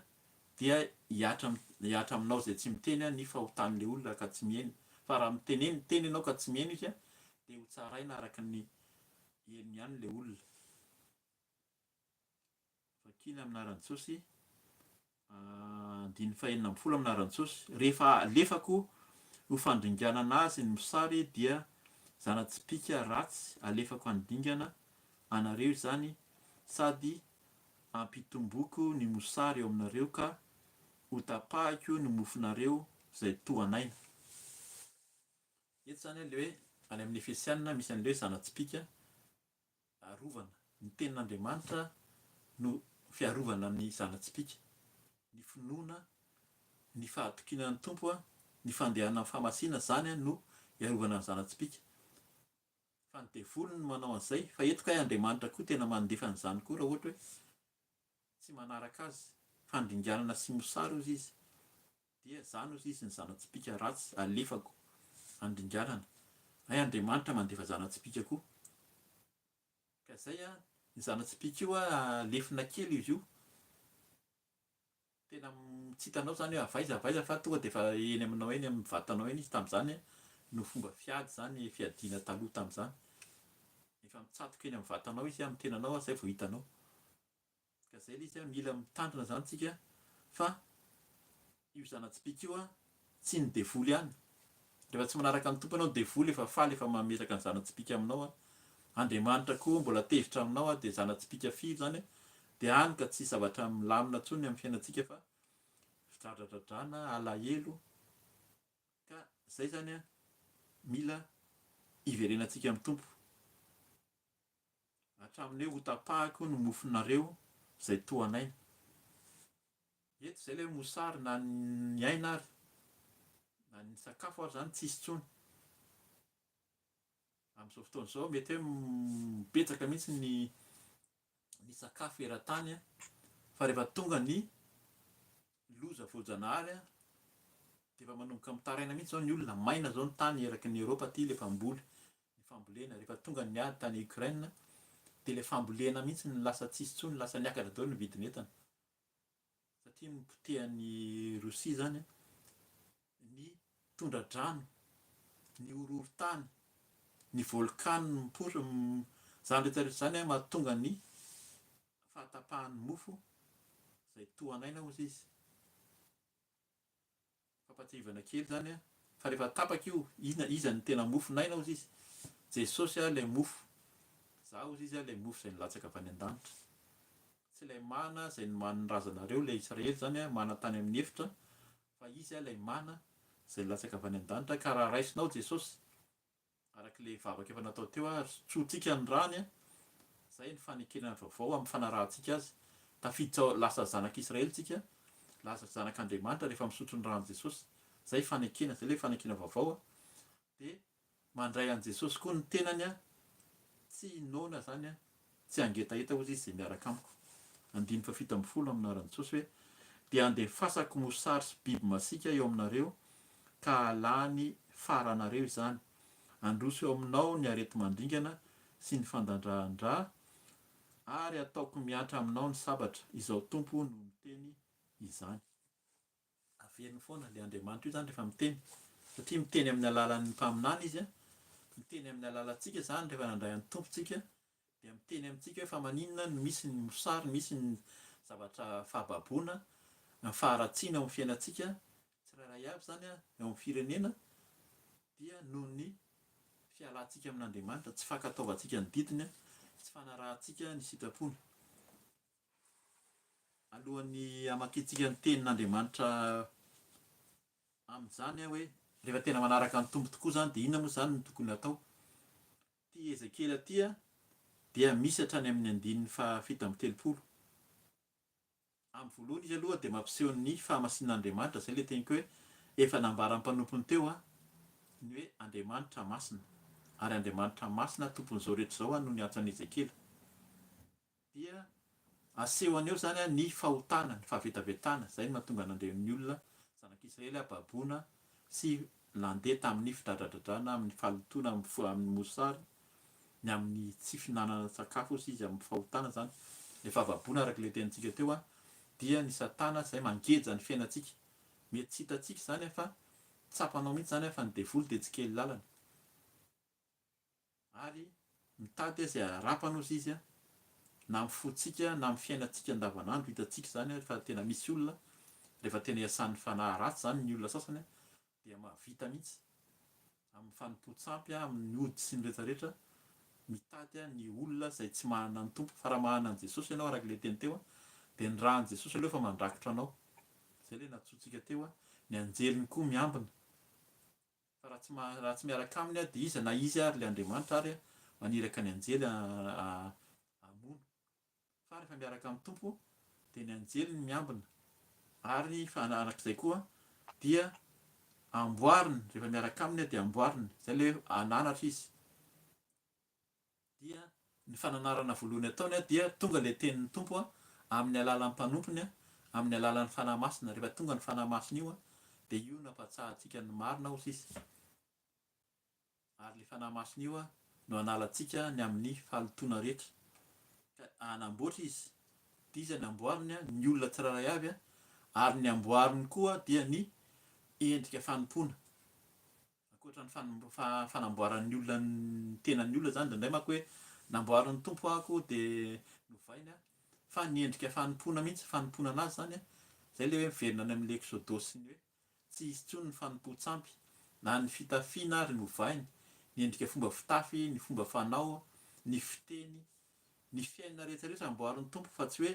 dia hiatra aminao izay tsy miteny ny fahotan'le olona ka tsy mihaino. Fa raha miteny ianao ka tsy mihaino izy dia ho tsaraina araka ny henony ihany le olona. Vakiana amin'ny Arantsosy 5 amin'ny Arantsosy. Rehefa alefako ho fandringanana azy ny mosary dia zana-tsipika ratsy alefako handingana anareo izany sady ampitomboiko ny mosary eo aminareo ka ho tapahiko ny mofonareo izay tohanaina. Eto zany le hoe any amin'ny Efesianina misy an'ilay hoe zana-tsipika arovana. Ny tenin'Andriamanitra no fiarovana ny zana-tsipika. Ny finoana, ny fahatokinan'ny tompo, ny fandehana amin'ny fahamasina zany no iarovana ny zana-tsipika. Fa ny devolo no manao an'izay fa eto ka Andriamanitra koa tena mandefa an'izany koa raha ohatra hoe tsy manaraka azy. Fandringanana sy mosary ozy izy dia zany ozy izy ny zana-tsipika ratsy alefako handringanana. Hay Andriamanitra mandefa zana-tsipika koa. Ka izay ny zana-tsipika io alefina kely izy io. Tena tsy hitanao zany hoe avaiza fa tonga dia efa eny aminao eny amin'ny vatanao eny izy tamin'izany no fomba fiady zany fiadiana taloha tamin'izany. Efa mitsatoka eny amin'ny vatanao izy amin'ny tenanao izay vao hitanao. Ka izay ilay izy mila mitandrina zany tsika fa io zana-tsipika io tsy ny devoly ihany. Rehefa tsy manaraka ny tompo ianao ny devoly efa faly efa mametraka ny zana-tsipika aminao. Andriamanitra koa mbola tezitra aminao dia zana-tsipika firy zany dia hany ka tsy zavatra milamina intsony amin'ny fiainantsika fa fidradradradrana, alahelo. Ka izay zany mila hiverenantsika amin'ny tompo. hatramin'ny hoe ho tapahako ny mofonareo izay toanaina. Eto izay ilay mosary na ny aina ary na ny sakafo ary zany tsisy intsony. Amin'izao fotoana izao mety hoe mibetsaka mihitsy ny sakafo eran-tany fa rehefa tonga ny loza voajanahary dia efa manomboka mitaraina mihitsy izao ny olona. Maina izao ny tany eraky ny Eropa aty ilay mpamboly, ny fambolena. Rehefa tonga ny ady tany Ukraine dia ilay fambolena mihitsy ny lasa tsisy intsony, lasa niakatra daholo ny vidin'entana. Satria nipotehan'ny Rosia zany ny tondra-drano, ny horohoro-tany, ny volcano zany rehetrarehetra zany mahatonga ny fahatapahan'ny mofo izay toanaina hozy izy. Fampatsiahivana kely zany fa rehefa tapaka io, iza ny tena mofonaina hozy izy. Jesosy ilay mofo. Za hozy izy ilay mofo izay nilatsaka avy any an-danitra. Tsy ilay mana izay manon-drazanareo ilay Israely zany mana tany amin'ny efitra, fa izy ilay mana izay nilatsaka avy any an-danitra. Ka raha raisinao Jesosy arak'ilay vavaka efa natao teo tsotsika ny rany, izay ny fanekenana vaovao amin'ny fanarahantsika azy. Tafiditra lasa zanak'Israely tsika, lasa zanak'Andriamanitra rehefa misotro ny rano Jesosy. Zay fanekena, zay ilay fanekena vaovao. Dia mandray an Jesosy koa ny tenany, tsy nona zany, tsy angetaeta hozy izy izay miaraka amiko. 7:10 amin'ny anaran'i Jesosy hoe: dia andefasako mosary sy biby masika eo aminareo ka alany faranareo izany. Androso eo aminao ny arety mandringana sy ny fandandra-ndra, ary ataoko miatra aminao ny sabatra. Izao Tompo no miteny izany. Averiny foana ilay Andriamanitra io zany rehefa miteny, satria miteny amin'ny alalan'ny mpaminany izy, miteny amin'ny alalantsika zany rehefa nandray ny tompontsika, dia miteny amintsika hoe fa maninona no misy ny mosary, misy ny zavatra fahababoana, ny faharatsiana ao amin'ny fiainantsika tsirairay avy zany eo amin'ny firenena, dia noho ny fialantsika amin'Andriamanitra, tsy fankataovantsika ny didiny, tsy fanarahantsika ny sitrapony. Alohan'ny hamakitsika ny tenin'Andriamanitra amin'izany hoe rehefa tena manaraka ny tompo tokoa zany dia inona moa zany no tokony atao. Ty Ezekela ty dia misy hatrany amin'ny 7:30. Amin'ny voalohany izy aloha dia mampiseho ny fahamasinan'Andriamanitra, izay ilay teniko hoe efa nambara ny mpanompony teo ny hoe Andriamanitra masina, ary Andriamanitra masina tompon'izao rehetra izao noho ny antsan'i Ezekela. Dia asehony eo zany ny fahotana, ny fahavetavetana. Izay no mahatonga nandren'ny olona zanak'Israely baboana sy nandeha tamin'ny fidradradradrana, amin'ny falotoana, amin'ny mosary, ny amin'ny tsy fihinanana sakafo sy izy amin'ny fahotana zany. Ny fahavaboana arak'ilay tenintsika teo dia ny Satana izay mangeja ny fiainantsika. Mety tsy hitantsika zany fa tsapanao mihitsy zany fa ny devoly dia tsy kely lalana. Ary mitady izay harapana hozy izy na amin'ny fotsika na amin'ny fiainantsika andavanandro. Hitantsika zany fa tena misy olona rehefa tena iasan'ny fanahy ratsy zany ny olona sasany dia mahavita mihitsy amin'ny fanompoan-tsampy, amin'ny ody sy ny rehetrarehetra, mitady ny olona izay tsy manana ny tompo. Fa raha manana an Jesosy ianao arak'ilay teny teo dia ny rahan'i Jesosy aloha fa mandrakotra anao. Izay ilay natsotsika teo ny anjeliny koa miambina. Fa raha tsy miaraka aminy dia iza na izy ary ilay Andriamanitra ary maniraka ny anjely hamono. Fa rehefa miaraka amin'ny tompo dia ny anjeliny miambina. Ary anak'izay koa dia amboariny, rehefa miaraka aminy dia amboariny. Izay ilay ananatra izy. Dia ny fananarana voalohany ataony dia tonga ilay tenin'ny tompo amin'ny alalan'ny mpanompony, amin'ny alalan'ny fanahy masina. Rehefa tonga ny fanahy masina io dia io nampatsahantsika ny marina hozy izy. Ary ilay fanahy masina io no analantsika ny amin'ny falotoana rehetra. Ka anamboatra izy. Dia izy ny amboariny ny olona tsirairay avy, ary ny amboariny koa dia ny endrika fanompoana. Ankoatra ny fanamboaran'ny olona ny tenan'ny olona zany, indray manko hoe namboarin'ny tompo ako dia novaina, fa ny endrika fanompoana mihitsy, fanompoana anazy zany. Izay ilay hoe miverina any amin'ilay Exodosy ny hoe tsy hisy intsony ny fanompo-tsampy, na ny fitafiana ary novaina, ny endrika fomba fitafy, ny fomba fanao, ny fiteny, ny fiainana rehetrarehetra amboarin'ny tompo, fa tsy hoe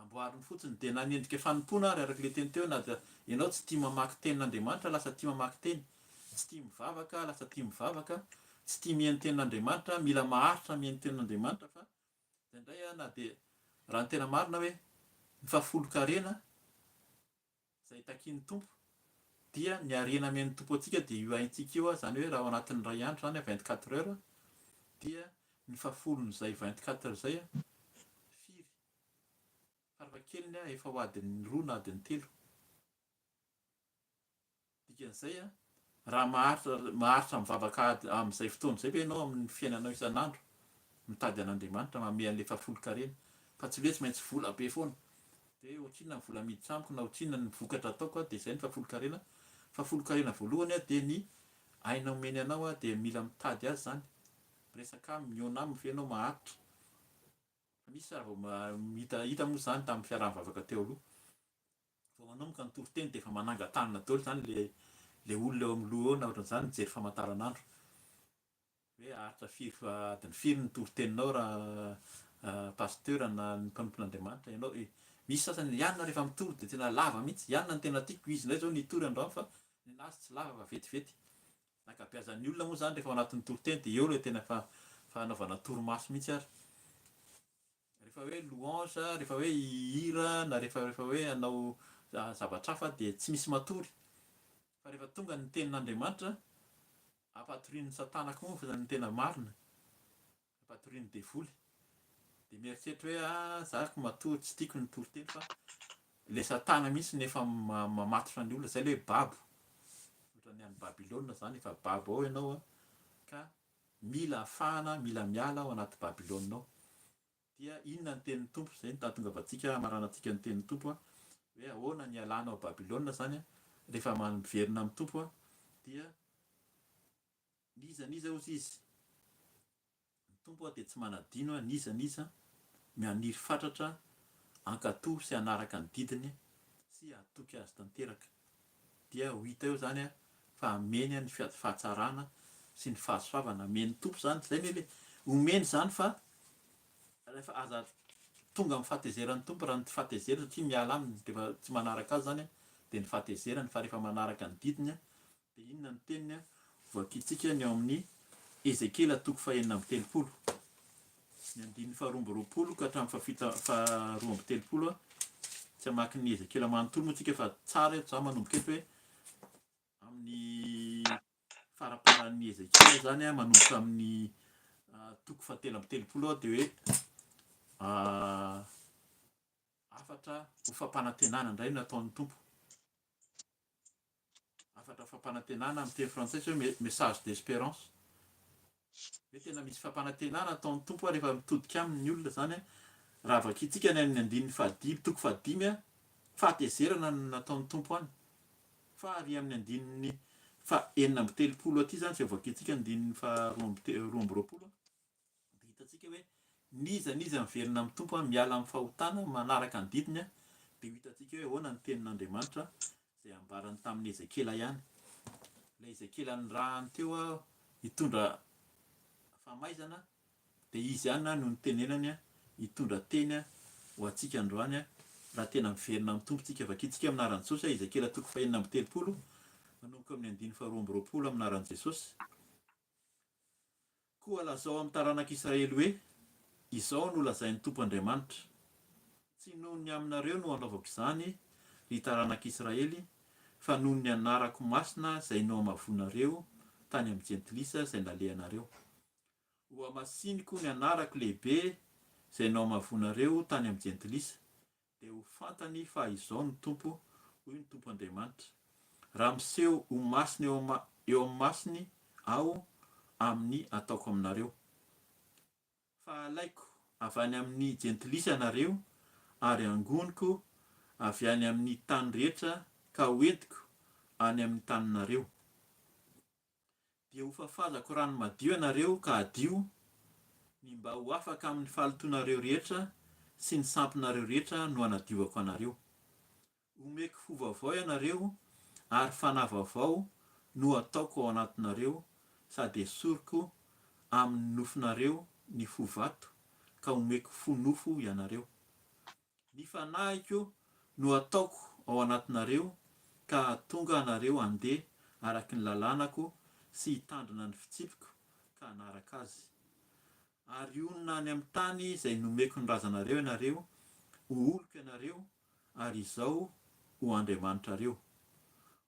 amboariny fotsiny. Dia na ny endrika fanompoana ary arak'ilay teny teo, na dia ianao tsy tia mamaky tenin'Andriamanitra lasa tia mamaky teny, tsy tia mivavaka lasa tia mivavaka, tsy tia mihaino tenin'Andriamanitra, mila maharitra mihaino tenin'Andriamanitra fa indray na dia raha ny tena marina hoe ny fahafolo-karena izay takian'ny tompo dia ny harena mihaino tompo antsika dia io haintsika io zany hoe raha ao anatin'ny ray andro zany 24 heures dia ny fahafolon'izay 24 zay firy farafahakeliny efa ho adiny 2 na adiny 3 dikan'izay raha maharitra mivavaka amin'izay fotoana izay hoe ianao amin'ny fiainanao isan'andro mitady an'Andriamanitra manome an'ilay fahafolo-karena fa tsy hoe tsy maintsy vola be foana dia ohatrinona ny vola miditra amiko na ohatrinona ny vokatra ataoko dia izay ny fahafolo-karena. Fahafolo-karena voalohany dia ny aina omeny anao dia mila mitady azy zany resaka mihaona aminy fe ianao maharitra fa misy hita moa zany tamin'ny fiaraha-mivavaka teo aloha vao manomboka ny toriteny dia efa manangan-tanana daholo zany le olona eo amin'ny loha eo na ohatran'izany mijery famantaranandro hoe haritra adiny firy ny toriteninao raha pasteur na ny mpanompon'Andriamanitra ianao misy sasany ianona rehefa mitory dia tena lava mihitsy ianona ny tena tiako izy indray zao nitory androany fa ny anazy tsy lava fa vetivety ankabeazan'ny olona moa zany rehefa ao anatin'ny toriteny dia eo ilay tena fanaovana torimaso mihitsy ary rehefa hoe louange rehefa hoe hira na rehefa hoe anao zavatra hafa dia tsy misy matory fa rehefa tonga ny tenin'Andriamanitra ampatorian'ny satanako moa fa zany tena marina ampatorian'ny devoly dia mieritreritra hoe zako matory tsy tiako ny toriteny fa ilay satana mihitsy nefa mamatotra ny olona izay ilay babo ohatran'ny any Babilôna zany efa babo ao ianao ka mila afahana mila miala ao anaty Babilôna ao dia inona ny tenin'ny tompo izay nahatongavantsika maranantsika ny tenin'ny tompo hoe ahoana ny alana ao Babilôna zany rehefa miverina amin'ny tompo dia nizaniza ozy izy ny tompo dia tsy manadino nizaniza mianiry fatratra ankatoy sy anaraka ny didiny sy atoky azy tanteraka dia ho hita eo zany fa ameny ny fahatsarana sy ny fahasoavana ameny tompo zany zay ny omeny zany fa rehefa aza tonga amin'ny fahatezeran'ny tompo raha ny fahatezerana satria miala aminy rehefa tsy manaraka azy zany dia ny fahatezerany fa rehefa manaraka ny didiny dia inona ny teniny voakitsika ny ao amin'ny Ezekela 4:30 ny andininy 2:20 ka hatramin'ny 2:30 tsy hamaky ny Ezekela manontolo moa tsika fa tsara eto za manomboka eto hoe amin'ny faraparan'ny Ezekela zany manomboka amin'ny 3:30 dia hoe afatra ho fampanantenana indray nataon'ny tompo afatra fampanantenana amin'ny teny frantsay hoe message d'espérance hoe tena misy fampanantenana nataon'ny tompo rehefa mitodika aminy olona zany raha vakitsika ny amin'ny andininy 5 fahatezerana nataon'ny tompo any fa ary amin'ny andininy 4:30 aty zany izay vakitsika andininy 2:20 hitatsika hoe niza miverina amin'ny tompo miala amin'ny fahotana manaraka ny didiny dia hitatsika hoe ahoana ny tenin'Andriamanitra izay ambarany tamin'ny Ezekela ihany ilay Ezekela ny rahany teo hitondra famaizana dia izy ihany no nitenenany hitondra teny ho antsika androany raha tena miverina amin'ny tompo tsika vakitsika aminaran'i Jesosy Ezekela 4:30 manomboka amin'ny andininy 2:20 aminaran'i Jesosy koa lazao amin'ny taranak'Israely hoe izao no lazain'ny tompo Andriamanitra tsy noho ny aminareo no anaovako izany ry taranak'Israely fa noho ny anarako masina izay no amavonareo tany amin'ny jentilisa izay nalehanareo ho amasiniko ny anarako lehibe izay no amavonareo tany amin'ny jentilisa dia ho fantany fa izao ny tompo hoy ny tompo Andriamanitra raha miseho ho masina eo amin'ny masiny aho amin'ny ataoko aminareo fa alaiko avy any amin'ny jentilisa anareo ary angoniko avy any amin'ny tany rehetra ka hoentiko any amin'ny taninareo dia ho fafazako rano madio ianareo ka adio ny mba ho afaka amin'ny fahalotonareo rehetra sy ny sampinareo rehetra no anadiovako anareo omeko fo vaovao ianareo ary fanahy vaovao no ataoko ao anatinareo sady esoriko amin'ny nofinareo ny fo vato ka omeko fo nofo ianareo ny fanahiko no ataoko ao anatinareo ka tonga anareo andeha araky ny lalànako sy hitandrina ny fitsipiko ka hanaraka azy. Ary onona any amin'ny tany izay nomeko ny razanareo ianareo, ho oloka ianareo, ary izao ho Andriamanitra reo.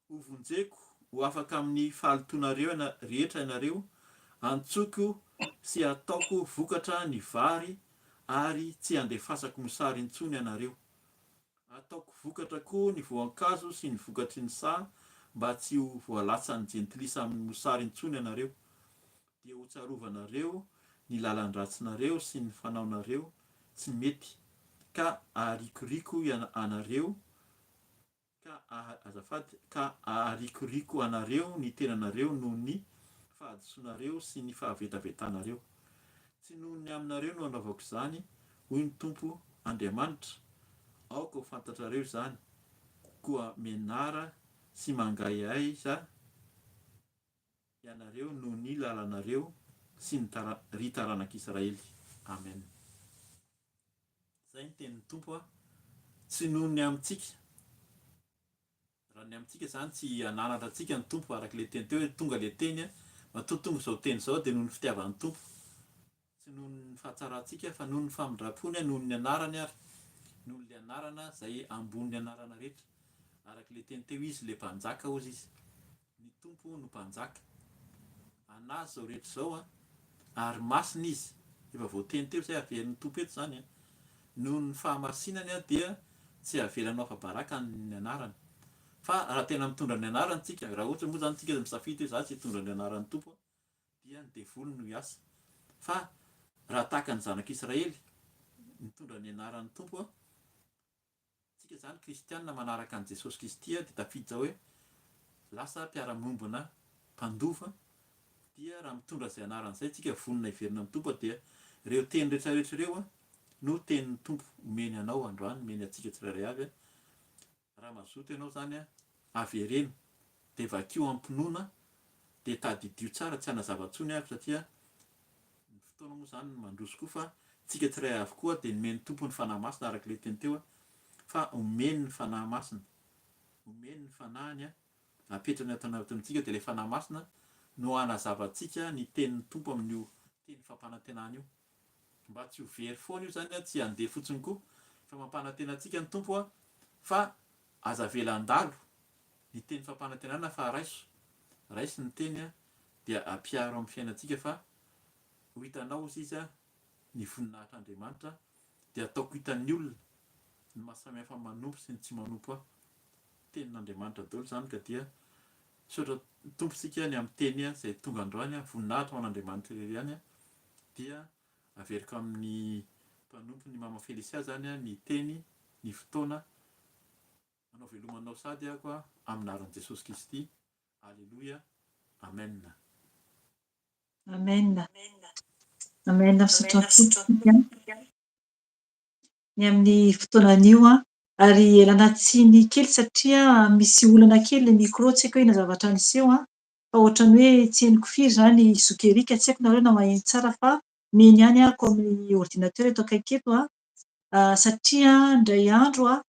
Ho vonjeko ho afaka amin'ny fahalotonareo rehetra ianareo, antsoko sy ataoko vokatra ny vary, ary tsy andefasako mosary intsony ianareo. Ataoko vokatra koa ny voankazo sy ny vokatry ny saha, mba tsy ho voalatsan'ny jentilisa amin'ny mosary intsony ianareo. Dia ho tsarovana-reo ny lalan-dratsinareo sy ny fanaonareo tsy mety, ka aharikoriko anareo ka aharikoriko anareo ny tenanareo noho ny fahadisoanareo sy ny fahavetavetanareo. Tsy noho ny aminareo no anaovako izany, hoy ny Tompo Andriamanitra. Aoka ho fantatrareo izany, koa menara sy mangaiaiza ianareo noho ny lalanareo sy ny ry taranak'Israely. Amen. Zay ny tenin'ny Tompo tsy noho ny amintsika. Raha ny amintsika izany tsy ananatra antsika ny Tompo araka le teny teo hoe tonga le teny matontongo izao teny izao dia noho ny fitiavan'ny Tompo. Tsy noho ny fahatsarantsika fa noho ny famindram-pony, noho ny anarany ary. Noho le anarana izay ambony anarana rehetra. Araka le teny teo izy le mpanjaka ozy izy. Ny Tompo no mpanjaka. Anazy izao rehetra izao ary masina izy. Efa voateny teo izay averin'ny Tompo eto izany. Noho ny fahamasinany dia tsy avelanao afa-baraka ny anarany. Fa raha tena mitondra ny anarany tsika, raha ohatra moa zany tsika misafidy hoe za tsy hitondra ny anaran'ny Tompo, dia ny devoly no hiasa. Fa raha tahaka ny zanak'Israely mitondra ny anaran'ny Tompo, tsika zany kristianina manaraka an' Jesosy Kristy dia tafiditra hoe lasa mpiara-miombona mpandova. Dia raha mitondra izay anarana izay tsika vonona hiverina amin'ny Tompo, dia ireo teny rehetrarehetra ireo no tenin'ny Tompo omeny anao androany, omeny antsika tsirairay avy. Raha mazoto ianao zany avereno, dia vakio ampinoana, dia tadidio tsara, tsy hanazava-ntsony ary, satria ny fotoana moa zany mandroso koa, fa tsika tsirairay avy koa dia nomeny Tompo ny fanahy masina araka le teny teo, fa omeny ny fanahy masina, omeny ny fanahiny apetrany ato anatintsika, dia le fanahy masina no hanazavantsika ny tenin'ny Tompo amin'io teny fampanantenana io. Mba tsy ho very foana io zany, tsy handeha fotsiny koa, fa mampanantena antsika ny Tompo, fa aza velan-dalo ny teny fampanantenana, fa raiso ny teny dia ampiaro amin'ny fiainantsika, fa ho hitanao izy ny voninahitr'Andriamanitra, dia ataoko hitan'ny olona ny mahasamihafa manompo sy ny tsy manompo tenin'Andriamanitra daholo zany. Ka dia misaotra tompontsika ny amin'ny teny izay tonga androany, voninahitra ho an'Andriamanitra irery ihany, dia averiko amin'ny mpanompo ny mama Felicia zany ny teny, ny fotoana. Manao velomanao sady ako amin'ny naran'i Jesosy Kristy. Alleluia. Amen. Amen. Amen. Ny amin'ny fotoanan'io ary elana tsiny kely satria misy olana kely micro, tsy haiko hoe ina zavatra niseho fa ohatrany hoe tsy henoko firy zany zokerika, tsy haiko nareo na maheno tsara, fa meny ihany ako amin'ny ordinateur eto akaiky eto satria indray andro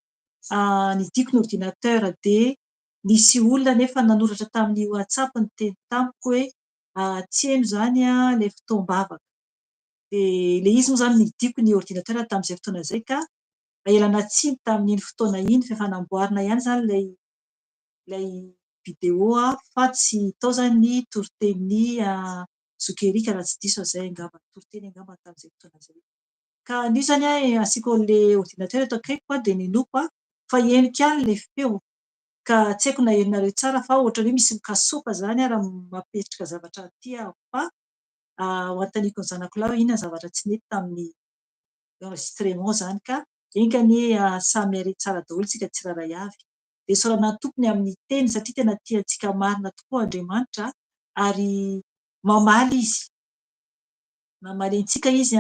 nidiko ny ordinateur dia nisy olona nefa nanoratra tamin'ny WhatsApp ny teny tamiko hoe tsy heno zany ilay fotoam-bavaka. Dia ilay izy moa zany nidiko ny ordinateur tamin'izay fotoana izay, ka elana tsiny tamin'iny fotoana iny fa efa namboarina ihany zany ilay vidéo, fa tsy tao zany ny toriteny zokerika raha tsy diso izay angamba, toriteny angamba tamin'izay fotoana izay. Ka anio zany asiako ilay ordinateur eto akaikiko dia ninoko fa henoko ihany ilay feo, ka tsy haiko na henonareo tsara, fa ohatrany hoe misy mikasoka zany raha mapetraka zavatra aty fa ho antaniko ny zanako lahy hoe inona zavatra tsy nety tamin'ny enregistrement zany, ka engany samy are tsara daholo tsika tsirairay avy. Dia saorana tompony amin'ny teny satria tena tiantsika marina tokoa Andriamanitra, ary mamaly izy, mamaly antsika izy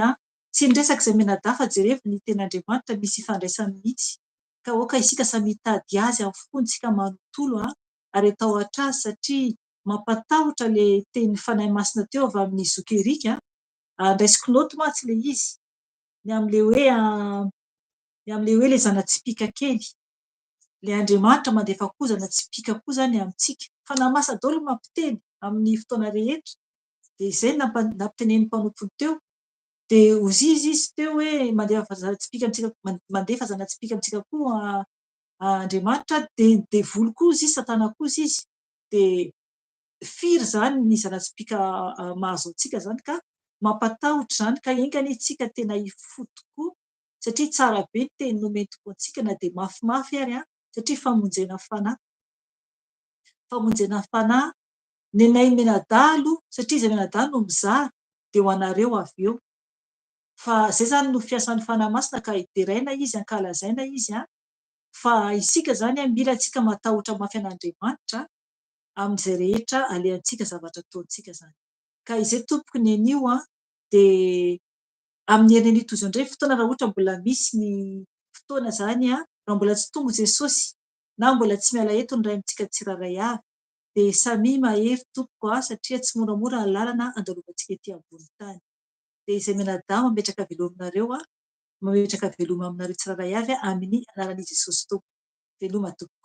tsy niresaka izay menadafa jerevy ny ten'Andriamanitra, misy ifandraisany mihitsy, ka aoka isika samy hitady azy amin'ny fontsika manontolo ary atao atrazy, satria mampatahotra le teny fanahy masina teo avy amin'ny zokerika. Andraisiko noty mantsy ilay izy ny amin'ilay hoe ilay zana-tsipika kely, ilay Andriamanitra mandefa koa zana-tsipika koa zany amintsika, fanahy masina daholo mampiteny amin'ny fotoana rehetra, dia izay nampitenen'ny mpanompony teo. Dia ozy izy teo hoe mandefa zanatsipika amintsika koa Andriamanitra, dia devoly koa izy satana koa izy. Dia firy zany ny zanatsipika mahazo antsika zany, ka mampatahotra zany, ka engany itsika tena hifoha tokoa satria tsara be ny teny nomeny tokoa antsika, na dia mafimafy ary satria famonjena fanahy nenay menadalo, satria izay menadalo no mizara dia ho anareo avy eo. Fa zay zany no fiasan'ny fanahy masina, ka ideraina izy, ankalazaina izy fa isika zany mila antsika matahotra mafy an'Andriamanitra amin'izay rehetra alehantsika zavatra ataontsika zany. Ka izay tompoko ny anio dia amin'ny herin'ny anio toy indray fotoana, raha ohatra mbola misy ny fotoana zany, raha mbola tsy tonga Jesosy na mbola tsy miala eto ny ray amintsika tsirairay avy, dia samy mahery tompoko satria tsy moramora ny lalana andalovantsika ety ambony tany. Dia izay menadà mametraka veloma aminareo tsirairay avy amin'ny anaran'i Jesosy tompoko. Veloma tompoko.